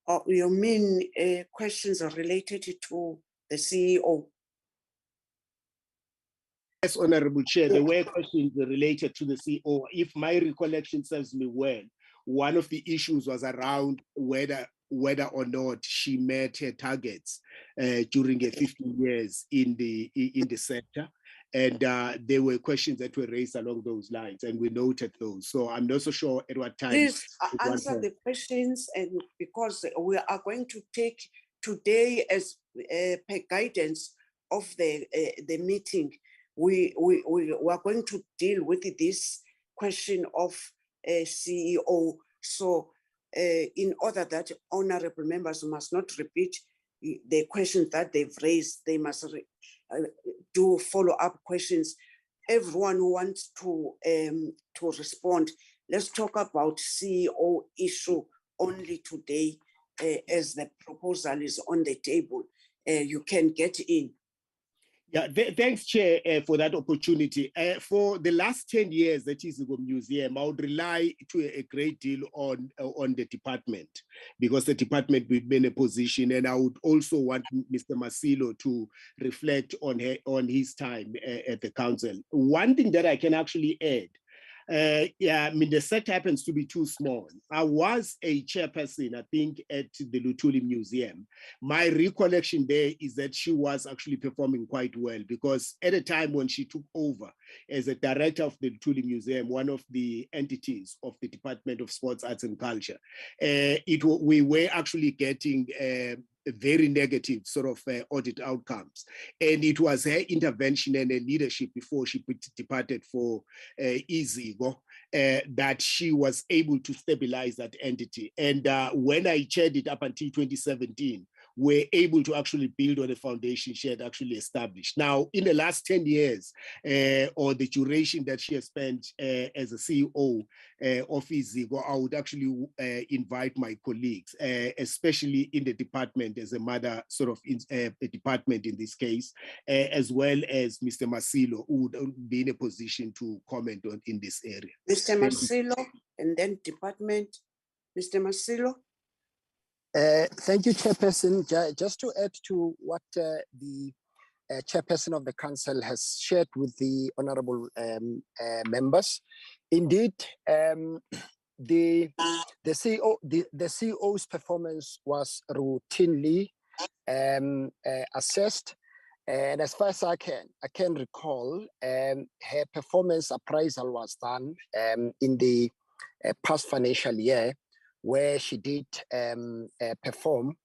Oh, you mean questions are related to the CEO? Yes, Honorable Chair, there were questions related to the CEO. If my recollection serves me well, one of the issues was around whether or not she met her targets during her 15 years in the sector. And there were questions that were raised along those lines, and we noted those. So I'm not so sure at what time. Please answer the questions, and because we are going to take today as per guidance of the meeting, we are going to deal with this question of CEO. So in order that honorable members must not repeat the questions that they've raised, they must do follow-up questions. Everyone who wants to respond, let's talk about CEO issue only today, as the proposal is on the table. You can get in. Yeah, thanks, Chair, for that opportunity. For the last 10 years at Iziko Museum, I would rely to a great deal on the department, because the department will be in a position, and I would also want Mr. Masilo to reflect on his time at the council. One thing that I can actually add, yeah, I mean, the sector happens to be too small. I was a chairperson, I think, at the Luthuli Museum. My recollection there is that she was actually performing quite well, because at a time when she took over as a director of the Luthuli Museum, one of the entities of the Department of Sports, Arts and Culture, we were actually getting very negative sort of audit outcomes. And it was her intervention and her leadership before she departed for Iziko that she was able to stabilize that entity. And when I chaired it up until 2017, we're able to actually build on the foundation she had actually established. Now, in the last 10 years, or the duration that she has spent as a CEO of Iziko, I would actually invite my colleagues, especially in the department as a mother sort of a department in this case, as well as Mr. Masilo, who would be in a position to comment on in this area. Mr. Masilo, and then department, Mr. Masilo. Thank you, Chairperson. Just to add to what the Chairperson of the Council has shared with the honourable members, indeed, the CEO's performance was routinely assessed, and as far as I can recall, her performance appraisal was done in the past financial year, where she did perform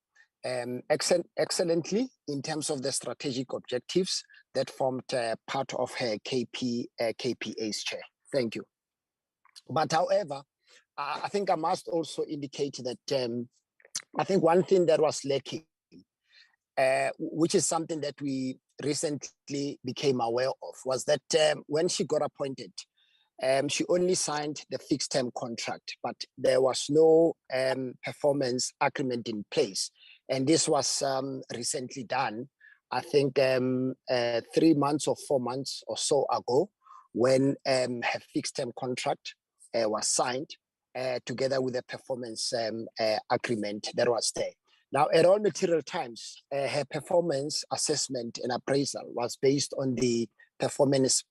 excellently in terms of the strategic objectives that formed part of her KPAs, Chair. Thank you. But however, I think I must also indicate that I think one thing that was lacking, which is something that we recently became aware of, was that when she got appointed, she only signed the fixed term contract, but there was no performance agreement in place. And this was recently done, I think 3 months or 4 months or so ago, when her fixed term contract was signed together with a performance agreement that was there. Now, at all material times, her performance assessment and appraisal was based on the performance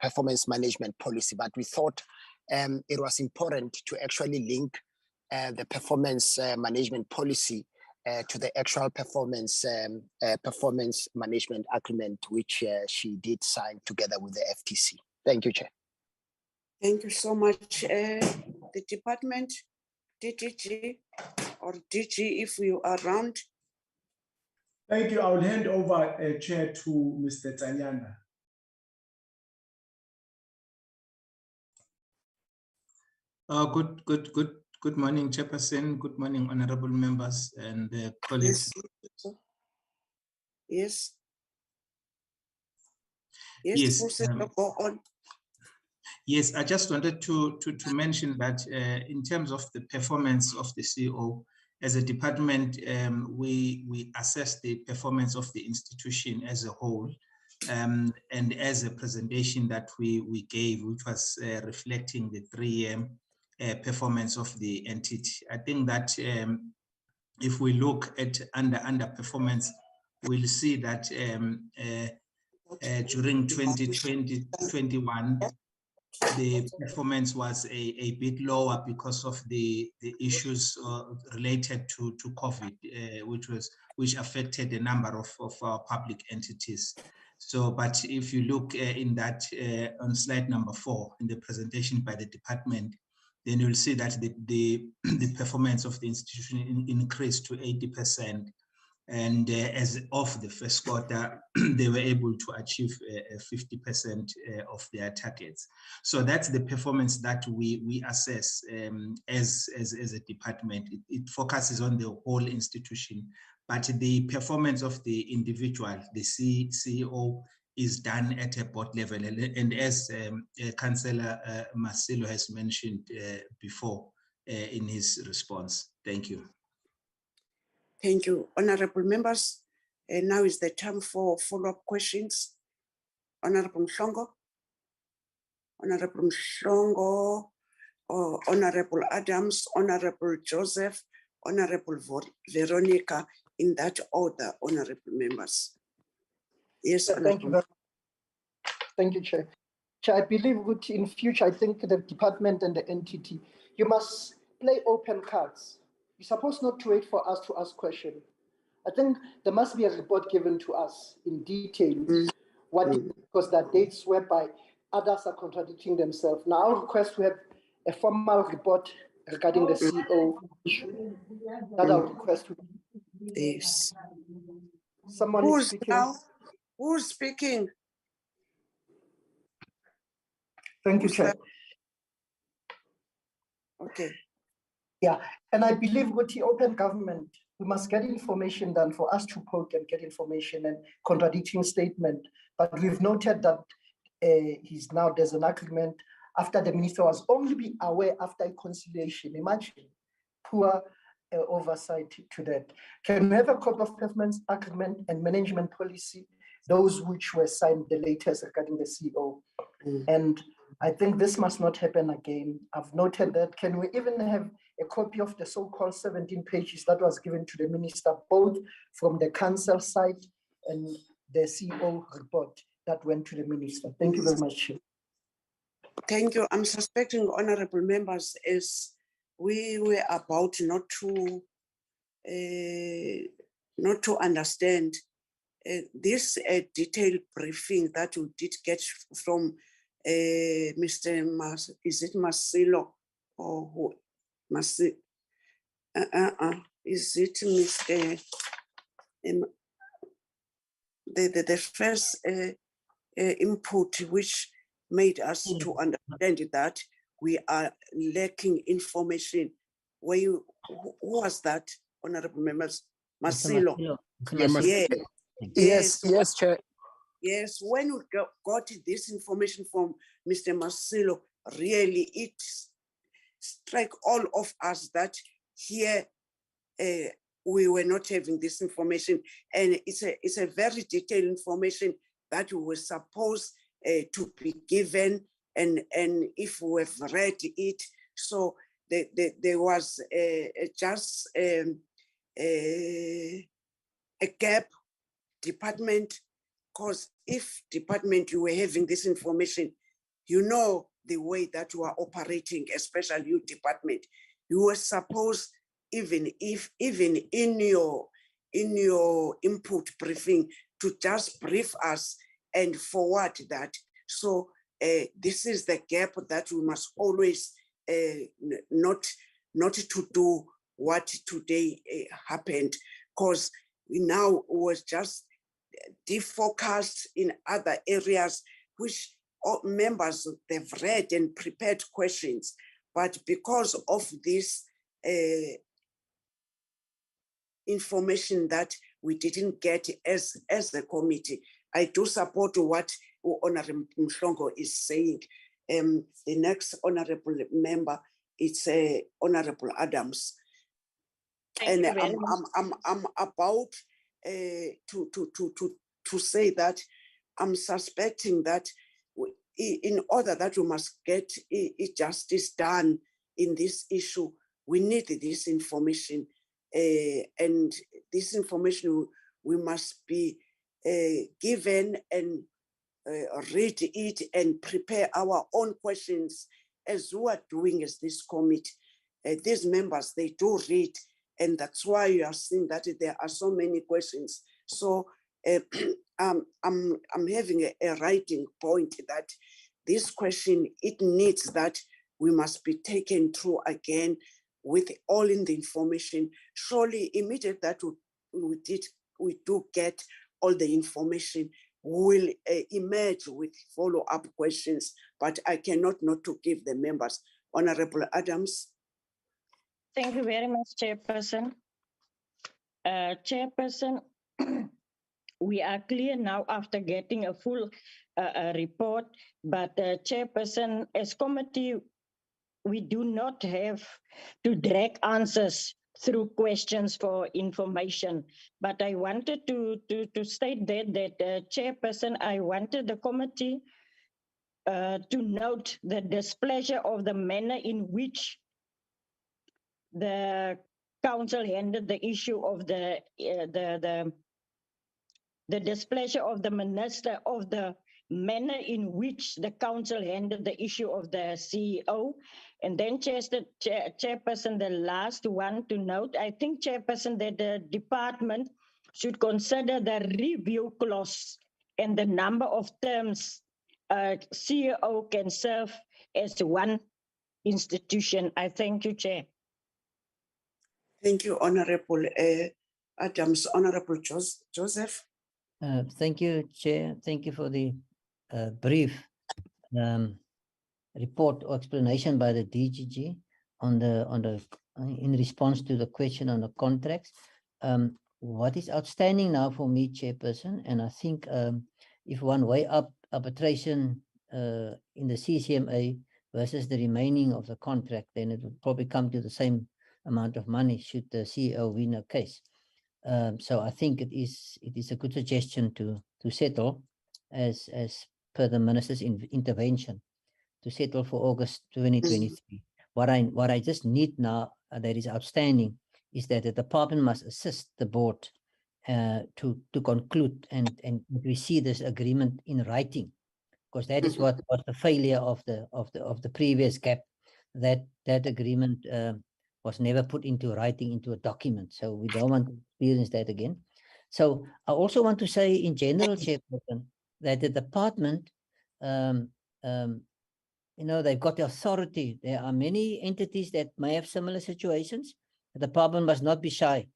management policy, but we thought it was important to actually link the performance management policy to the actual performance management agreement, which she did sign together with the FTC. Thank you, Chair. Thank you so much. The department, DTG or DG, if you are around. Thank you. I will hand over Chair to Mr. Tanyana. Good morning, Chairperson. Good morning, honorable members and colleagues. Yes. Yes. Go on. Yes, I just wanted to mention that in terms of the performance of the CEO, as a department, we assess the performance of the institution as a whole, and as a presentation that we gave, which was reflecting the 3-year performance of the entity. I think that if we look at underperformance, we'll see that during 2020-21, the performance was a bit lower because of the issues related to COVID, which affected a number of our public entities. So, but if you look in that on slide number 4 in the presentation by the department, then you'll see that the performance of the institution increased to 80%. And as of the first quarter, they were able to achieve 50% of their targets. So that's the performance that we assess as a department. It focuses on the whole institution, but the performance of the individual, the CEO, is done at a board level. And as Councillor Masilo has mentioned before in his response. Thank you. Thank you, honorable members. And now is the time for follow-up questions. Honorable Mhlongo, Honorable Adams, Honorable Joseph, Honorable Veronica, in that order, honorable members. Yes, thank you very much. Thank you, Chair. Chair, I believe in future, I think the department and the entity, you must play open cards. You're supposed not to wait for us to ask questions. I think there must be a report given to us in detail, because there are dates whereby others are contradicting themselves. Now, I'll request to have a formal report regarding the CEO issue. That I'll request to. Yes. Someone Who's is speaking. now? Who's speaking? Thank you, Chair. Okay. Yeah, and I believe with the open government, we must get information done for us to poke and get information and contradicting statement. But we've noted that there's an agreement after the minister was only be aware after a conciliation. Imagine poor oversight to that. Can we have a copy of performance agreement and management policy, those which were signed the latest regarding the CEO? And I think this must not happen again. I've noted that. Can we even have a copy of the so-called 17 pages that was given to the minister, both from the council side and the CEO report that went to the minister? Thank you very much. Thank you. I'm suspecting, honorable members, as we were about not to understand this detailed briefing that we did get from Mr. Is it Masilo or who? Is it Mr. The first input which made us to understand that we are lacking information. Who was that, honorable members? Masilo. Yes, Chair. Yes, when we got this information from Mr. Masilo, really it struck all of us that here we were not having this information, and it's a very detailed information that we were supposed to be given, and if we have read it, so there was just a gap, department, because if department you were having this information, you know the way that you are operating, especially you department, you were supposed, even in your input briefing, to just brief us and forward that. So this is the gap that we must always not to do what today happened, because we now was just defocused in other areas which all members, they've read and prepared questions, but because of this information that we didn't get as a committee, I do support what Honorable Mhlongo is saying. The next honorable member, it's Honorable Adams. Thank And you very much. I'm about to say that I'm suspecting that in order that we must get justice done in this issue, we need this information, and this information we must be given and read it and prepare our own questions as we are doing as this committee. These members, they do read, and that's why you are seeing that there are so many questions. So I'm having a writing point that this question, it needs that we must be taken through again with all in the information. Surely immediately that we do get all the information, will emerge with follow-up questions, but I cannot not to give the members. Honorable Adams. Thank you very much, Chairperson. Chairperson, we are clear now after getting a full report, but Chairperson, as committee, we do not have to drag answers through questions for information. But I wanted to state that Chairperson, I wanted the committee to note the displeasure of the manner in which the council handled the issue of the displeasure of the minister of the manner in which the council handled the issue of the CEO. And then Chairperson, the last one to note, I think, Chairperson, that the department should consider the review clause and the number of terms CEO can serve as one institution. I thank you, Chair. Thank you, Honorable Adams. Honorable Joseph. Thank you, Chair. Thank you for the brief report or explanation by the DGG on the in response to the question on the contracts. What is outstanding now for me, Chairperson, and I think if one weigh up arbitration in the CCMA versus the remaining of the contract, then it would probably come to the same amount of money should the CEO win a case. So I think it is a good suggestion to settle as per the minister's intervention to settle for August 2023. What I just need now that is outstanding is that the department must assist the board to conclude and we see this agreement in writing, because that is what was the failure of the previous gap, that agreement was never put into writing into a document. So we don't want to experience that again. So I also want to say in general, Chairperson, that the department, they've got the authority. There are many entities that may have similar situations. The department must not be shy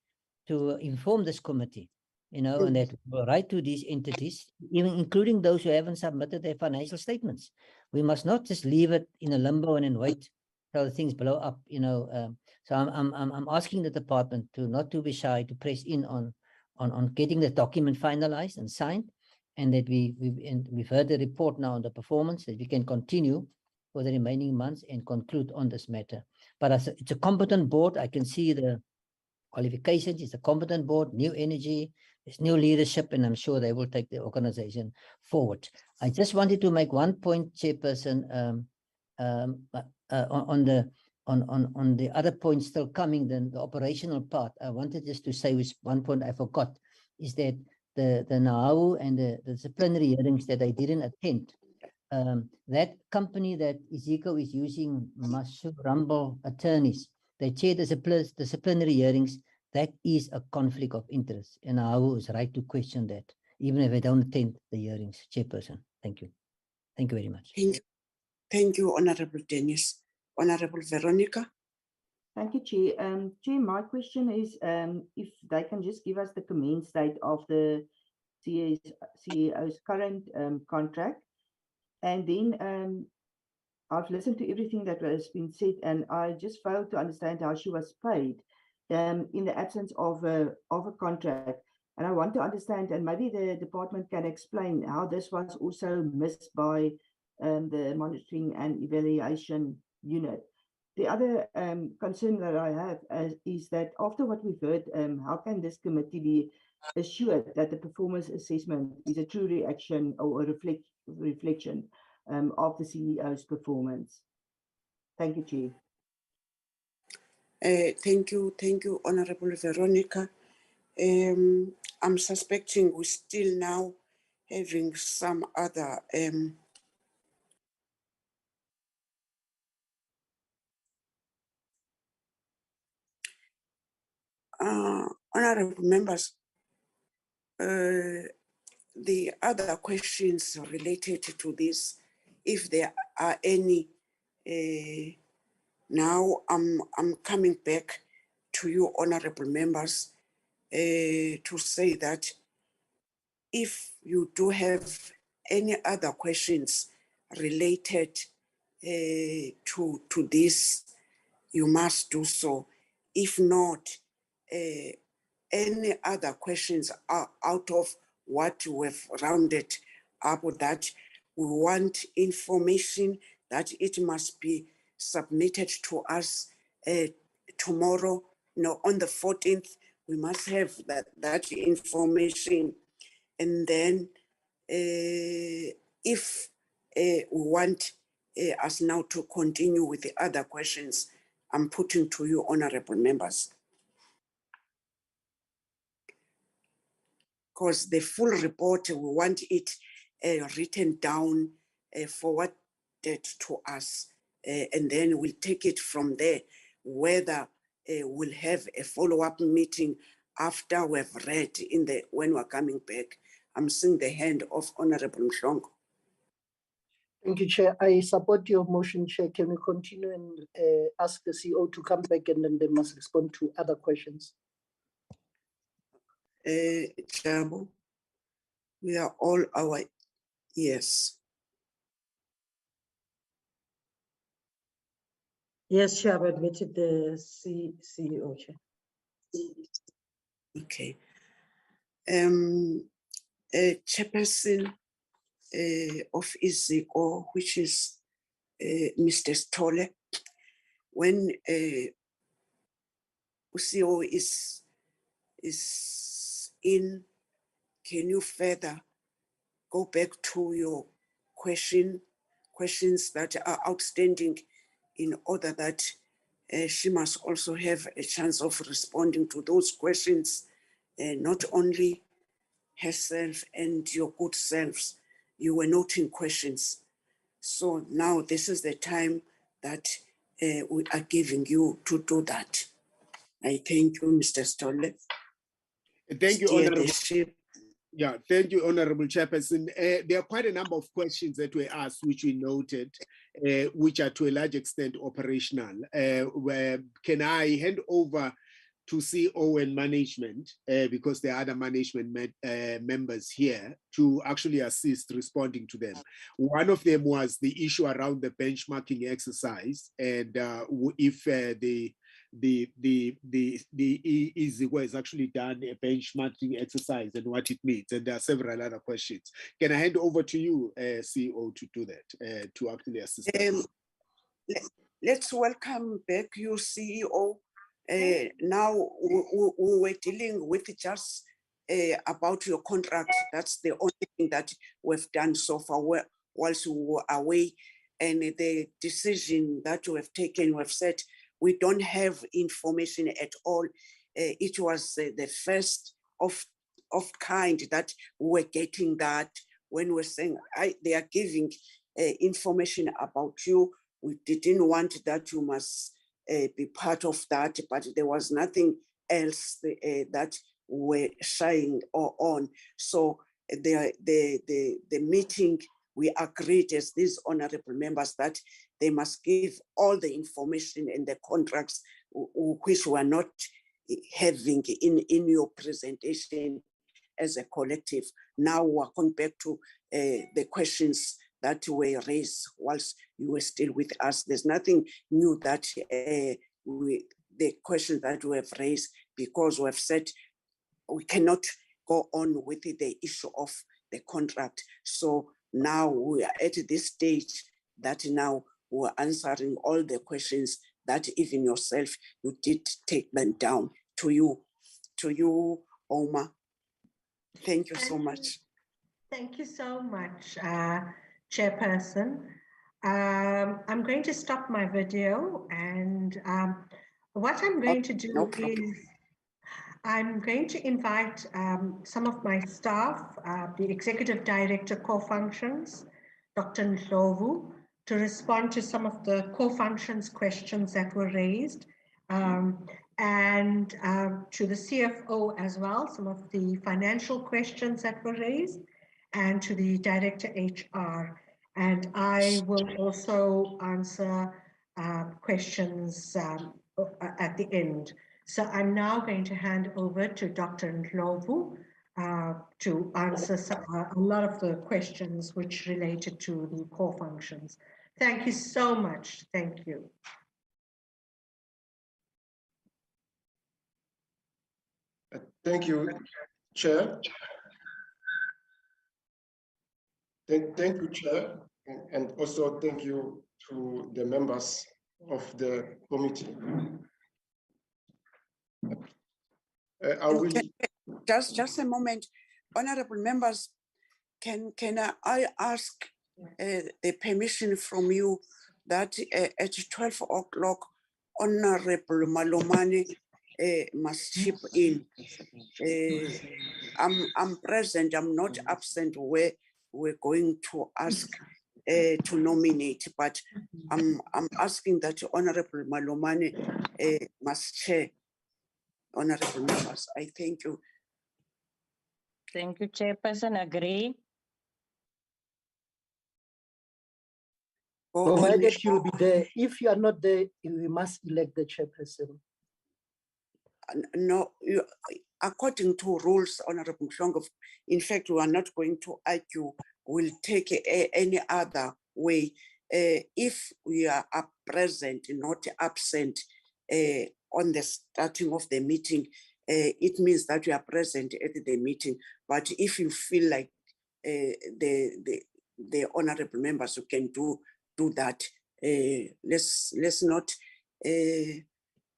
to inform this committee, and that will write to these entities, even including those who haven't submitted their financial statements. We must not just leave it in a limbo and then wait till things blow up, So I'm asking the department to not to be shy, to press in on getting the document finalized and signed, and that we've heard the report now on the performance, that we can continue for the remaining months and conclude on this matter. But it's a competent board. I can see the qualifications. It's a competent board, new energy, there's new leadership, and I'm sure they will take the organization forward. I just wanted to make one point, Chairperson, on the other point still coming, then the operational part. I wanted just to say, which one point I forgot, is that the NAHAU and the disciplinary hearings that I didn't attend, that company that Iziko is using, Masu Rumble attorneys, they chair disciplinary hearings. That is a conflict of interest, and NAHAU is right to question that, even if I don't attend the hearings, Chairperson. Thank you. Thank you very much. Thank you, Honorable Dennis. Honorable Veronica. Thank you, Chair. Chair, my question is if they can just give us the commence date of the CEO's current contract. And then I've listened to everything that has been said, and I just failed to understand how she was paid in the absence of a contract. And I want to understand, and maybe the department can explain how this was also missed by the monitoring and evaluation unit. The other concern that I have is that after what we've heard, how can this committee be assured that the performance assessment is a true reaction or a reflection of the CEO's performance? Thank you, Chair. Thank you, Honorable Veronica. I'm suspecting we're still now having some other honorable members. The other questions related to this, if there are any, now I'm coming back to you, honorable members, to say that if you do have any other questions related to this, you must do so. If not, any other questions are out of what we've rounded up, that we want information that it must be submitted to us tomorrow. No, on the 14th, we must have that information. And then if we want us now to continue with the other questions, I'm putting to you, honorable members. Because the full report, we want it written down, forwarded to us, and then we'll take it from there, whether we'll have a follow-up meeting after we've read when we're coming back. I'm seeing the hand of Honorable Mhlongo. Thank you, Chair. I support your motion, Chair. Can we continue and ask the CEO to come back, and then they must respond to other questions? Jabo, we are all our ears. Yes, Chair, I've admitted the CEO, Chair. Okay. Chairperson of Iziko, which is Mr. Stole, when CEO is in, can you further go back to your questions that are outstanding, in order that she must also have a chance of responding to those questions, not only herself and your good selves. You were noting questions. So now this is the time that we are giving you to do that. I thank you, Mr. Stolle. Thank you, Honorable. Yeah, thank you, Honorable Chairperson. There are quite a number of questions that were asked, which we noted, which are to a large extent operational. Can I hand over to CEO and management, because there are other management members here, to actually assist responding to them? One of them was the issue around the benchmarking exercise, and if the Iziko has actually done a benchmarking exercise and what it means, and there are several other questions. Can I hand over to you, CEO, to do that, to actually assist? Let's welcome back you, CEO, Now we were dealing with just about your contract. That's the only thing that we've done so far whilst we were away. And the decision that we have taken, we've said we don't have information at all. It was the first of kind that we were getting that when we're saying they are giving information about you. We didn't want that you must be part of that, but there was nothing else that we're shying on. So the meeting, we agreed as these honorable members that they must give all the information in the contracts which we are not having in your presentation as a collective. Now we're going back to the questions that were raised whilst you were still with us. There's nothing new that the questions that we have raised, because we have said we cannot go on with the issue of the contract. So now we are at this stage that now we're answering all the questions that even yourself, you did take them down to you, Oma. Thank you so much. Thank you so much, Chairperson. I'm going to stop my video, and what I'm going to do is I'm going to invite some of my staff, the Executive Director Core Functions, Dr. Ndlovu, to respond to some of the core functions questions that were raised, and to the CFO as well, some of the financial questions that were raised, and to the Director HR. And I will also answer questions at the end. So I'm now going to hand over to Dr. Ndlovu to answer a lot of the questions which related to the core functions. Thank you so much. Thank you. Thank you, Chair. Thank you, Chair, and also thank you to the members of the committee. I will just a moment, honorable members. Can I ask the permission from you that at 12 o'clock, Honorable Malomane must chip in. I'm present. I'm not absent. Where we're going to ask to nominate, but I'm asking that Honorable Malomane must chair. Honorable members, I thank you. Thank you, Chairperson. Agree. Provided you'll be there. If you are not there, we must elect the chairperson. No, according to rules, Honorable Mhlongo, in fact, we are not going to argue. We'll take any other way. If we are present, not absent, on the starting of the meeting, it means that we are present at the meeting. But if you feel like the honorable members who can do that, let's not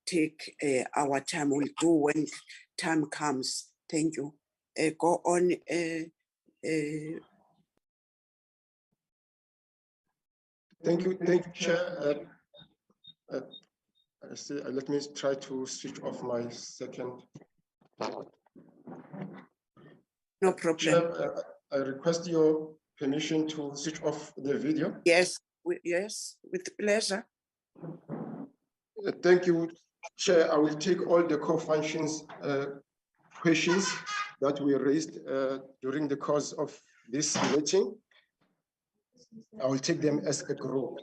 take our time. We'll do when time comes. Thank you. Go on. Thank you, Chair. Let me try to switch off my second. No problem. Chair, I request your permission to switch off the video. Yes, yes, with pleasure. Thank you, Chair. I will take all the core functions questions that we raised during the course of this meeting. I will take them as a group.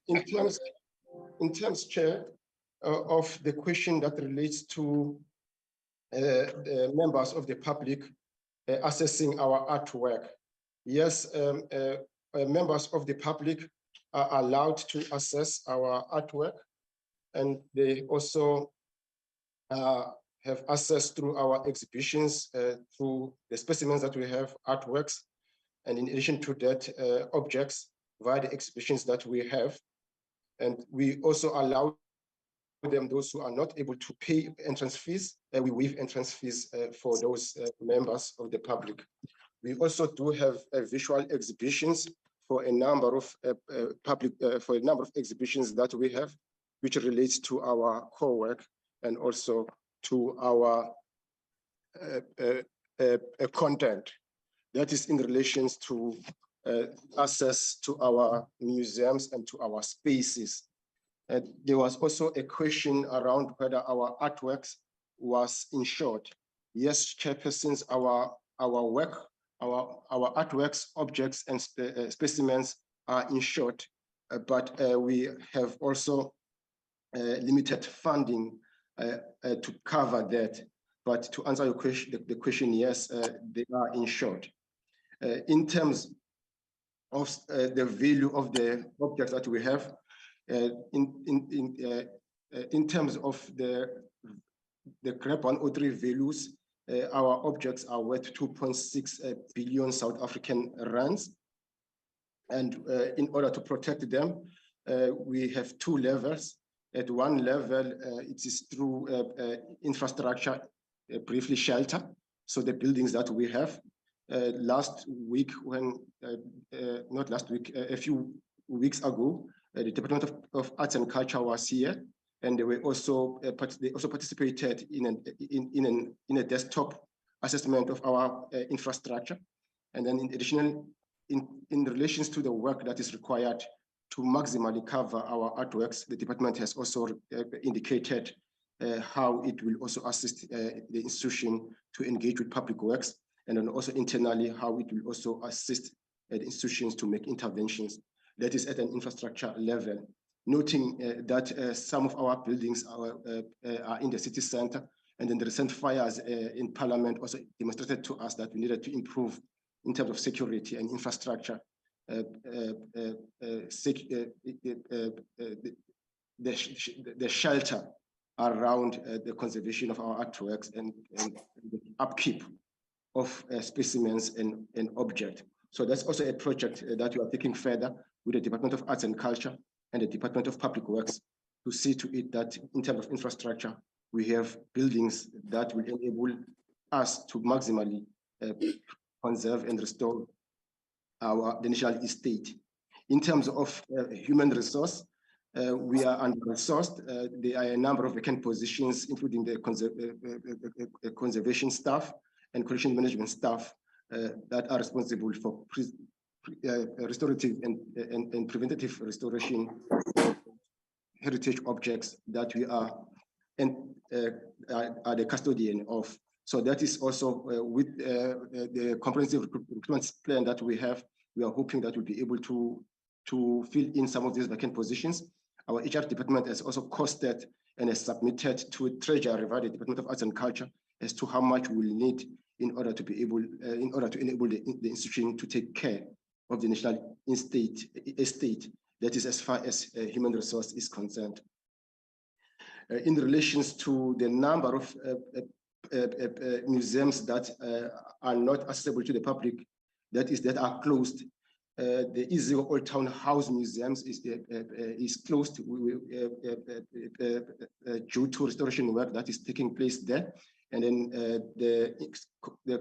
In terms, Chair, of the question that relates to the members of the public assessing our artwork. Yes, members of the public are allowed to assess our artwork, and they also have access through our exhibitions, through the specimens that we have, artworks, and in addition to that, objects via the exhibitions that we have. And we also allow them, those who are not able to pay entrance fees, we waive entrance fees for those members of the public. We also do have visual exhibitions for a number of exhibitions that we have, which relates to our core work and also to our content that is in relations to access to our museums and to our spaces. There was also a question around whether our artworks was insured. Yes, chairpersons, our work, our artworks, objects, and specimens are insured, but we have also limited funding to cover that. But to answer your question, the question, yes, they are insured. In terms of the value of the objects that we have, in terms of the GREP 103 values, our objects are worth 2.6 billion South African rands. And in order to protect them, we have two levels. At one level, it is through infrastructure, briefly shelter. So the buildings that we have, last week, not last week, a few weeks ago, the Department of Arts and Culture was here, and they were also participated in a desktop assessment of our infrastructure. And then in addition, in relations to the work that is required to maximally cover our artworks, the department has also indicated how it will also assist the institution to engage with public works, and then also internally how it will also assist the institutions to make interventions. That is at an infrastructure level, noting that some of our buildings are in the city center, and then the recent fires in Parliament also demonstrated to us that we needed to improve in terms of security and infrastructure, the shelter around the conservation of our artworks and the upkeep of specimens and objects. So that's also a project that we are taking further with the Department of Arts and Culture and the Department of Public Works to see to it that in terms of infrastructure, we have buildings that will enable us to maximally conserve and restore the national estate. In terms of human resource, we are under-resourced. There are a number of vacant positions, including the conservation staff and collection management staff that are responsible for restorative and preventative restoration of heritage objects that we are the custodian of. So that is also with the comprehensive recruitment plan that we have, we are hoping that we'll be able to fill in some of these vacant positions. Our HR department has also costed and has submitted to Treasury via the Department of Arts and Culture as to how much we'll need in order to be able, in order to enable the institution to take care of the national estate. That is as far as human resource is concerned. In relations to the number of museums that are not accessible to the public, that are closed. The Iziko Old Town House Museums is closed due to restoration work that is taking place there. And then the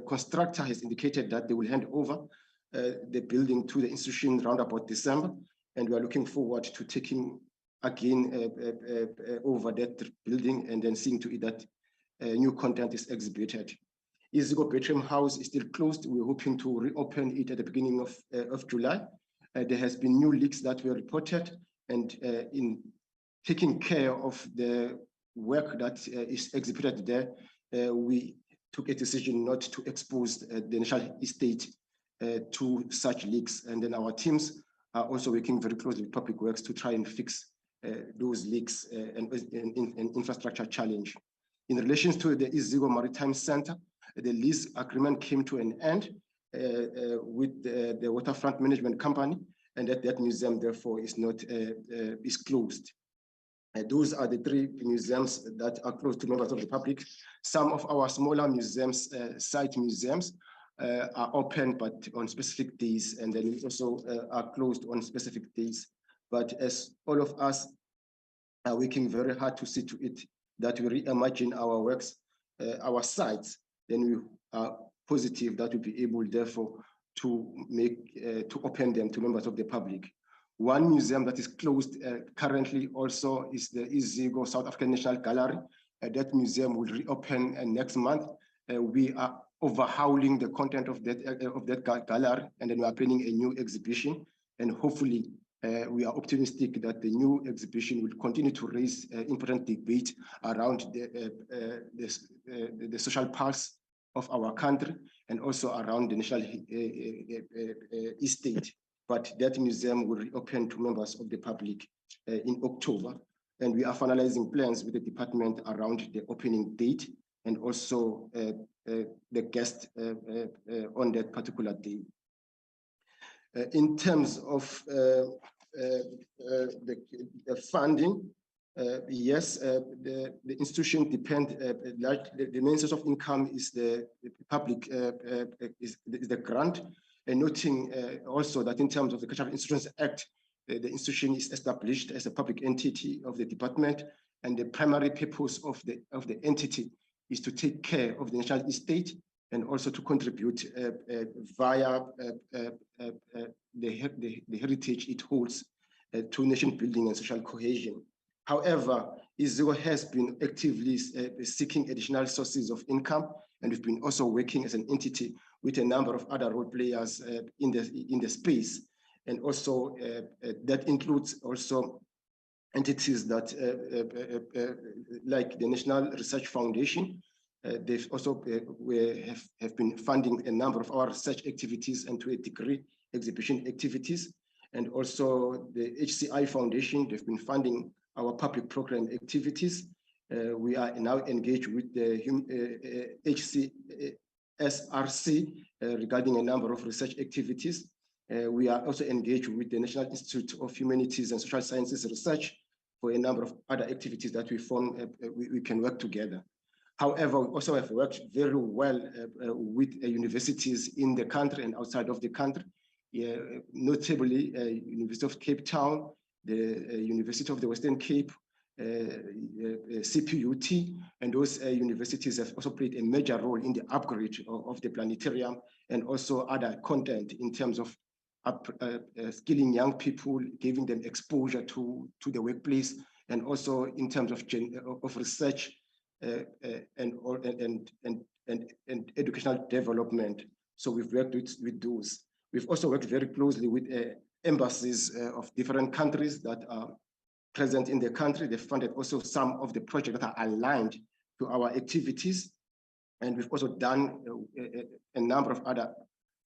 constructor has indicated that they will hand over the building to the institution around about December. And we are looking forward to taking again over that building and then seeing to it that new content is exhibited. Iziko Bedroom House is still closed. We're hoping to reopen it at the beginning of July. There has been new leaks that were reported, and in taking care of the work that is exhibited there, we took a decision not to expose the national estate to such leaks. And then our teams are also working very closely with Public Works to try and fix those leaks and infrastructure challenge. In relation to the Iziko Maritime Center, the lease agreement came to an end with the waterfront management company, and that museum therefore is not is closed. Those are the three museums that are closed to members of the public. Some of our smaller museums, site museums, are open but on specific days, and then we also are closed on specific days. But as all of us are working very hard to see to it that we reimagine our works, our sites, then we are positive that we'll be able, therefore, to open them to members of the public. One museum that is closed currently also is the Iziko South African National Gallery. That museum will reopen next month. We are overhauling the content of that gallery, and then we are planning a new exhibition. And hopefully, we are optimistic that the new exhibition will continue to raise important debate around the social pulse of our country and also around the national estate. But that museum will reopen to members of the public in October. And we are finalizing plans with the department around the opening date and also the guest on that particular day. In terms of the funding, yes, the institution depend, like the main source of income is the public, is the grant. And noting also that in terms of the Contractual Disputes Act, the institution is established as a public entity of the department, and the primary purpose of the entity is to take care of the national estate and also to contribute via the heritage it holds to nation building and social cohesion. However, Iziko has been actively seeking additional sources of income, and we've been also working as an entity with a number of other role players in the space. And also that includes also entities that like the National Research Foundation. They've also have been funding a number of our research activities and to a degree exhibition activities. And also the HCI Foundation, they've been funding our public program activities. We are now engaged with the HCSRC regarding a number of research activities. We are also engaged with the National Institute of Humanities and Social Sciences Research for a number of other activities that we can work together. However, we also have worked very well with universities in the country and outside of the country, notably University of Cape Town, the University of the Western Cape, CPUT, and those universities have also played a major role in the upgrade of the planetarium and also other content in terms of skilling young people, giving them exposure to the workplace, and also in terms of research and educational development. So we've worked with those. We've also worked very closely with embassies of different countries that are present in the country. They funded also some of the projects that are aligned to our activities. And we've also done a number of other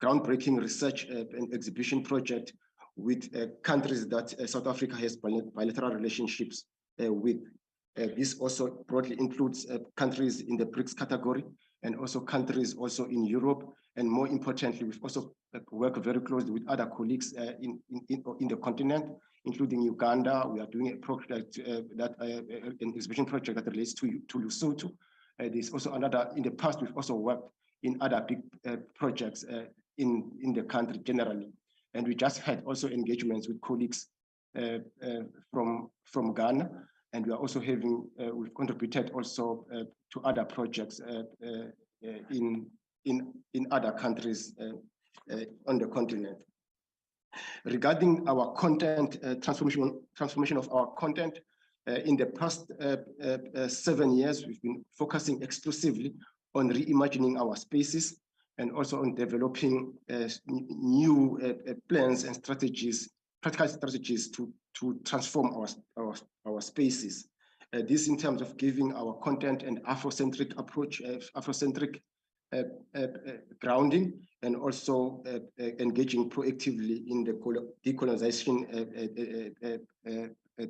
groundbreaking research and exhibition projects with countries that South Africa has bilateral relationships with. This also broadly includes countries in the BRICS category and also countries also in Europe. And more importantly, we've also worked very closely with other colleagues in the continent, including Uganda. We are doing a project, an exhibition project that relates to Lesotho. There's also another, in the past, we've also worked in other big projects in the country generally. And we just had also engagements with colleagues from Ghana. And we are also having, we've contributed also to other projects in other countries on the continent. Regarding our content, transformation of our content, in the past 7 years, we've been focusing exclusively on reimagining our spaces and also on developing new plans and strategies, practical strategies to transform our spaces. This in terms of giving our content an Afrocentric approach, Afrocentric grounding, and also engaging proactively in the decolonization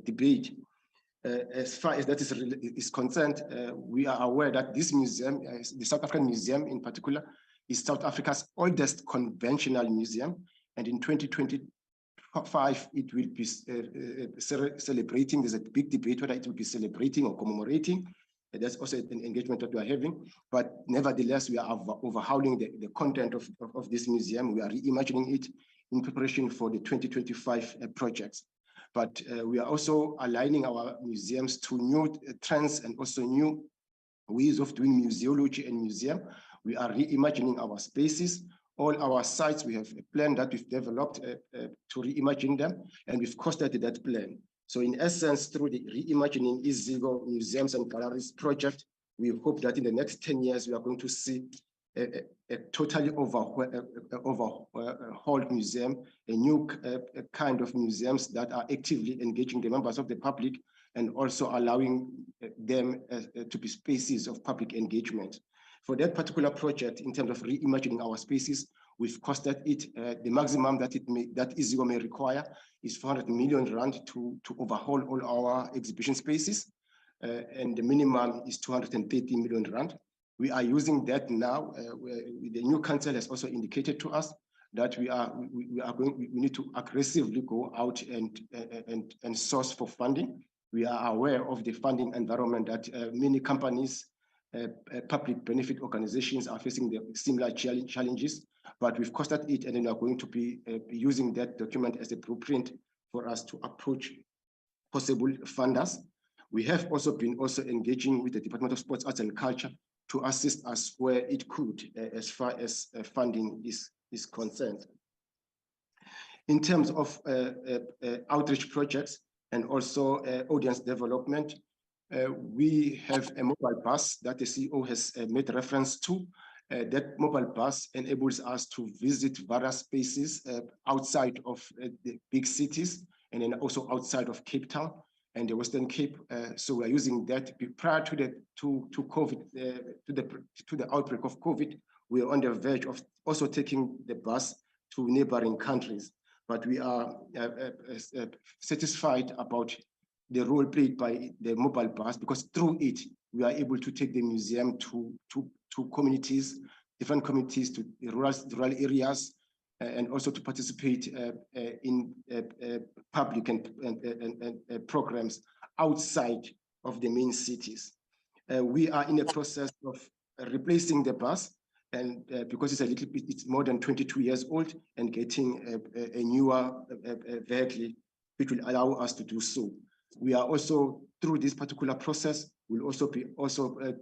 debate. As far as that is concerned, we are aware that this museum, the South African Museum in particular, is South Africa's oldest conventional museum, and in 2025 it will be celebrating. There's a big debate whether it will be celebrating or commemorating. That's also an engagement that we are having, but nevertheless, we are overhauling the content of this museum. We are reimagining it in preparation for the 2025 projects. but we are also aligning our museums to new trends and also new ways of doing museology and museum. We are reimagining our spaces. All our sites, we have a plan that we've developed to reimagine them, and we've costed that plan. So in essence, through the Reimagining Iziko Museums and Galleries project, we hope that in the next 10 years, we are going to see a totally overhauled museum, a new kind of museums that are actively engaging the members of the public and also allowing them to be spaces of public engagement. For that particular project, in terms of reimagining our spaces, we've costed it, the maximum that Iziko may require is 400 million rand to overhaul all our exhibition spaces, and the minimum is 230 million rand. We are using that now. The new council has also indicated to us that we need to aggressively go out and source for funding. We are aware of the funding environment that many companies, public benefit organizations are facing the similar challenges, but we've costed it, and then we are going to be using that document as a blueprint for us to approach possible funders. We have also been engaging with the Department of Sports, Arts and Culture to assist us where it could, as far as funding is concerned. In terms of outreach projects and also audience development, we have a mobile bus that the CEO has made reference to. That mobile bus enables us to visit various spaces outside of the big cities and then also outside of Cape Town and the Western Cape. So we're using that. Prior to COVID, to the outbreak of COVID, we are on the verge of also taking the bus to neighboring countries. But we are satisfied about the role played by the mobile bus, because through it, we are able to take the museum to communities, different communities, to rural areas, and also to participate in public and programs outside of the main cities. We are in the process of replacing the bus, and because it's more than 22 years old, and getting a newer vehicle which will allow us to do so. We are also, through this particular process, we'll also be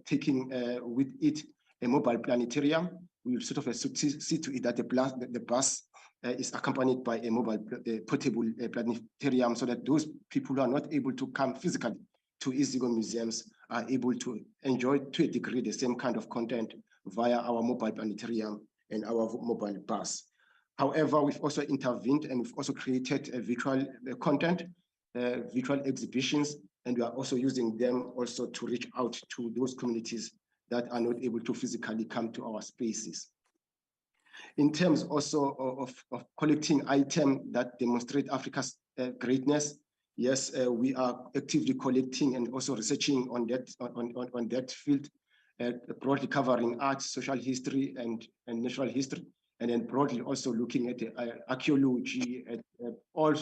taking with it a mobile planetarium. We will sort of see to it that the bus is accompanied by a mobile portable planetarium, so that those people who are not able to come physically to Iziko museums are able to enjoy, to a degree, the same kind of content via our mobile planetarium and our mobile bus. However, we've also intervened, and we've also created a virtual content, virtual exhibitions, and we are also using them also to reach out to those communities that are not able to physically come to our spaces. In terms also of collecting items that demonstrate Africa's greatness, yes, we are actively collecting and also researching on that field, broadly covering art, social history, and natural history, and then broadly also looking at archaeology, at all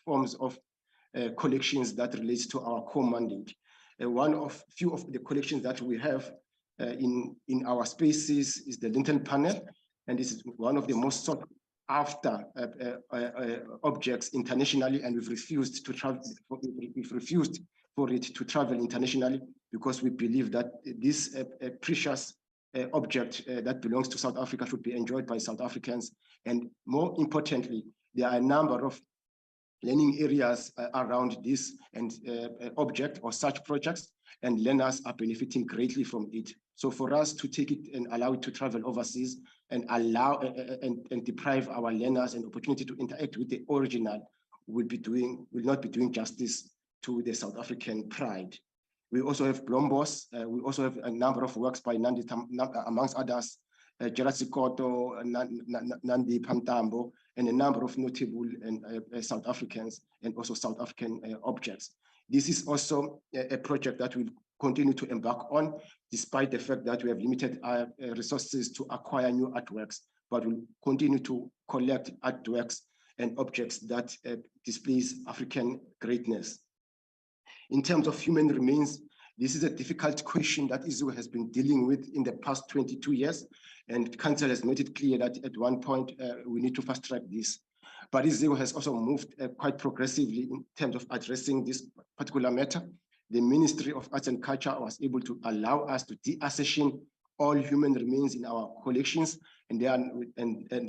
forms of collections that relates to our core mandate. Few of the collections that we have in our spaces is the lintel panel, and this is one of the most sought after objects internationally, and we've refused to travel. We've refused for it to travel internationally, because we believe that this precious object that belongs to South Africa should be enjoyed by South Africans. And more importantly, there are a number of learning areas around this and object or such projects, and learners are benefiting greatly from it. So for us to take it and allow it to travel overseas and allow and deprive our learners an opportunity to interact with the original will not be doing justice to the South African pride. We also have Blombos. We also have a number of works by Nandi, amongst others, Gerard Sikoto, Nandi Pantambo, and a number of notable South Africans and also South African objects. This is also a project that we'll continue to embark on, despite the fact that we have limited resources to acquire new artworks, but we'll continue to collect artworks and objects that displays African greatness. In terms of human remains, this is a difficult question that Iziko has been dealing with in the past 22 years, and Council has made it clear that at one point we need to fast track this. But Iziko has also moved quite progressively in terms of addressing this particular matter. The Ministry of Arts and Culture was able to allow us to deaccession all human remains in our collections, and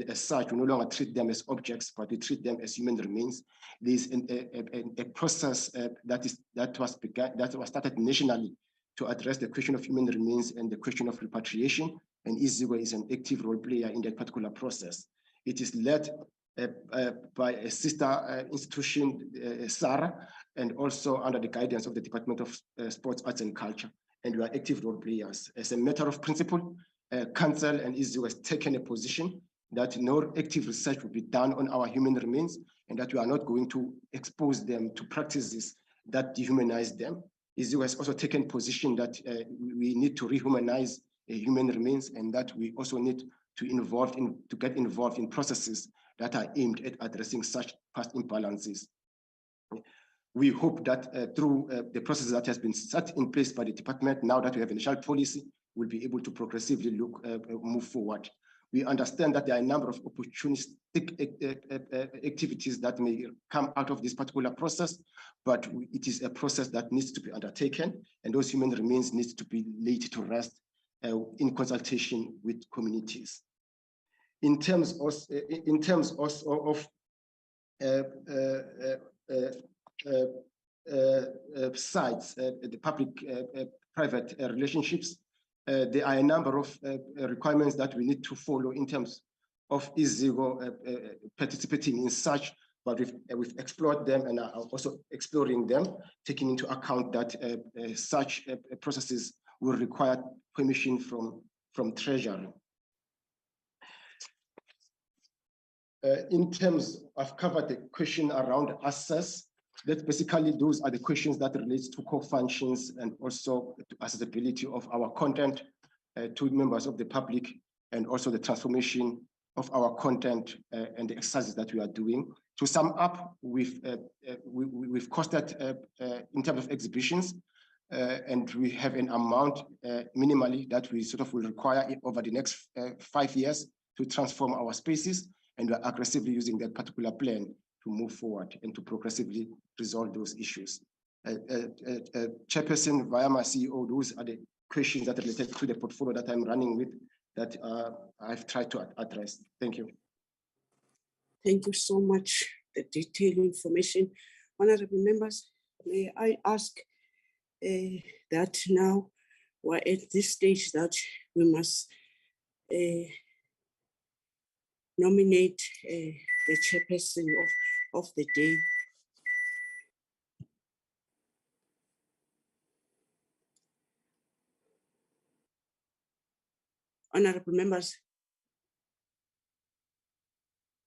as such, we no longer treat them as objects, but we treat them as human remains. There's a process that was started nationally to address the question of human remains and the question of repatriation, and Iziko is an active role player in that particular process. It is led by a sister institution, SARA, and also under the guidance of the Department of Sports, Arts and Culture, and we are active role players. As a matter of principle, Council and Iziko has taken a position that no active research will be done on our human remains, and that we are not going to expose them to practices that dehumanize them. Iziko has also taken position that we need to rehumanize human remains, and that we also need to get involved in processes that are aimed at addressing such past imbalances. We hope that through the process that has been set in place by the department, now that we have initial policy, we'll be able to progressively move forward. We understand that there are a number of opportunistic activities that may come out of this particular process, but it is a process that needs to be undertaken, and those human remains need to be laid to rest in consultation with communities. In terms of sites, the public-private relationships, there are a number of requirements that we need to follow in terms of Iziko participating in such, but we've explored them and are also exploring them, taking into account that such processes will require permission from Treasury. In terms, I've covered the question around access. That basically, those are the questions that relates to core functions and also to accessibility of our content to members of the public, and also the transformation of our content and the exercises that we are doing. To sum up, we've costed in terms of exhibitions, and we have an amount minimally that we sort of will require over the next 5 years to transform our spaces, and we're aggressively using that particular plan to move forward and to progressively resolve those issues. Chairperson, via my CEO, those are the questions that are related to the portfolio that I'm running with that I've tried to address. Thank you. Thank you so much, the detailed information. Honorable members, may I ask that now we're at this stage that we must nominate the chairperson of the day. Honorable members,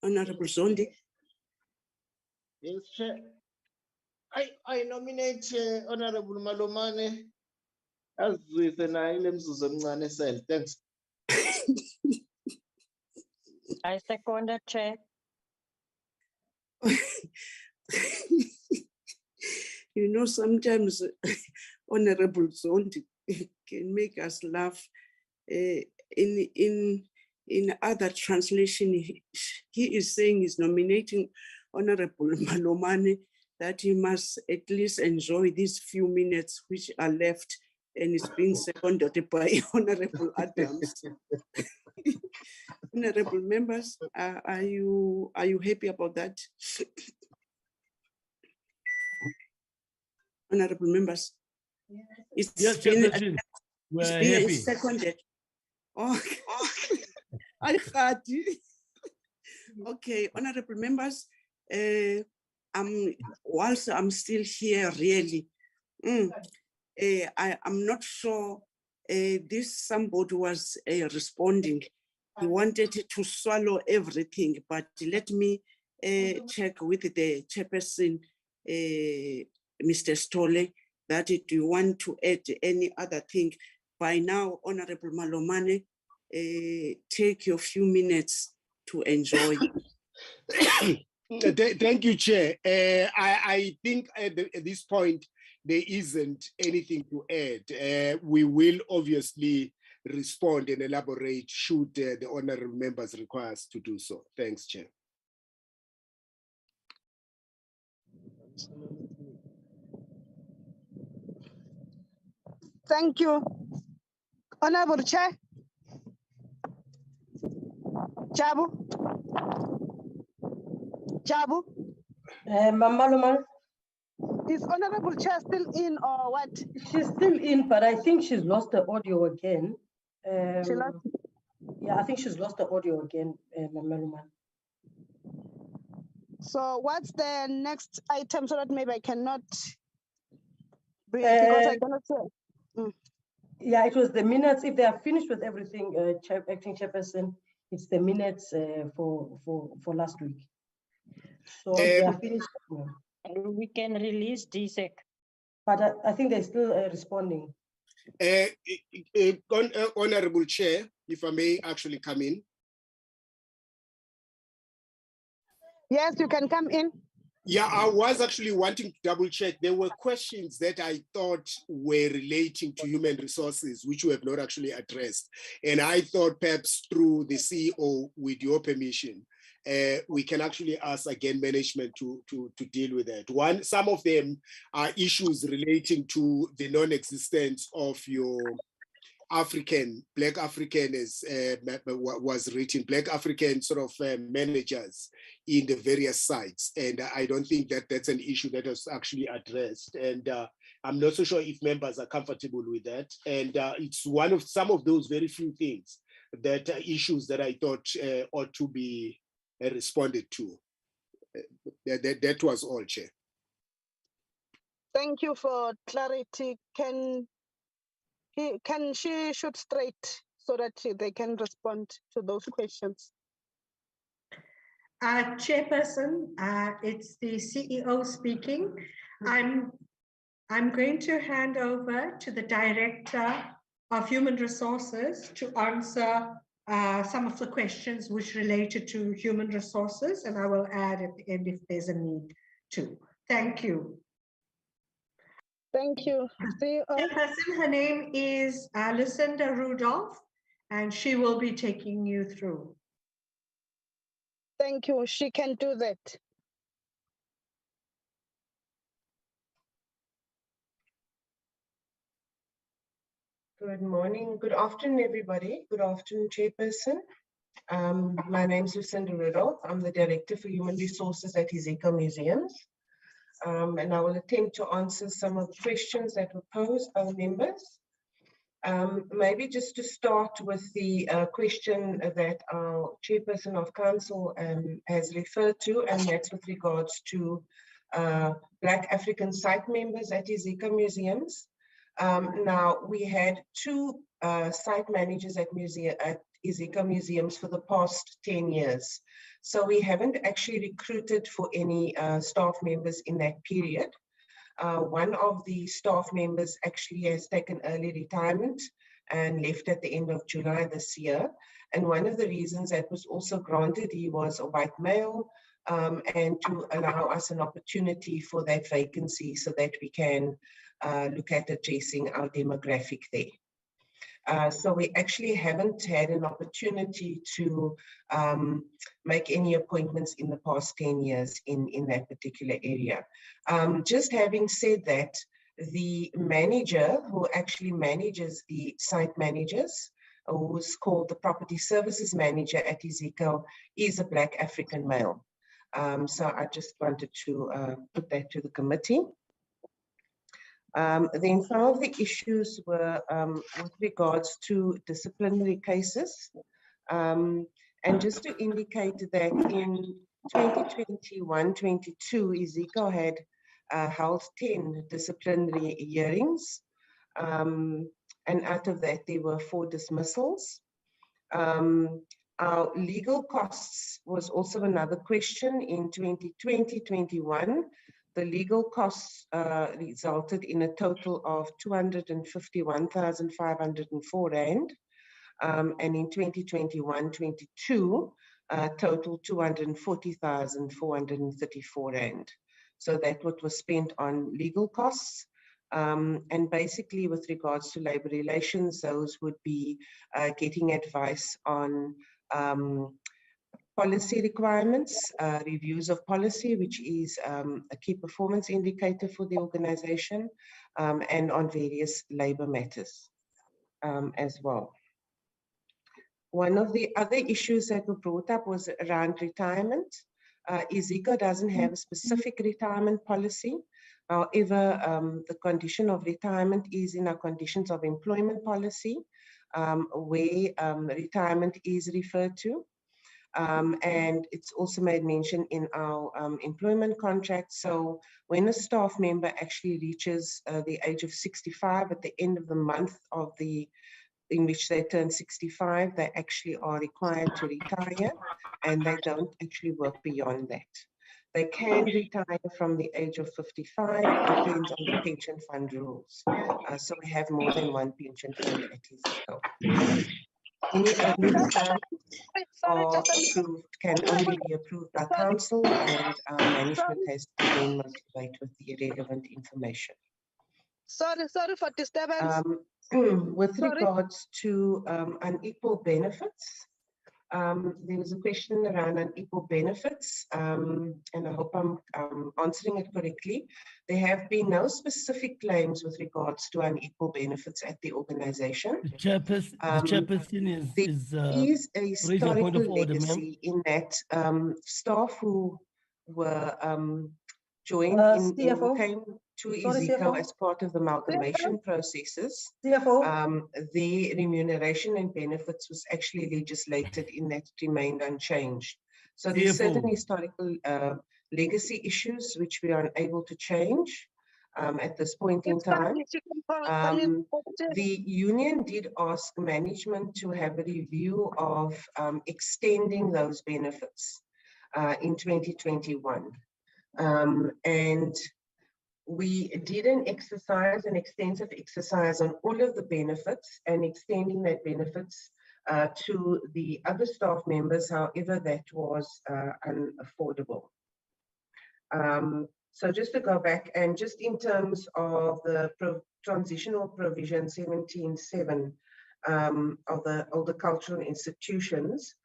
Honorable Zondi. Yes, Chair. I nominate Honorable Malomane as with an ILM. Thanks. I second that, Chair. You know, sometimes Honorable Zondi can make us laugh. In other translation, he is saying he's nominating Honorable Malomane, that he must at least enjoy these few minutes which are left, and it's being seconded by Honorable Adams. Honorable members, are you happy about that? Honorable members, it's Yes, been, Chairperson, we're it's been happy. seconded. Oh, I had you. Okay, honorable members, whilst I'm still here, really, I'm not sure this somebody was responding. He wanted to swallow everything, but let me check with the chairperson, Mr. Stolle, that do you want to add any other thing? By now, Honorable Malomane, take your few minutes to enjoy. Thank you, Chair. I think at this point, there isn't anything to add. We will obviously respond and elaborate should the honorable members require us to do so. Thanks, Chair. Thank you. Honorable Chair. Jabu. Jabu. Mamalumal. Is Honorable Chair still in or what? She's still in, but I think she's lost the audio again. She lost. Yeah, I think she's lost the audio again, Mamalumal. So what's the next item so that maybe I cannot because I cannot say. Yeah, it was the minutes. If they are finished with everything, Acting Chairperson, it's the minutes for last week. So if they are finished. We can release DSAC. But I think they're still responding. Honorable Chair, if I may actually come in. Yes, you can come in. Yeah, I was actually wanting to double check. There were questions that I thought were relating to human resources, which you have not actually addressed. And I thought perhaps through the CEO, with your permission, we can actually ask again management to deal with that. Some of them are issues relating to the non-existence of your Black African as was written, Black African sort of managers in the various sites. And I don't think that that's an issue that was actually addressed. And I'm not so sure if members are comfortable with that. And it's one of some of those very few things that are issues that I thought ought to be responded to. That was all, Chair. Thank you for clarity. Can she shoot straight so that they can respond to those questions? Chairperson, it's the CEO speaking. I'm going to hand over to the Director of Human Resources to answer some of the questions which related to human resources, and I will add at the end if there's a need to. Thank you. Thank you. Chairperson, her name is Lucinda Rudolph, and she will be taking you through. Thank you. She can do that. Good morning, good afternoon, everybody. Good afternoon, Chairperson. My name is Lucinda Rudolph. I'm the Director for Human Resources at Iziko Museums. And I will attempt to answer some of the questions that were posed by the members. Maybe just to start with the question that our Chairperson of Council has referred to, and that's with regards to Black African site members at Iziko Museums. Now, we had two site managers at Iziko Museums for the past 10 years. So we haven't actually recruited for any staff members in that period. One of the staff members actually has taken early retirement and left at the end of July this year. And one of the reasons that was also granted, he was a white male, and to allow us an opportunity for that vacancy so that we can look at addressing our demographic there. So we actually haven't had an opportunity to make any appointments in the past 10 years in that particular area. Just having said that, the manager who actually manages the site managers, who's called the Property Services Manager at Iziko, is a Black African male. So I just wanted to put that to the committee. Then some of the issues were with regards to disciplinary cases. And just to indicate that in 2021-22, Iziko had held 10 disciplinary hearings. And out of that, there were 4 dismissals. Our legal costs was also another question. In 2020-21, the legal costs resulted in a total of 251,504 Rand. And in 2021-22, total 240,434 Rand. So that's what was spent on legal costs. And basically with regards to labor relations, those would be getting advice on Policy requirements, reviews of policy, which is a key performance indicator for the organization, and on various labor matters as well. One of the other issues that were brought up was around retirement. Iziko doesn't have a specific retirement policy. However, the condition of retirement is in our conditions of employment policy, where retirement is referred to. And it's also made mention in our employment contract. So when a staff member actually reaches the age of 65 at the end of the month of in which they turn 65, they actually are required to retire, and they don't actually work beyond that. They can retire from the age of 55, depends on the pension fund rules. So we have more than one pension fund at Iziko. Any early retirement are approved, can only be approved by council, and management has to then motivate with the relevant information. Sorry for disturbance. With regards to unequal benefits, there was a question around unequal benefits, and I hope I'm answering it correctly. There have been no specific claims with regards to unequal benefits at the organization. The chairperson is a raising a point historical of order, ma'am. legacy in that staff who were joined CFO. came to Sorry, Iziko CFO. as part of the amalgamation processes. CFO. The remuneration and benefits was actually legislated in that it remained unchanged. So there's certain CFO. historical legacy issues which we are unable to change at this point in time. The union did ask management to have a review of extending those benefits in 2021. And we did an extensive exercise on all of the benefits and extending that benefits to the other staff members. However, that was unaffordable. So just to go back, and just in terms of the transitional provision 17.7 of the cultural institutions,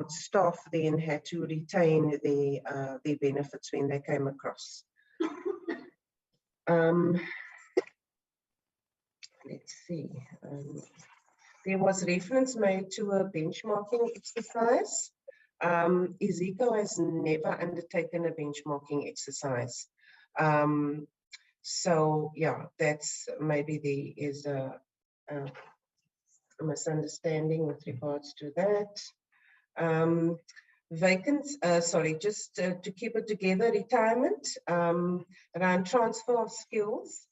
staff then had to retain their benefits when they came across. Let's see. There was reference made to a benchmarking exercise. Iziko has never undertaken a benchmarking exercise. So yeah, that's maybe there is a misunderstanding with regards to that. Just to keep it together, retirement, around transfer of skills.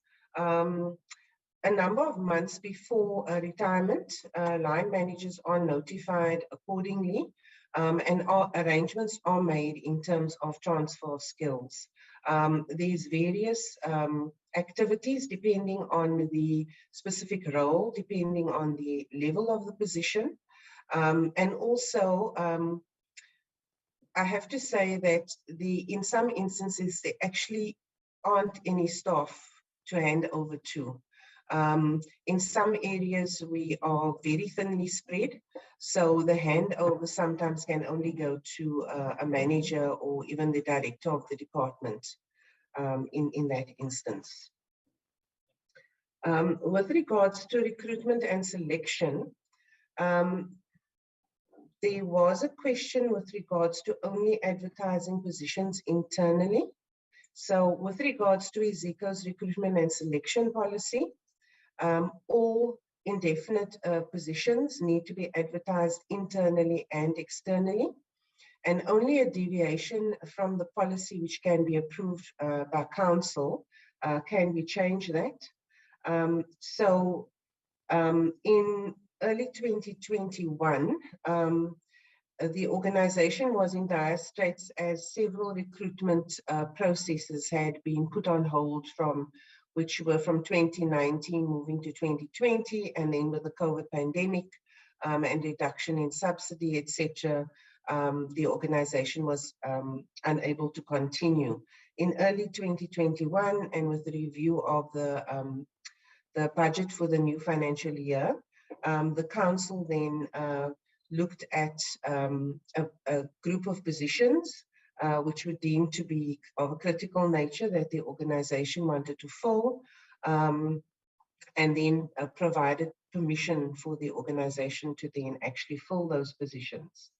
A number of months before retirement, line managers are notified accordingly, and arrangements are made in terms of transfer of skills. There's various activities depending on the specific role, depending on the level of the position, and also I have to say that in some instances there actually aren't any staff to hand over to. In some areas we are very thinly spread, so the handover sometimes can only go to a manager or even the director of the department in that instance. With regards to recruitment and selection, there was a question with regards to only advertising positions internally. So with regards to Iziko's recruitment and selection policy, all indefinite positions need to be advertised internally and externally, and only a deviation from the policy which can be approved by council can we change that. In early 2021, the organization was in dire straits as several recruitment processes had been put on hold which were from 2019 moving to 2020, and then with the COVID pandemic and reduction in subsidy, etc., the organization was unable to continue. In early 2021, and with the review of the budget for the new financial year, the council then looked at a group of positions which were deemed to be of a critical nature that the organization wanted to fill, and then provided permission for the organization to then actually fill those positions.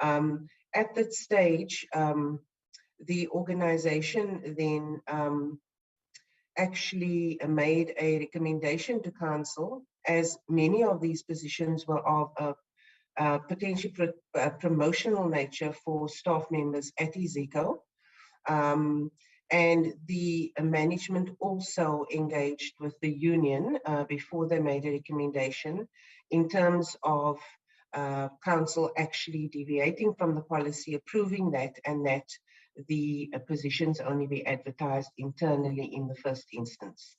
At that stage, the organization then actually made a recommendation to council, as many of these positions were of a potentially promotional nature for staff members at Iziko. And the management also engaged with the union before they made a recommendation in terms of council actually deviating from the policy, approving that, and that the positions only be advertised internally in the first instance.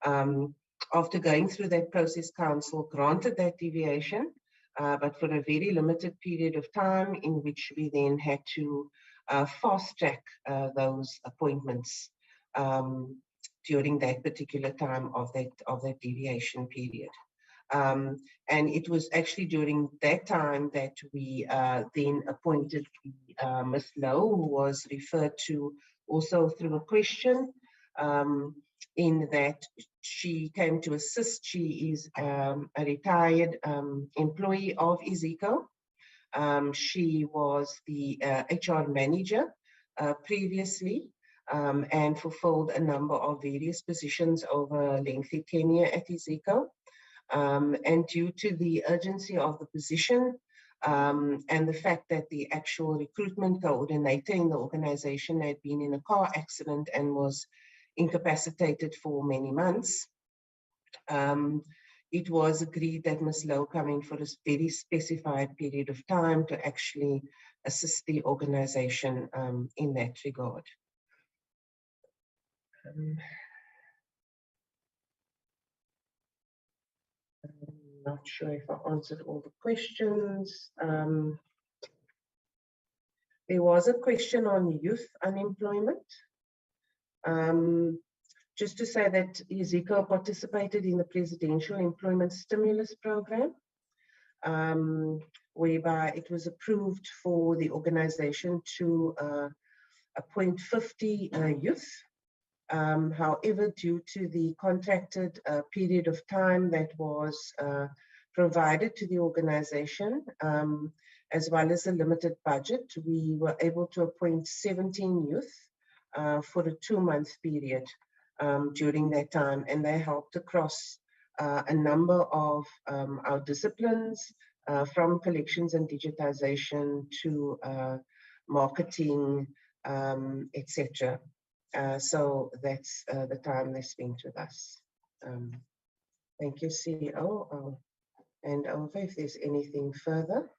After going through that process, council granted that deviation, but for a very limited period of time, in which we then had to fast track those appointments during that particular time of that deviation period. And it was actually during that time that we then appointed Ms. Lowe, who was referred to also through a question, in that she came to assist. She is a retired employee of Iziko. She was the HR manager previously, and fulfilled a number of various positions over a lengthy tenure at Iziko. And due to the urgency of the position and the fact that the actual recruitment coordinator in the organization had been in a car accident and was incapacitated for many months, it was agreed that Ms. Lowe come in for a very specified period of time to actually assist the organization in that regard. I'm not sure if I answered all the questions. There was a question on youth unemployment. Just to say that Iziko participated in the Presidential Employment Stimulus Program, whereby it was approved for the organization to appoint 50 youth. However, due to the contracted period of time that was provided to the organization, as well as a limited budget, we were able to appoint 17 youth for a 2-month period during that time, and they helped across a number of our disciplines, from collections and digitization to marketing, etc. So that's the time they spent with us. Thank you, CEO. I'll hand over if there's anything further.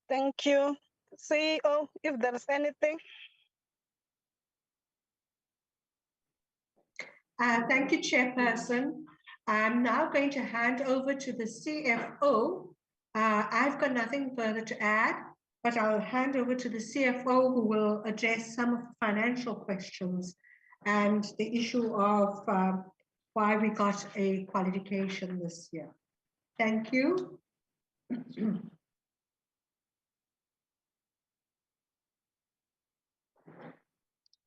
Thank you. CEO, if there's anything. Thank you, Chairperson. I'm now going to hand over to the CFO. I've got nothing further to add, but I'll hand over to the CFO, who will address some of the financial questions and the issue of why we got a qualification this year. Thank you.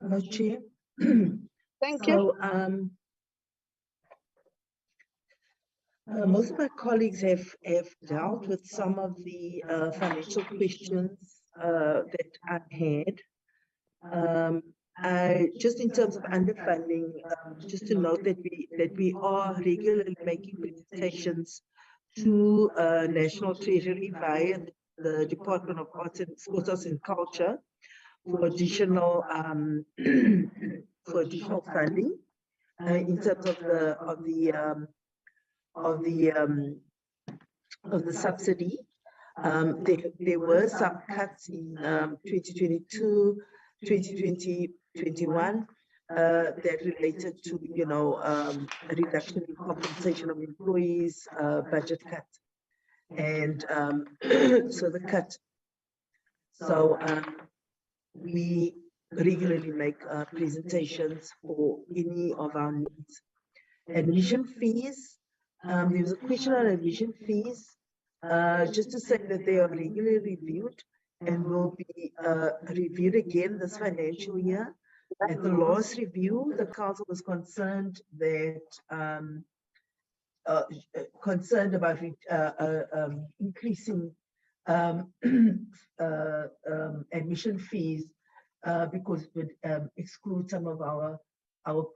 Hello, Chair. Thank you. Most of my colleagues have dealt with some of the financial questions that I had. Just in terms of underfunding, just to note that we are regularly making presentations to National Treasury via the Department of Arts and Sports and Culture for additional funding in terms of the subsidy. There were some cuts in 2022, 2020, 2021 that related to a reduction in compensation of employees, budget cuts, and so the cut. So we regularly make presentations for any of our needs. Admission fees There was a question on admission fees. Just to say that they are regularly reviewed and will be reviewed again this financial year. At the last review, the council was concerned that concerned about increasing admission fees because it would exclude some of our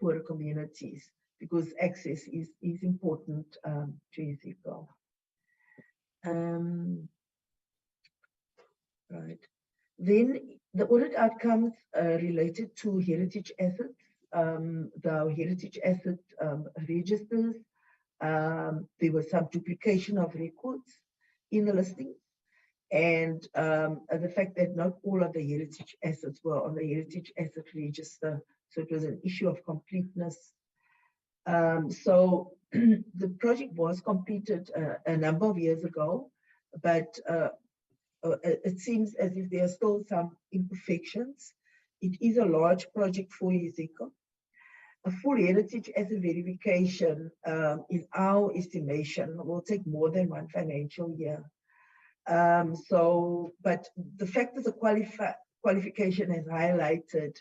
poor communities, because access is important to Iziko. Right. Then the audit outcomes related to heritage assets, the heritage asset registers. There was some duplication of records in the listing, and the fact that not all of the heritage assets were on the heritage asset register. So it was an issue of completeness. So the project was completed a number of years ago, but it seems as if there are still some imperfections. It is a large project for Iziko. A full heritage asset verification, in our estimation, will take more than one financial year. But the fact that the qualification has highlighted,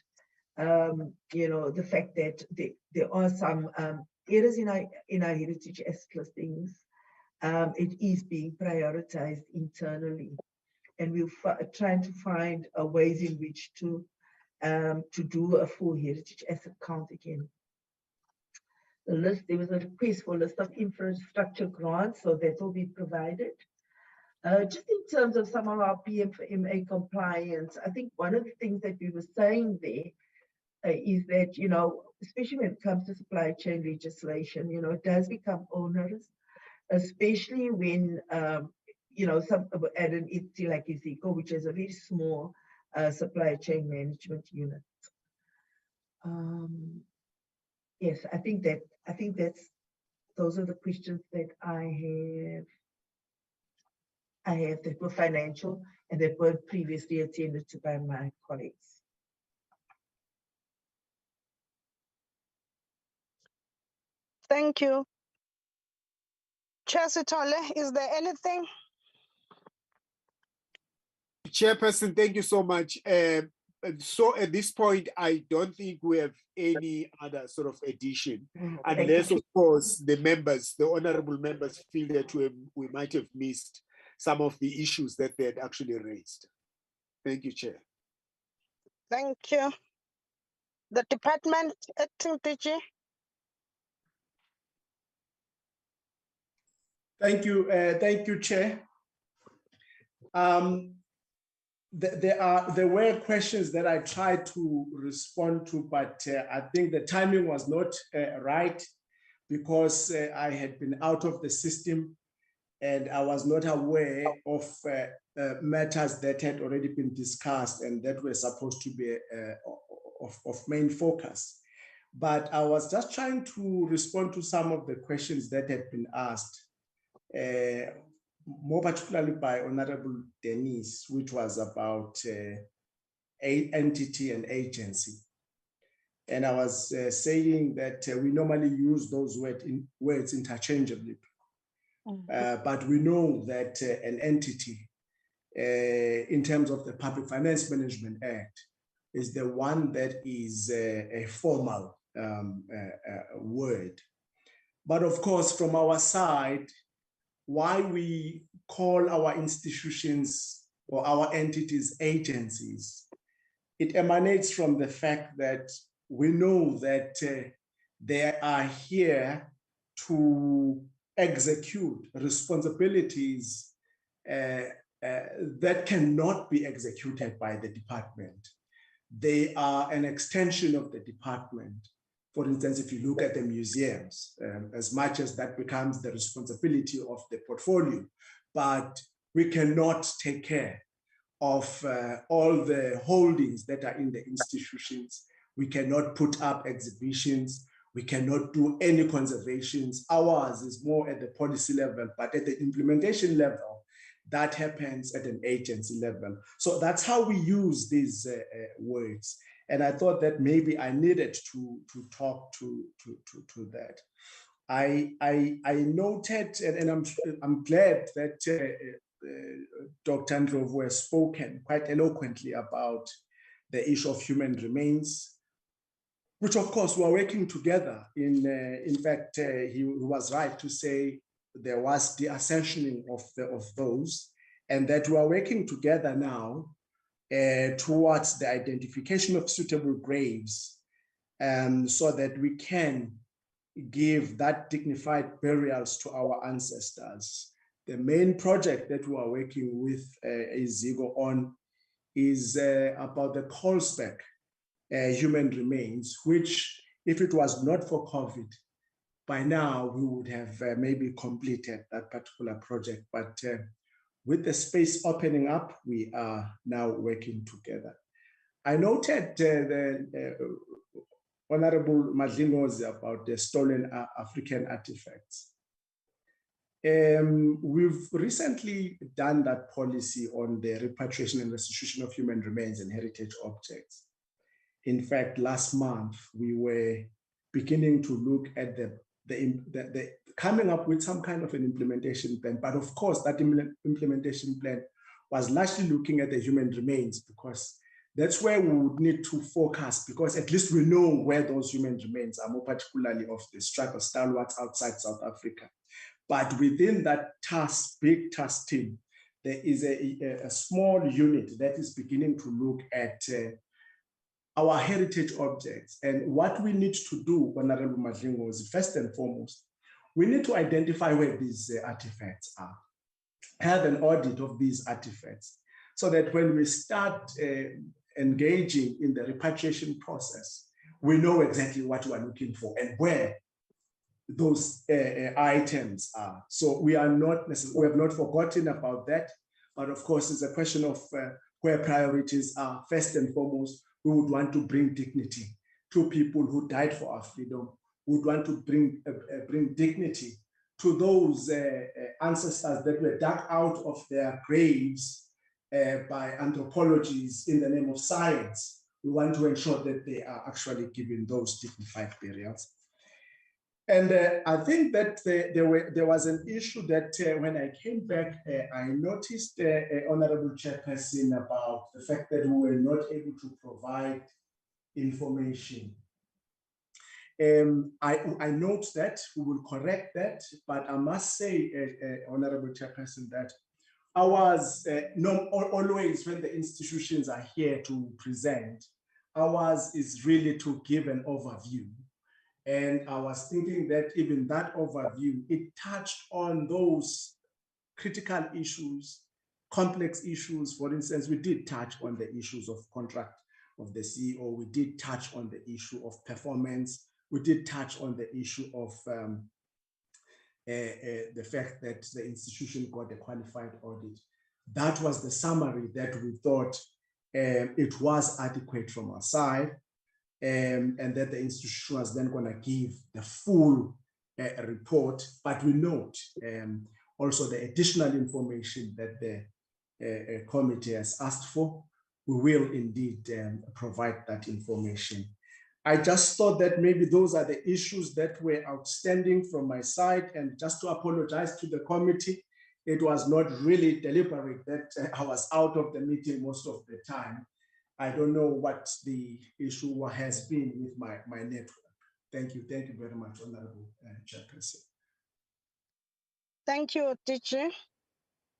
the fact that there are some errors in our heritage asset listings, it is being prioritized internally, and we're trying to find ways in which to do a full heritage asset count again. The list, there was a request for a list of infrastructure grants, so that will be provided. Just in terms of some of our PMFMA compliance, I think one of the things that we were saying there is that, especially when it comes to supply chain legislation, it does become onerous, especially when, some at an entity like Iziko, which is a very small supply chain management unit. Yes, I think those are the questions that I have that were financial and that were previously attended to by my colleagues. Thank you. Chair Sitole, is there anything? Chairperson, thank you so much. So at this point, I don't think we have any other sort of addition, unless, of course, the honorable members feel that we might have missed some of the issues that they had actually raised. Thank you, Chair. Thank you. The department, acting DG. Thank you, Chair. There were questions that I tried to respond to, but I think the timing was not right, because I had been out of the system and I was not aware of matters that had already been discussed and that were supposed to be of main focus. But I was just trying to respond to some of the questions that had been asked, more particularly by Honorable Denise, which was about entity and agency. And I was saying that we normally use those words interchangeably. But we know that an entity, in terms of the Public Finance Management Act, is the one that is a formal word. But of course, from our side, why we call our institutions or our entities agencies, it emanates from the fact that we know that they are here to execute responsibilities that cannot be executed by the department. They are an extension of the department. For instance, if you look at the museums, as much as that becomes the responsibility of the portfolio, but we cannot take care of all the holdings that are in the institutions. We cannot put up exhibitions. We cannot do any conservations. Ours is more at the policy level, but at the implementation level, that happens at an agency level. So that's how we use these words. And I thought that maybe I needed to talk to that. I noted, and I'm glad that Dr. Ndlovu has spoken quite eloquently about the issue of human remains, which of course we're working together. In fact, he was right to say there was the ascensioning of those, and that we are working together now towards the identification of suitable graves, so that we can give that dignified burials to our ancestors. The main project that we are working with Iziko on is about the Colesberg human remains, which, if it was not for COVID, by now we would have maybe completed that particular project. But with the space opening up, we are now working together. I noted the Honorable Madlingozi about the stolen African artifacts. We've recently done that policy on the repatriation and restitution of human remains and heritage objects. In fact, last month, we were beginning to look at the coming up with some kind of an implementation plan. But of course, that implementation plan was largely looking at the human remains, because that's where we would need to focus, because at least we know where those human remains are, more particularly of the struggle stalwarts outside South Africa. But within that big task team, there is a small unit that is beginning to look at our heritage objects. And what we need to do, Honorable Madlingo, is first and foremost, we need to identify where these artifacts are, have an audit of these artifacts, so that when we start engaging in the repatriation process, we know exactly what we are looking for and where those items are. So we are not necessarily, we have not forgotten about that, but of course it's a question of where priorities are. First and foremost, we would want to bring dignity to people who died for our freedom. We would want to bring dignity to those ancestors that were dug out of their graves by anthropologists in the name of science. We want to ensure that they are actually given those dignified burials. And I think that there was an issue that when I came back, I noticed, Honorable Chairperson, about the fact that we were not able to provide information. I note that, we will correct that, but I must say, Honorable Chairperson, that ours, always when the institutions are here to present, ours is really to give an overview. And I was thinking that even that overview, it touched on those critical issues, complex issues. For instance, we did touch on the issues of contract of the CEO. We did touch on the issue of performance. We did touch on the issue of the fact that the institution got a qualified audit. That was the summary that we thought it was adequate from our side. And that the institution was then going to give the full report, but we note also the additional information that the committee has asked for. We will indeed provide that information. I just thought that maybe those are the issues that were outstanding from my side, and just to apologize to the committee, it was not really deliberate that I was out of the meeting most of the time. I don't know what the issue has been with my network. Thank you very much, Honorable Chairperson. Thank you, teacher.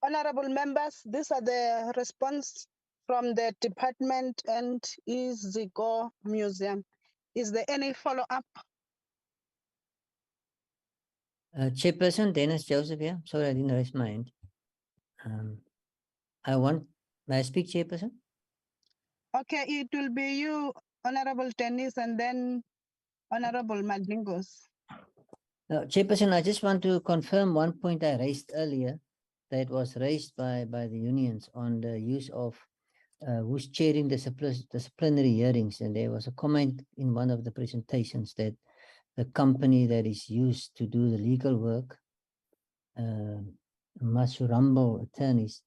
Honorable members, these are the response from the department and Iziko Museum. Is there any follow-up? Chairperson Dennis Joseph here. Sorry, I didn't raise my hand. May I speak, Chairperson? Okay, it will be you, Honorable Dennis, and then Honorable Madlingos. Chairperson, I just want to confirm one point I raised earlier that was raised by the unions on the use of who's chairing the disciplinary hearings. And there was a comment in one of the presentations that the company that is used to do the legal work, Masurambo attorneys,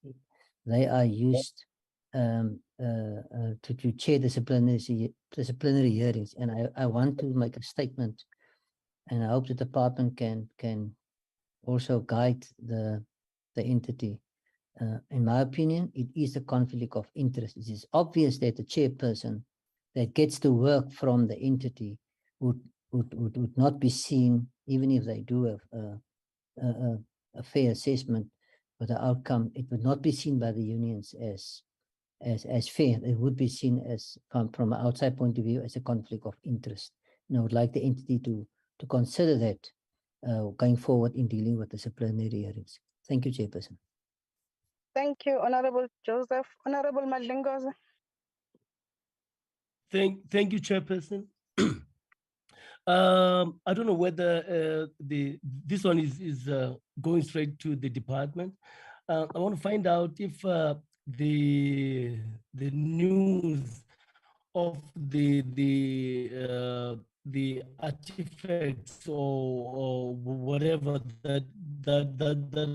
they are used to chair disciplinary hearings. And I want to make a statement And I hope the department can also guide the entity. In my opinion, it is a conflict of interest. It is obvious that the chairperson that gets to work from the entity would not be seen, even if they do a fair assessment for the outcome. It would not be seen by the unions as fair. It would be seen as from an outside point of view as a conflict of interest. And I would like the entity to consider that going forward in dealing with disciplinary hearings. Thank you, Chairperson. Thank you, Honorable Joseph. Honorable Madlingozi. Thank you, Chairperson. I don't know whether this one is going straight to the department. I want to find out if the news of the artifacts or whatever that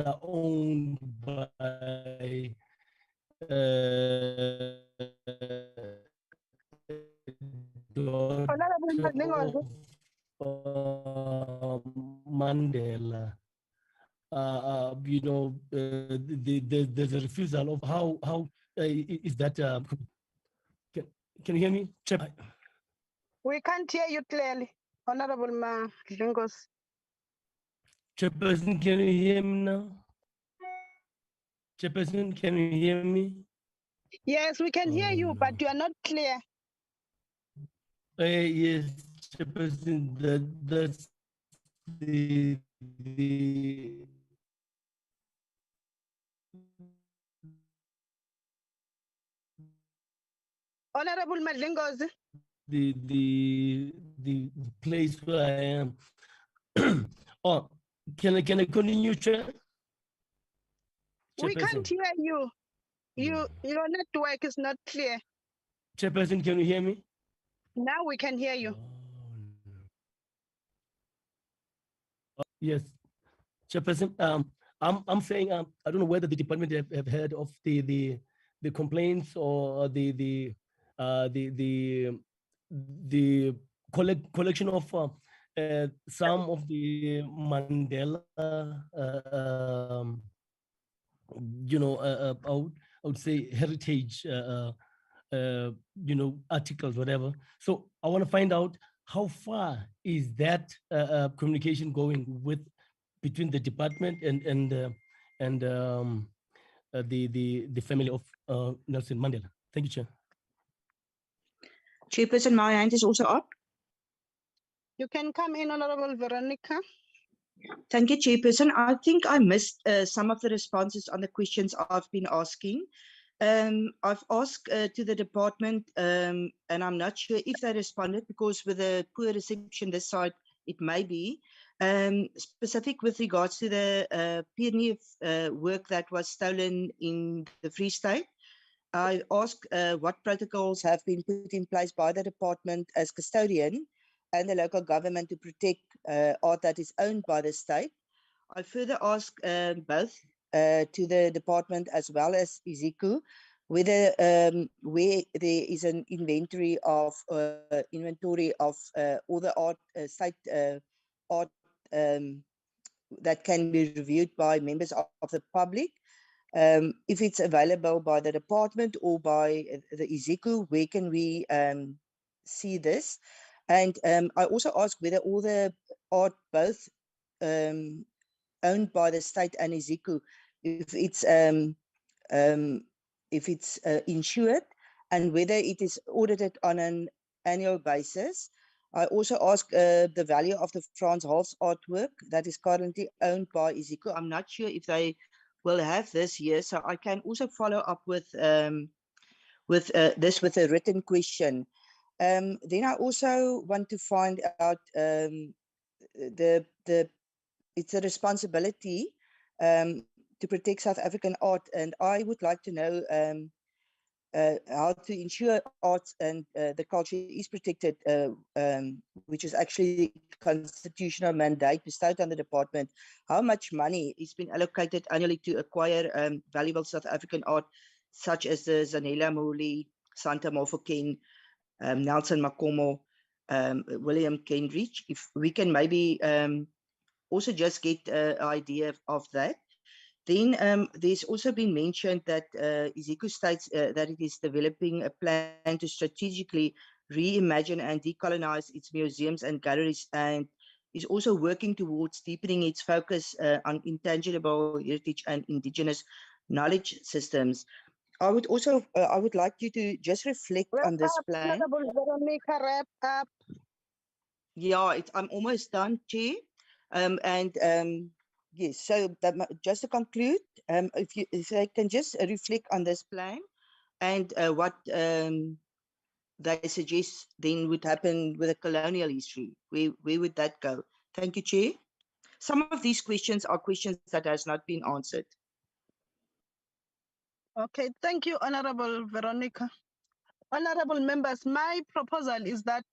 are owned by Honorable Madlingozi. Mandela. There's a refusal of how is that? Can you hear me? We can't hear you clearly, Honorable Madlingozi. Chairperson, can you hear me now? Chairperson, can you hear me? Yes, we can hear you, but you are not clear. Yes, Chairperson, that's the Honorable Madlingozi. the place where I am. Oh, can I continue, Chair? We can't hear you. Your network is not clear. Chairperson, can you hear me? Now we can hear you. Yes, Chairperson. I'm saying I don't know whether the department have heard of the complaints or the collection of some of the Mandela I would say heritage articles, whatever. So I want to find out how far is that communication going between the department and the family of Nelson Mandela. Thank you, Chair. Chairperson, my hand is also up. You can come in, Honorable Veronica. Thank you, Chairperson. I think I missed some of the responses on the questions I've been asking. I've asked to the department, and I'm not sure if they responded because with the poor reception this side, it may be. Specific with regards to the PNF work that was stolen in the Free State. I asked what protocols have been put in place by the department as custodian and the local government to protect art that is owned by the state. I further asked both to the department as well as Iziko whether where there is an inventory of all the art state art that can be reviewed by members of the public. If it's available by the department or by the Iziko, where can we see this? And I also asked whether all the art, both owned by the state and Iziko, if it's insured and whether it is audited on an annual basis. I also asked the value of the Frans Hals artwork that is currently owned by Iziko. I'm not sure if they will have this year, so I can also follow up with this with a written question. Then I also want to find out it's a responsibility to protect South African art, and I would like to know how to ensure arts and the culture is protected, which is actually the constitutional mandate bestowed on the department. How much money is been allocated annually to acquire valuable South African art, such as the Zanele Moli, Santa Mofokeng, Nelson Makomo, William Kendridge. If we can maybe also just get an idea of that. Then there's also been mentioned that Iziko states that it is developing a plan to strategically reimagine and decolonize its museums and galleries, and is also working towards deepening its focus on intangible heritage and indigenous knowledge systems. I would also I would like you to just reflect on this plan. Veronica, wrap up. Yeah, I'm almost done, Chair. Yes, so just to conclude, if I can just reflect on this plan and what they suggest then would happen with the colonial history, where would that go? Thank you, Chair. Some of these questions are questions that has not been answered. Okay, thank you, Honorable Veronica. Honorable members, my proposal is that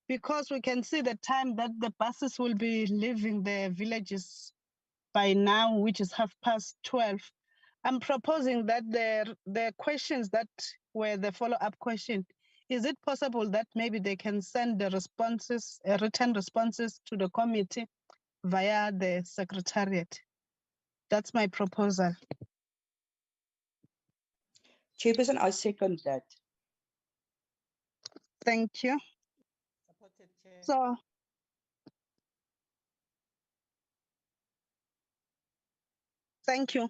because we can see the time that the buses will be leaving the villages by now, which is 12:30, I'm proposing that the questions that were the follow-up question, is it possible that maybe they can send the responses, written responses to the committee via the secretariat? That's my proposal. Chairperson, I second that. Thank you. So, thank you.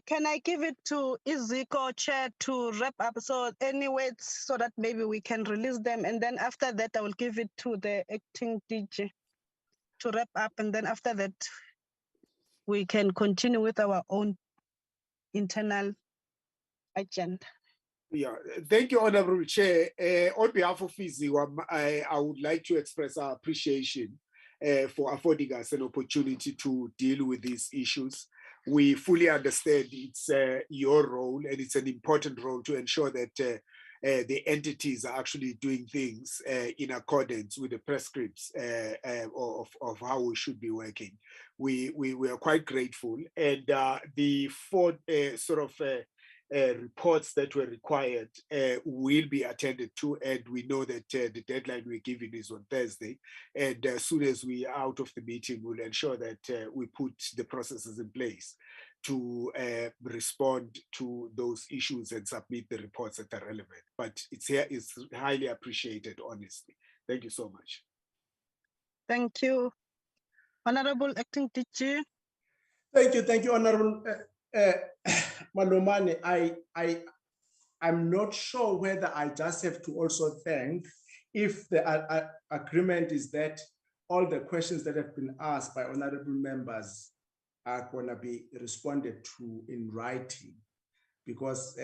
Can I give it to Iziko Chair to wrap up? So any words so that maybe we can release them. And then after that, I will give it to the acting DG to wrap up. And then after that, we can continue with our own internal agenda. Yeah, thank you, Honorable Chair. On behalf of Iziko, I would like to express our appreciation for affording us an opportunity to deal with these issues. We fully understand it's your role, and it's an important role to ensure that the entities are actually doing things in accordance with the prescripts of how we should be working. We are quite grateful, and the four reports that were required will be attended to, and we know that the deadline we're given is on Thursday, and as soon as we are out of the meeting, we'll ensure that we put the processes in place to respond to those issues and submit the reports that are relevant. But it's highly appreciated, honestly. Thank you so much. Thank you. Honorable Acting Teacher. Thank you, Honorable Malomane. I'm not sure whether I just have to also thank if the agreement is that all the questions that have been asked by honorable members are going to be responded to in writing, because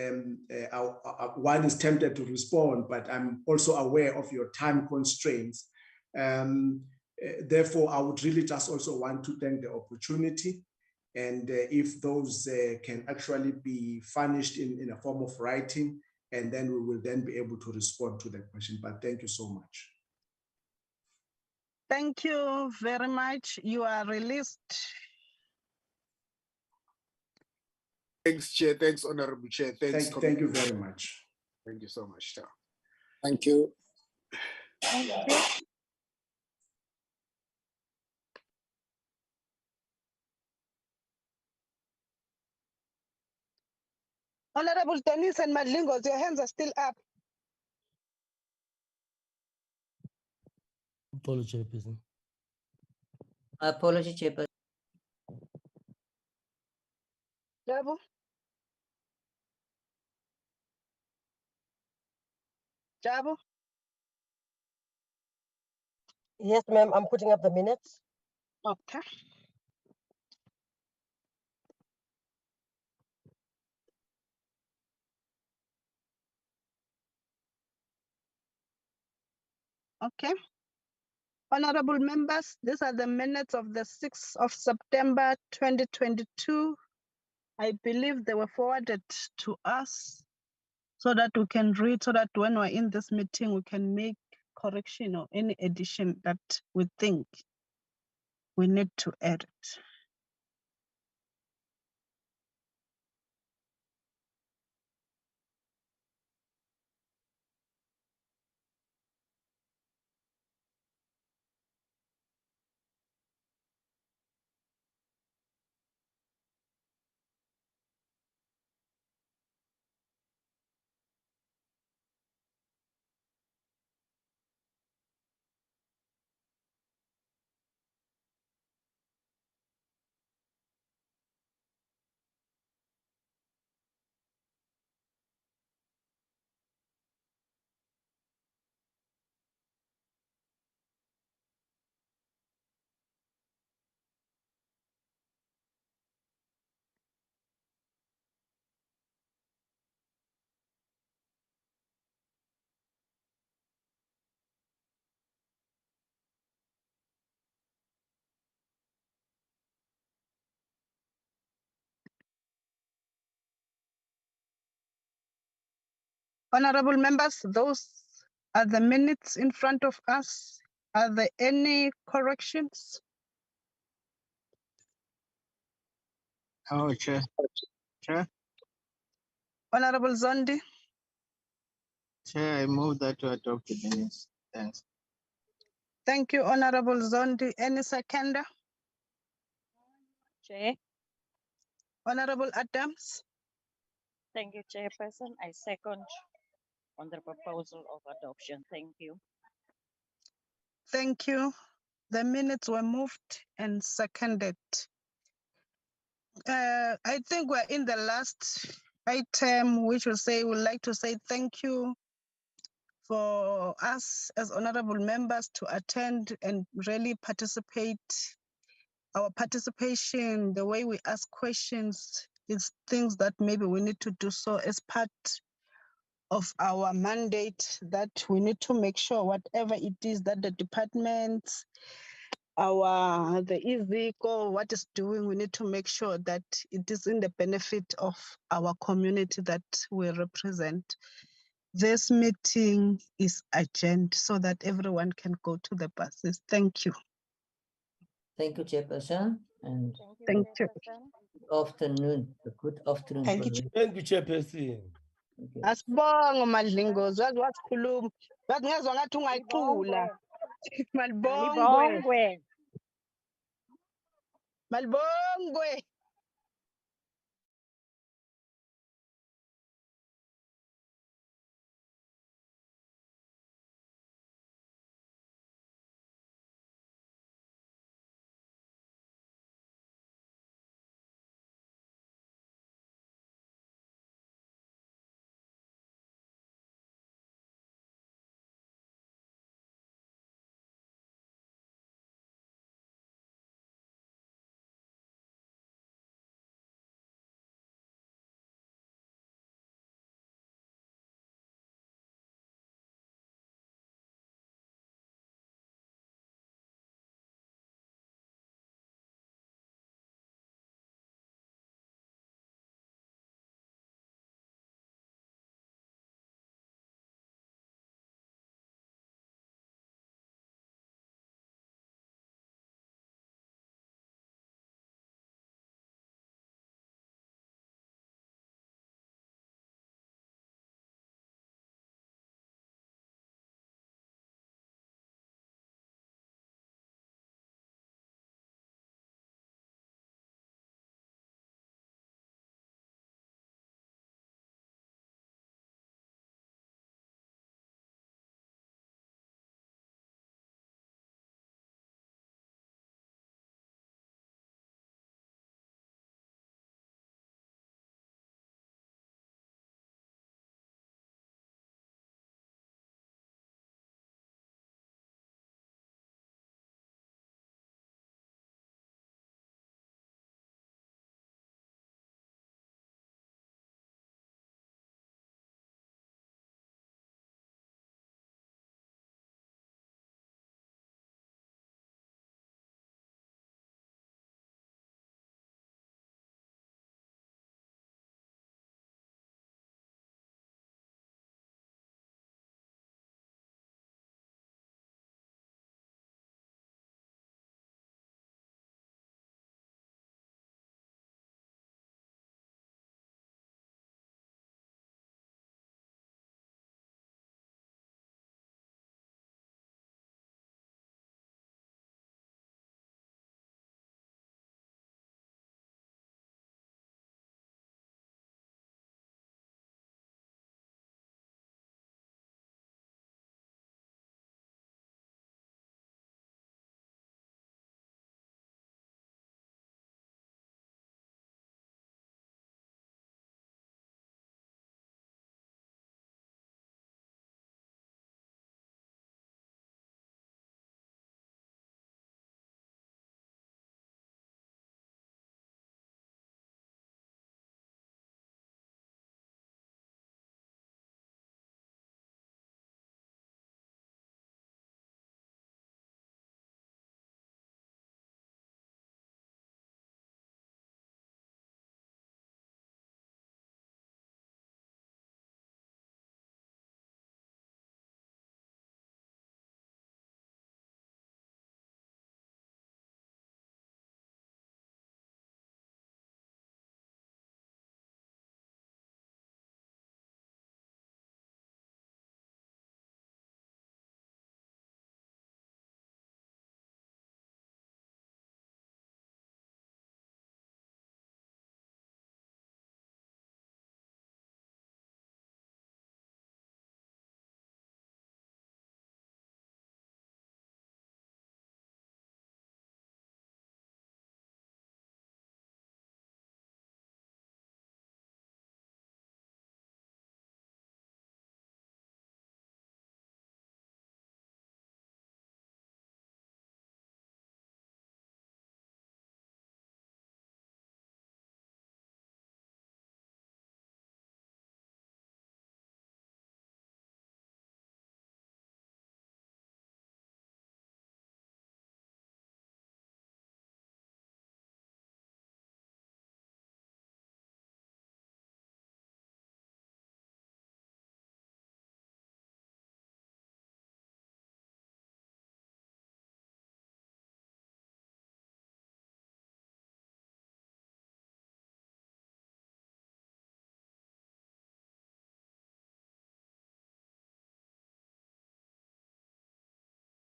one is tempted to respond, but I'm also aware of your time constraints. Therefore, I would really just also want to thank the opportunity. And if those can actually be furnished in a form of writing, and then we will then be able to respond to the question. But thank you so much. Thank you very much. You are released. Thanks, Chair. Thanks, Honorable Chair. Thanks. Thank you very much. Thank you so much, Chair. Thank you. Thank you. Honorable Dennis and Madlingos, your hands are still up. Apology, Chairperson. Apology, Chairperson. Jabu. Jabu. Yes, ma'am, I'm putting up the minutes. Okay. Okay. Honorable members, these are the minutes of the 6th of September 2022. I believe they were forwarded to us so that we can read, so that when we're in this meeting, we can make correction or any addition that we think we need to add. Honorable members, those are the minutes in front of us. Are there any corrections? Oh, Chair. Chair. Honorable Zondi, Chair, I move that to adopt the minutes. Thanks. thank you, Honorable Zondi. Any seconder? Chair, Honorable Adams, thank you, Chairperson. I second on the proposal of adoption. Thank you. thank you. The minutes were moved and seconded. I think we're in the last item, which will say, we'd like to say thank you for us as honorable members to attend and really participate. Our participation, the way we ask questions, is things that maybe we need to do so as part of our mandate, that we need to make sure whatever it is that the departments, the Iziko, what is doing, we need to make sure that it is in the benefit of our community that we represent. This meeting is adjourned so that everyone can go to the buses. Thank you. Thank you, Chairperson, and Thank you. good afternoon. Good afternoon. Thank you, Thank you, Chairperson. you. Asibongo madlingozi, wazi wasikhuluma. Ngezwa ngathi ungayicula. Malibongwe. Malibongwe. Malibongwe.